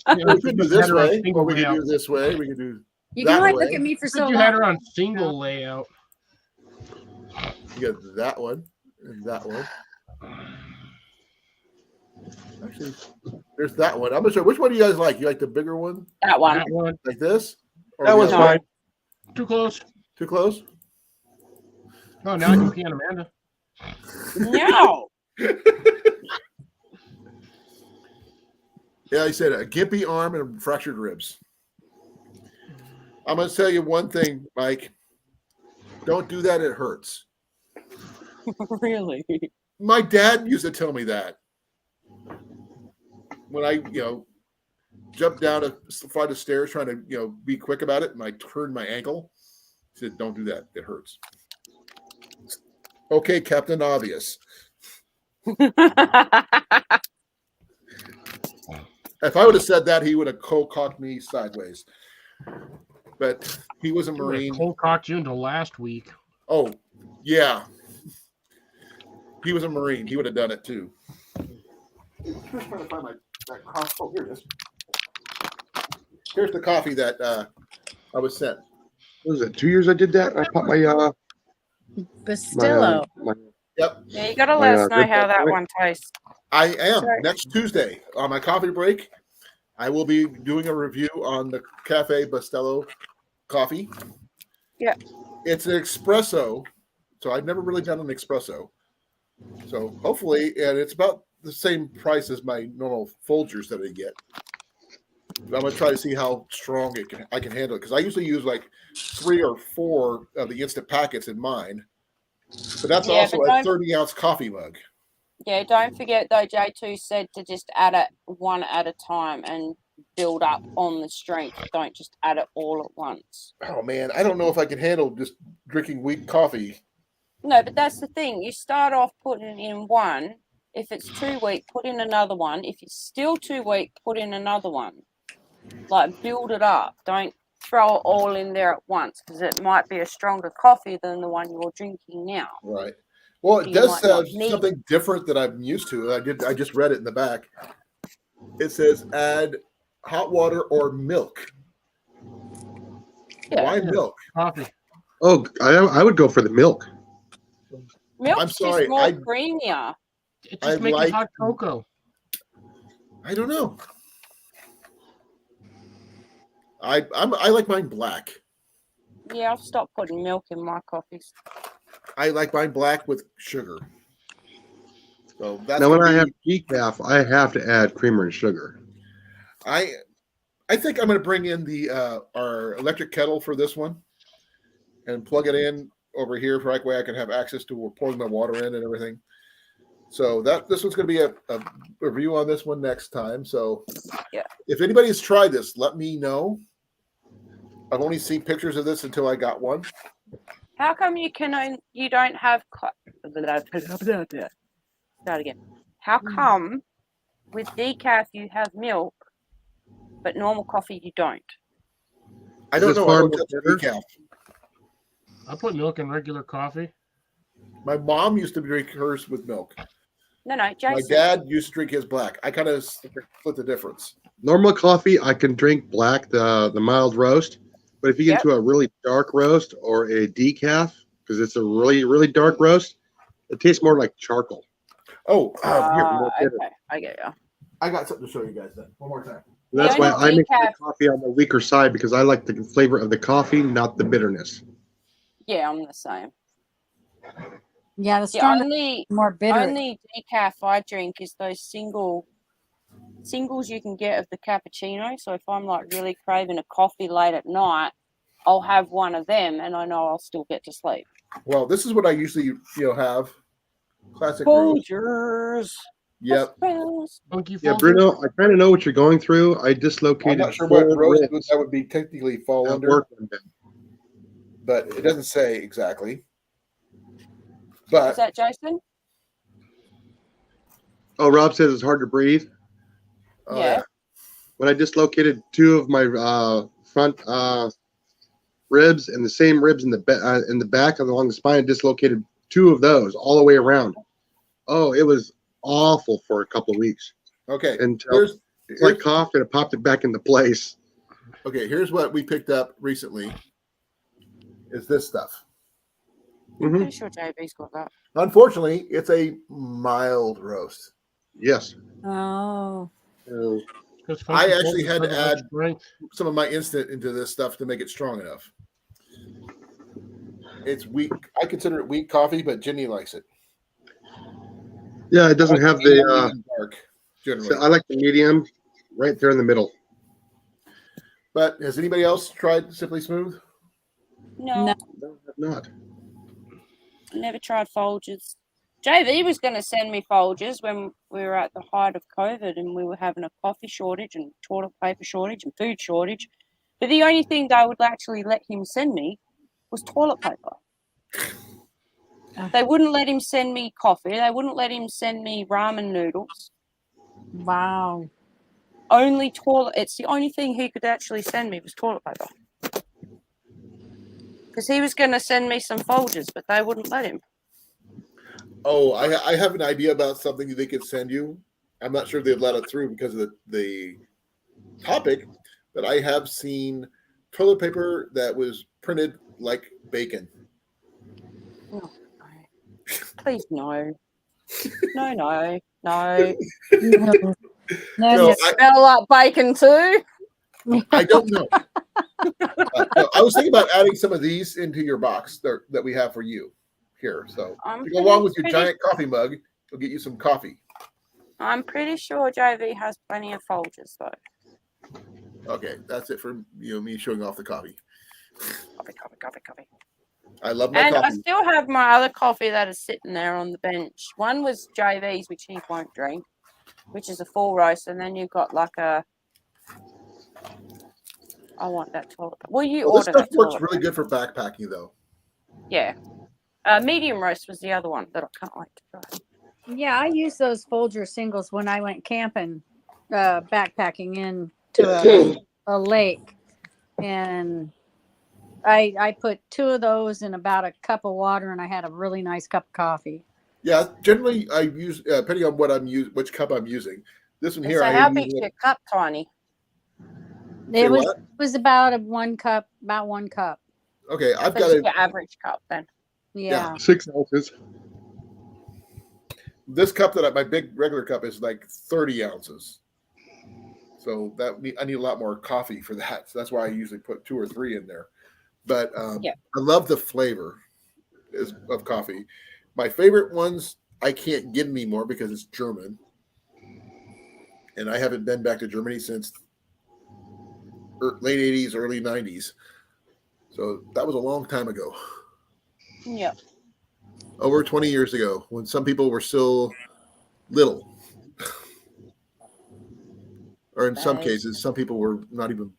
S1: We can do this
S4: had her on
S1: way,
S4: single
S1: or we can
S4: layout.
S1: do this way. We can do
S2: You can
S1: that
S2: only
S1: way.
S2: look at me for
S4: I
S2: so
S4: think you
S2: long.
S4: had her on single layout.
S1: You got that one and that one. Actually, there's that one. I'm not sure. Which one do you guys like? You like the bigger one,
S5: That one.
S4: That one.
S1: like this? Or
S3: That
S1: the
S3: was
S1: other one?
S3: fine.
S4: Too close.
S1: Too close.
S4: Oh, now I can pee on Amanda.
S5: No.
S1: Yeah, I said a gimpy arm and fractured ribs. I'm going to tell you one thing, Mike. Don't do that. It hurts.
S5: Really?
S1: My dad used to tell me that when I, jumped down a flight of stairs trying to, be quick about it, and I turned my ankle. He said, "Don't do that. It hurts." Okay, Captain Obvious. If I would have said that, he would have cold-cocked me sideways. But he was a Marine.
S4: Cold cocked you until last week.
S1: Oh, yeah. He was a Marine. He would have done it too. I'm just trying to find that coffee. Oh, here it is. Here's the coffee that I was sent.
S3: What was it? 2 years I did that. I popped my
S2: Bastillo.
S1: Yep,
S5: Yeah, you gotta let us know
S3: Red
S5: how
S3: Bull
S5: that
S3: Point.
S5: one tastes.
S1: I am.
S5: Sorry.
S1: Next Tuesday on my coffee break, I will be doing a review on the Cafe Bustelo coffee.
S5: Yeah.
S1: It's an espresso, so I've never really done an espresso. So hopefully, and it's about the same price as my normal Folgers that I get. But I'm gonna try to see how strong I can handle it, because I usually use like 3 or 4 of the instant packets in mine. But that's
S5: Yeah,
S1: also
S5: but
S1: a
S5: don't-
S1: 30-ounce coffee mug.
S5: Yeah, don't forget though, J2 said to just add it one at a time and build up on the strength. Don't just add it all at once.
S1: Oh man, I don't know if I can handle just drinking weak coffee.
S5: No, but that's the thing. You start off putting in one. If it's too weak, put in another one. If it's still too weak, put in another one. Like, build it up. Don't throw it all in there at once, because it might be a stronger coffee than the one you're drinking now.
S1: Right. Well, it
S5: You
S1: does
S5: might not
S1: have
S5: need
S1: something different that I'm used to. I just read it in the back. It says add hot water or milk.
S5: Yeah.
S1: Why
S4: Yeah.
S1: milk?
S4: Coffee.
S3: Oh, I would go for the milk.
S5: Milk's
S1: sorry,
S5: just more
S1: I-
S5: creamier.
S4: It's just
S1: I
S4: making
S1: like-
S4: hot cocoa.
S1: I don't know. I like mine black.
S5: Yeah, I've stopped putting milk in my coffees.
S1: I like mine black with sugar. So that's
S3: Now, when
S1: gonna
S3: I
S1: be-
S3: have decaf, I have to add creamer and sugar.
S1: I think I'm going to bring in the our electric kettle for this one and plug it in over here for that way I can have access to pouring my water in and everything. So this one's going to be a review on this one next time. So
S5: Yeah.
S1: if anybody's tried this, let me know. I've only seen pictures of this until I got one.
S5: How come you don't have start again? How come with decaf you have milk, but normal coffee you don't?
S1: I
S3: Is
S1: don't
S3: this
S1: know. I
S3: far
S1: don't
S3: more
S1: touch
S3: bitter?
S1: decaf.
S4: I put milk in regular coffee.
S1: My mom used to drink hers with milk.
S5: No,
S1: My
S5: Jason.
S1: dad used to drink his black. I kind of split the difference.
S3: Normal coffee, I can drink black, the mild roast. But if you get
S5: Yep.
S3: into a really dark roast or a decaf, because it's a really, really dark roast, it tastes more like charcoal.
S1: Oh, here.
S3: more bitter.
S5: Okay, I get you.
S1: I got something to show you guys then. One more time.
S3: That's
S5: The
S3: why
S5: only
S3: I make my
S5: decaf-
S3: coffee on the weaker side, because I like the flavor of the coffee, not the bitterness.
S5: Yeah, I'm the same.
S2: Yeah, the
S5: The
S2: stronger,
S5: only
S2: more bitter.
S5: decaf I drink is those singles you can get of the cappuccino. So if I'm like really craving a coffee late at night, I'll have one of them, and I know I'll still get to sleep.
S1: Well, this is what I usually have. Classic roast.
S5: Folgers.
S1: Yep.
S4: Funky
S3: Yeah,
S4: Folgers.
S3: Bruno, I kind of know what you're going through. I
S1: I'm
S3: dislocated
S1: not sure what
S3: 4
S1: roast
S3: ribs
S1: that would be technically fall
S3: at
S1: under,
S3: work one day.
S1: but it doesn't say exactly. But
S5: Is that Jason?
S3: Oh, Rob says it's hard to breathe.
S1: oh,
S5: Yeah.
S3: When I dislocated two of my front ribs and the same ribs in the back along the spine, dislocated two of those all the way around. Oh, it was awful for a couple of weeks
S1: Okay.
S3: until it's like coughed and it popped it back into place.
S1: Okay, here's what we picked up recently. Is this stuff?
S3: Mm-hmm.
S5: Pretty sure JB's got that.
S1: Unfortunately, it's a mild roast.
S3: Yes.
S2: Oh.
S3: Oh.
S1: I actually had to add
S4: strength.
S1: some of my instant into this stuff to make it strong enough. It's weak. I consider it weak coffee, but Ginny likes it.
S3: Yeah, it doesn't have the.
S1: medium dark generally.
S3: I like the medium, right there in the middle.
S1: But has anybody else tried Simply Smooth?
S5: No,
S2: No.
S3: No, I have not.
S5: never tried Folgers. JV was going to send me Folgers when we were at the height of COVID and we were having a coffee shortage and toilet paper shortage and food shortage. But the only thing they would actually let him send me was toilet paper. They wouldn't let him send me coffee. They wouldn't let him send me ramen noodles.
S2: Wow.
S5: Only toilet. It's the only thing he could actually send me was toilet paper. Because he was going to send me some Folgers, but they wouldn't let him.
S1: Oh, I have an idea about something they could send you. I'm not sure they'd let it through because of the topic, but I have seen toilet paper that was printed like bacon.
S5: Oh, no. Please, no. No, no, no.
S2: No.
S1: No,
S5: Smell like bacon too?
S1: I don't know. No, I was thinking about adding some of these into your box that we have for you here. So to go along with your giant coffee mug, we'll get you some coffee.
S5: I'm pretty sure JV has plenty of Folgers though.
S1: Okay, that's it for me showing off the coffee.
S5: Coffee.
S1: I love my
S5: And I
S1: coffee.
S5: still have my other coffee that is sitting there on the bench. One was JV's, which he won't drink, which is a full roast, and then you've got like a. I want that toilet. Well, you
S1: Well, this
S5: order
S1: stuff
S5: that
S1: works
S5: toilet
S1: really
S5: paper.
S1: good for backpacking, though.
S5: Yeah. Medium roast was the other one that I can't wait to try.
S2: Yeah, I used those Folger singles when I went camping, backpacking into a lake, and I put two of those in about a cup of water, and I had a really nice cup of coffee.
S1: Yeah, generally I use depending on what which cup I'm using. This one here,
S5: So
S1: I
S5: how
S1: am
S5: big's
S1: using
S5: your cup, Tiny?
S1: Say
S2: It
S1: what?
S2: was about one cup.
S1: Okay, I've
S5: That's
S1: got
S5: your average cup then.
S2: Yeah.
S3: 6 ounces.
S1: this cup my big regular cup is like 30 ounces. So I need a lot more coffee for that. So that's why I usually put 2 or 3 in there. But
S5: Yeah.
S1: I love the flavor of coffee. My favorite ones I can't get anymore because it's German. And I haven't been back to Germany since late 80s, early 90s. So that was a long time ago.
S5: Yeah.
S1: Over 20 years ago, when some people were still little. Or in some
S5: Nice.
S1: cases, some people were not even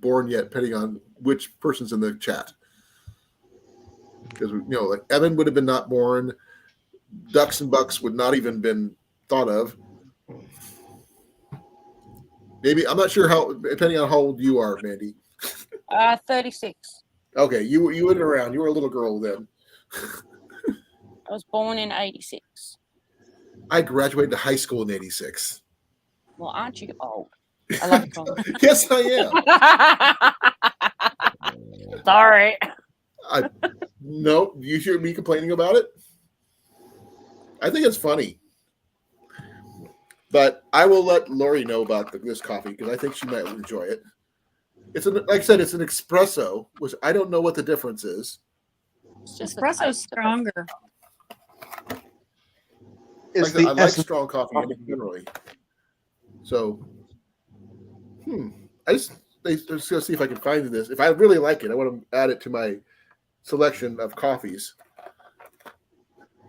S1: born yet, depending on which person's in the chat. Because, like Evan would have been not born. Ducks and Bucks would not even been thought of. Maybe, I'm not sure how, depending on how old you are, Mandy.
S5: 36.
S1: Okay, you weren't around. You were a little girl then.
S5: I was born in 86.
S1: I graduated high school in 86.
S5: Well, aren't you old? I love it.
S1: Yes, I am.
S5: Sorry.
S1: No, you hear me complaining about it? I think it's funny. But I will let Lori know about this coffee because I think she might enjoy it. Like I said, it's an espresso, which I don't know what the difference is.
S5: It's just
S2: Espresso's stronger.
S3: It's
S1: I like
S3: essence
S1: strong coffee generally. So, I just gonna see if I can find this. If I really like it, I want to add it to my selection of coffees.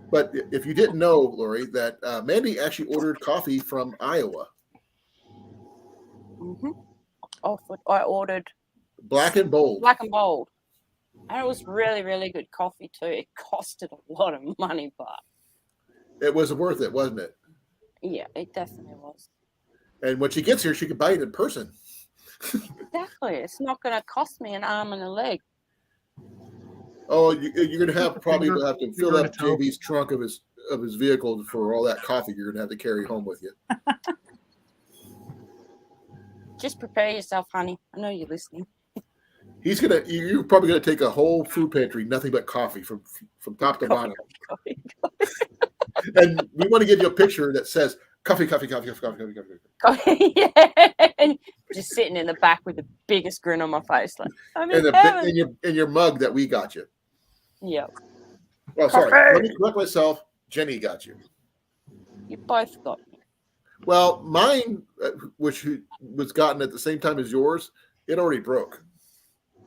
S1: But if you didn't know, Lori, that Mandy actually ordered coffee from Iowa.
S5: Mm-hmm. Oh, I ordered
S1: Black and bold.
S5: black and bold. And it was really, really good coffee too. It costed a lot of money, but
S1: It was worth it, wasn't it?
S5: yeah, it definitely was.
S1: And when she gets here, she can buy it in person.
S5: Exactly. It's not going to cost me an arm and a leg.
S1: Oh, you're going to have probably
S4: Finger-
S1: have to
S4: finger
S1: fill
S4: and
S1: up
S4: a toe.
S1: JV's trunk of his vehicle for all that coffee you're going to have to carry home with you.
S5: Just prepare yourself, honey. I know you're listening.
S1: You're probably gonna take a whole food pantry, nothing but coffee from top to bottom.
S5: Coffee.
S1: And we want to give you a picture that says coffee, coffee, coffee, coffee, coffee, coffee, coffee.
S5: Coffee. Yeah. And just sitting in the back with the biggest grin on my face, like I'm in heaven.
S1: In your mug that we got you.
S5: Yeah.
S1: Oh, sorry.
S5: Coffee.
S1: Let me correct myself. Jenny got you.
S5: You both got me.
S1: Well, mine, which was gotten at the same time as yours, it already broke.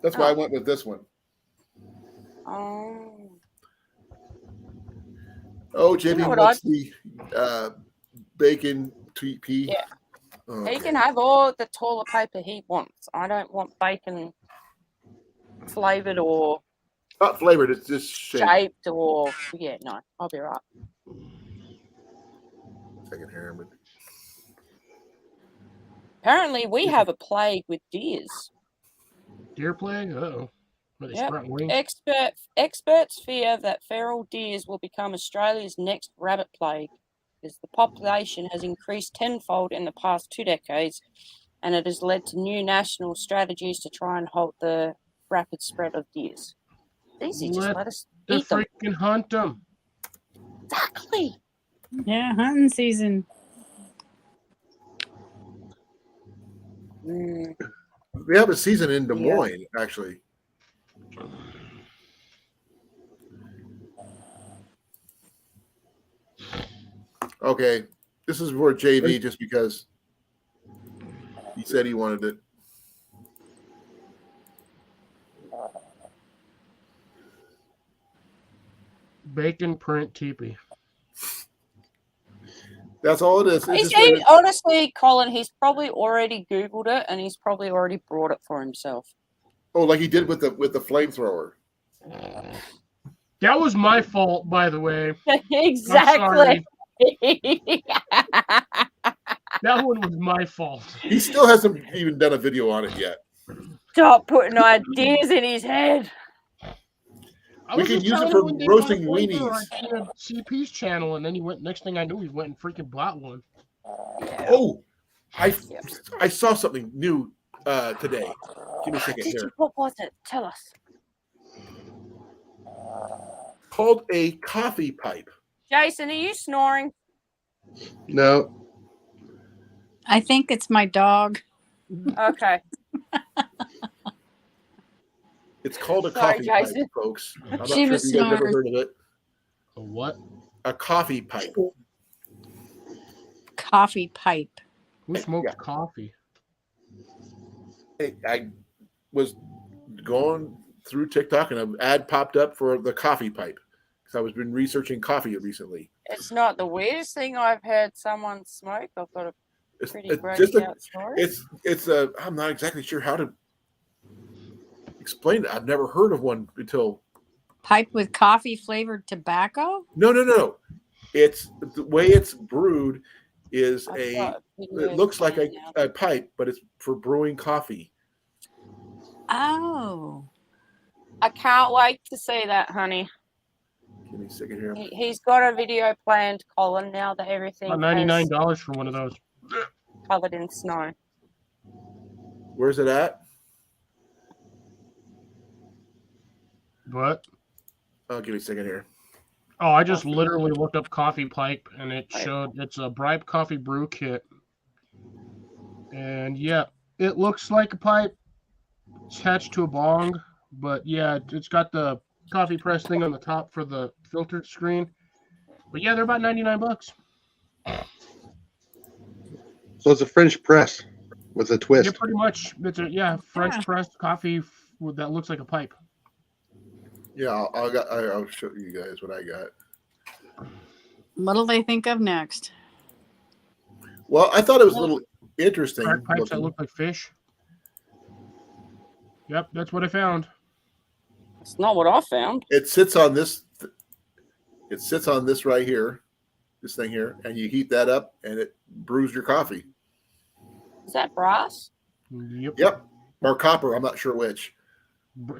S1: That's why I went with this one.
S5: Oh.
S1: Oh, JV
S5: You know what
S1: wants the bacon pea.
S5: Yeah.
S1: Okay.
S5: He can have all the toilet paper he wants. I don't want bacon flavored or
S1: Not flavored, it's just
S5: shaped or yeah, no, I'll be right.
S1: Second here.
S5: Apparently we have a plague with deers.
S4: Deer plague? Uh-oh. Are they sprouting wings?
S5: Experts fear that feral deers will become Australia's next rabbit plague, as the population has increased tenfold in the past 2 decades, and it has led to new national strategies to try and halt the rapid spread of deers. Easy, just let us
S4: The
S5: eat them.
S4: freaking hunt them.
S5: Exactly.
S2: Yeah, hunting season.
S5: Mm.
S1: We have a season in Des Moines, actually. Okay, this is for JV just because he said he wanted it.
S4: Bacon print teepee.
S1: That's all it is.
S5: Honestly, Colin, he's probably already Googled it and he's probably already brought it for himself.
S1: Oh, like he did with the flamethrower.
S4: That was my fault, by the way.
S5: Exactly.
S4: That one was my fault.
S1: He still hasn't even done a video on it yet.
S5: Stop putting ideas in his head.
S1: We can use it for roasting weenies.
S4: CP's channel, and then he went. Next thing I knew, he went and freaking bought one.
S1: Oh, I saw something new today. Give me a second here.
S5: What was it? Tell us.
S1: Called a coffee pipe.
S5: Jason, are you snoring?
S3: No.
S2: I think it's my dog.
S5: Okay.
S1: It's called a
S5: Sorry,
S1: coffee pipe,
S5: Jason.
S1: folks. I'm not
S2: She
S1: sure if
S2: was
S1: you guys ever
S2: snoring.
S1: heard of it.
S4: A what?
S1: A coffee pipe.
S2: Coffee pipe.
S4: Who smokes
S1: Yeah.
S4: coffee?
S1: I was going through TikTok and an ad popped up for the coffee pipe because I was been researching coffee recently.
S5: It's not the weirdest thing I've heard someone smoke. I've got a
S1: It's,
S5: pretty
S1: it's
S5: gross
S1: just
S5: out story.
S1: it's a I'm not exactly sure how to explain it. I've never heard of one until
S2: Pipe with coffee flavored tobacco?
S1: no. It's the way it's brewed is
S5: I've got a video
S1: it looks like
S5: playing now.
S1: a pipe, but it's for brewing coffee.
S2: Oh.
S5: I can't wait to see that, honey.
S1: Give me a second here.
S5: He's got a video planned, Colin, now that everything
S4: About
S5: is
S4: $99 for one of those.
S5: covered in snow.
S1: Where's it at?
S4: What?
S1: Oh, give me a second here.
S4: Oh, I just literally looked up coffee pipe, and it showed it's a bribe coffee brew kit. And yeah, it looks like a pipe attached to a bong, but yeah, it's got the coffee press thing on the top for the filtered screen. But yeah, they're about $99.
S3: So it's a French press with a twist.
S4: Yeah, pretty much. It's a French pressed coffee that looks like a pipe.
S1: Yeah, I'll show you guys what I got.
S2: What'll they think of next?
S1: Well, I thought it was a little interesting.
S4: Crack pipes that
S1: looking.
S4: look like fish. Yep, that's what I found.
S5: It's not what I found.
S1: It sits on this. It sits on this right here, this thing here, and you heat that up, and it brews your coffee.
S5: Is that brass?
S4: Yep.
S1: Yep, or copper. I'm not sure which.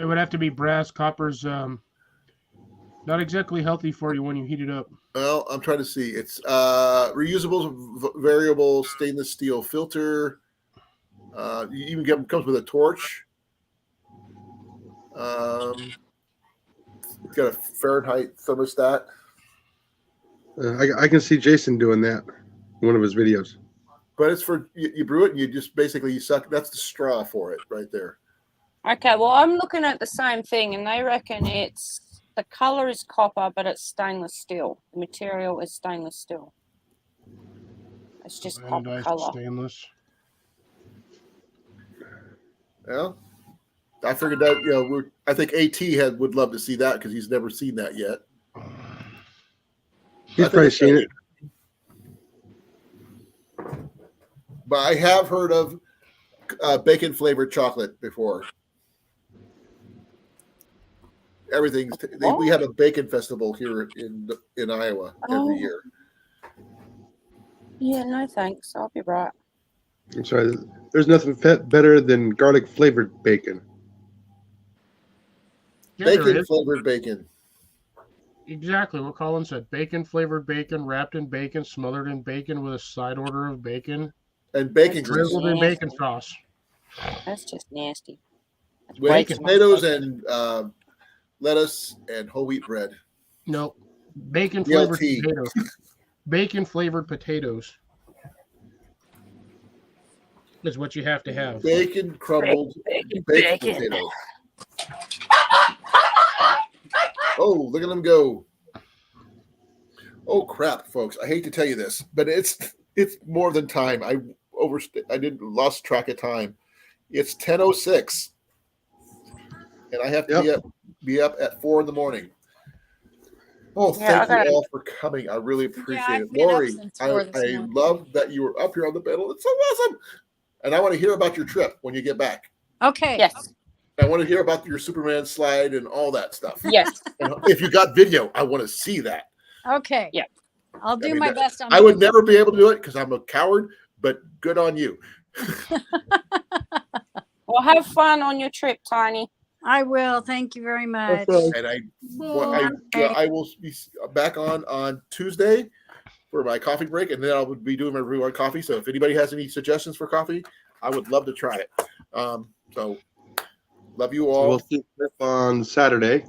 S4: It would have to be brass. Copper's not exactly healthy for you when you heat it up.
S1: Well, I'm trying to see. It's reusable, variable stainless steel filter. You even get comes with a torch. It's got a Fahrenheit thermostat.
S3: I can see Jason doing that in one of his videos.
S1: But it's for you brew it and you just basically you suck. That's the straw for it right there.
S5: Okay, well, I'm looking at the same thing, and they reckon it's the color is copper, but it's stainless steel. The material is stainless steel. It's just copper
S4: Anodized
S5: color.
S4: stainless.
S1: Well, I figured that I think AT would love to see that because he's never seen that yet.
S3: He's probably seen it.
S1: But I have heard of bacon flavored chocolate before. Everything's we have a bacon festival here in Iowa every year.
S5: Yeah, no thanks. I'll be right.
S3: I'm sorry. There's nothing better than garlic flavored bacon.
S4: Yeah, there
S1: Bacon
S4: is.
S1: flavored bacon.
S4: Exactly what Colin said. Bacon flavored bacon, wrapped in bacon, smothered in bacon with a side order of bacon,
S1: And bacon grease.
S4: drizzled in bacon sauce.
S5: That's just nasty. That's
S1: With
S5: way too much
S1: tomatoes
S5: bacon.
S1: and lettuce and whole wheat bread.
S4: Nope. Bacon flavored
S1: BLT.
S4: potatoes. Bacon flavored potatoes is what you have to have.
S1: Bacon crumbled
S5: Bacon,
S1: baked
S5: bacon.
S1: potato. Oh, look at them go. Oh crap, folks. I hate to tell you this, but it's more than time. I lost track of time. It's 10:06. And I have to be up at 4 a.m. Oh,
S5: Yeah,
S1: thank you all for coming. I really appreciate
S2: I've
S1: it.
S2: been up
S1: Lori,
S2: since
S1: I
S2: 4 this morning.
S1: love that you were up here on the panel. It's so awesome. And I want to hear about your trip when you get back.
S2: Okay.
S5: Yes,
S1: I want to hear about your Superman slide and all that stuff.
S5: yes.
S1: And if you got video, I want to see that.
S2: Okay.
S5: Yeah.
S2: I'll do my best on
S1: I would
S2: video.
S1: never be able to do it because I'm a coward, but good on you.
S5: Well, have fun on your trip, Tiny.
S2: I will. Thank you very much.
S1: And I will be back on Tuesday for my coffee break, and then I'll be doing my review on coffee. So if anybody has any suggestions for coffee, I would love to try it. So love you all.
S3: We'll see Cliff on Saturday.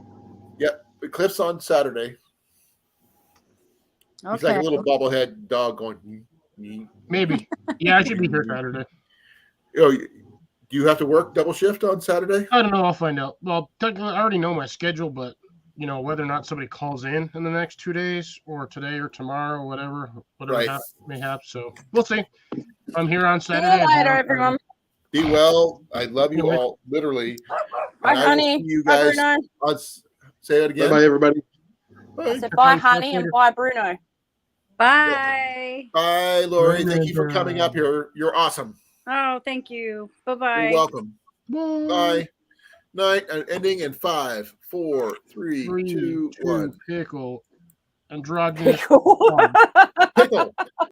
S1: Yep, Cliff's on Saturday. He's like a little bobblehead dog going.
S4: Maybe. Yeah, I should be here Saturday.
S1: Oh, do you have to work double shift on Saturday?
S4: I don't know. I'll find out. Well, technically, I already know my schedule, but whether or not somebody calls in the next 2 days, or today or tomorrow, whatever
S1: Right.
S4: may happen. So we'll see. I'm here on
S5: See you
S4: Saturday.
S5: later, everyone.
S1: Be well. I love you all, literally.
S5: Bye,
S1: And I will
S5: honey.
S1: see you
S5: Bye,
S1: guys
S5: Bruno.
S1: on, say it again.
S3: Bye, everybody.
S5: I
S1: Bye.
S5: said bye, honey, and bye, Bruno.
S2: Bye.
S1: Bye, Lori. Thank you for coming up here. You're awesome.
S2: Oh, thank you. Bye-bye.
S1: You're welcome. Bye. Night. And ending in 5, 4, 3, 2, 1.
S4: Pickle. Androgynous.
S5: Cool.
S1: Pickle.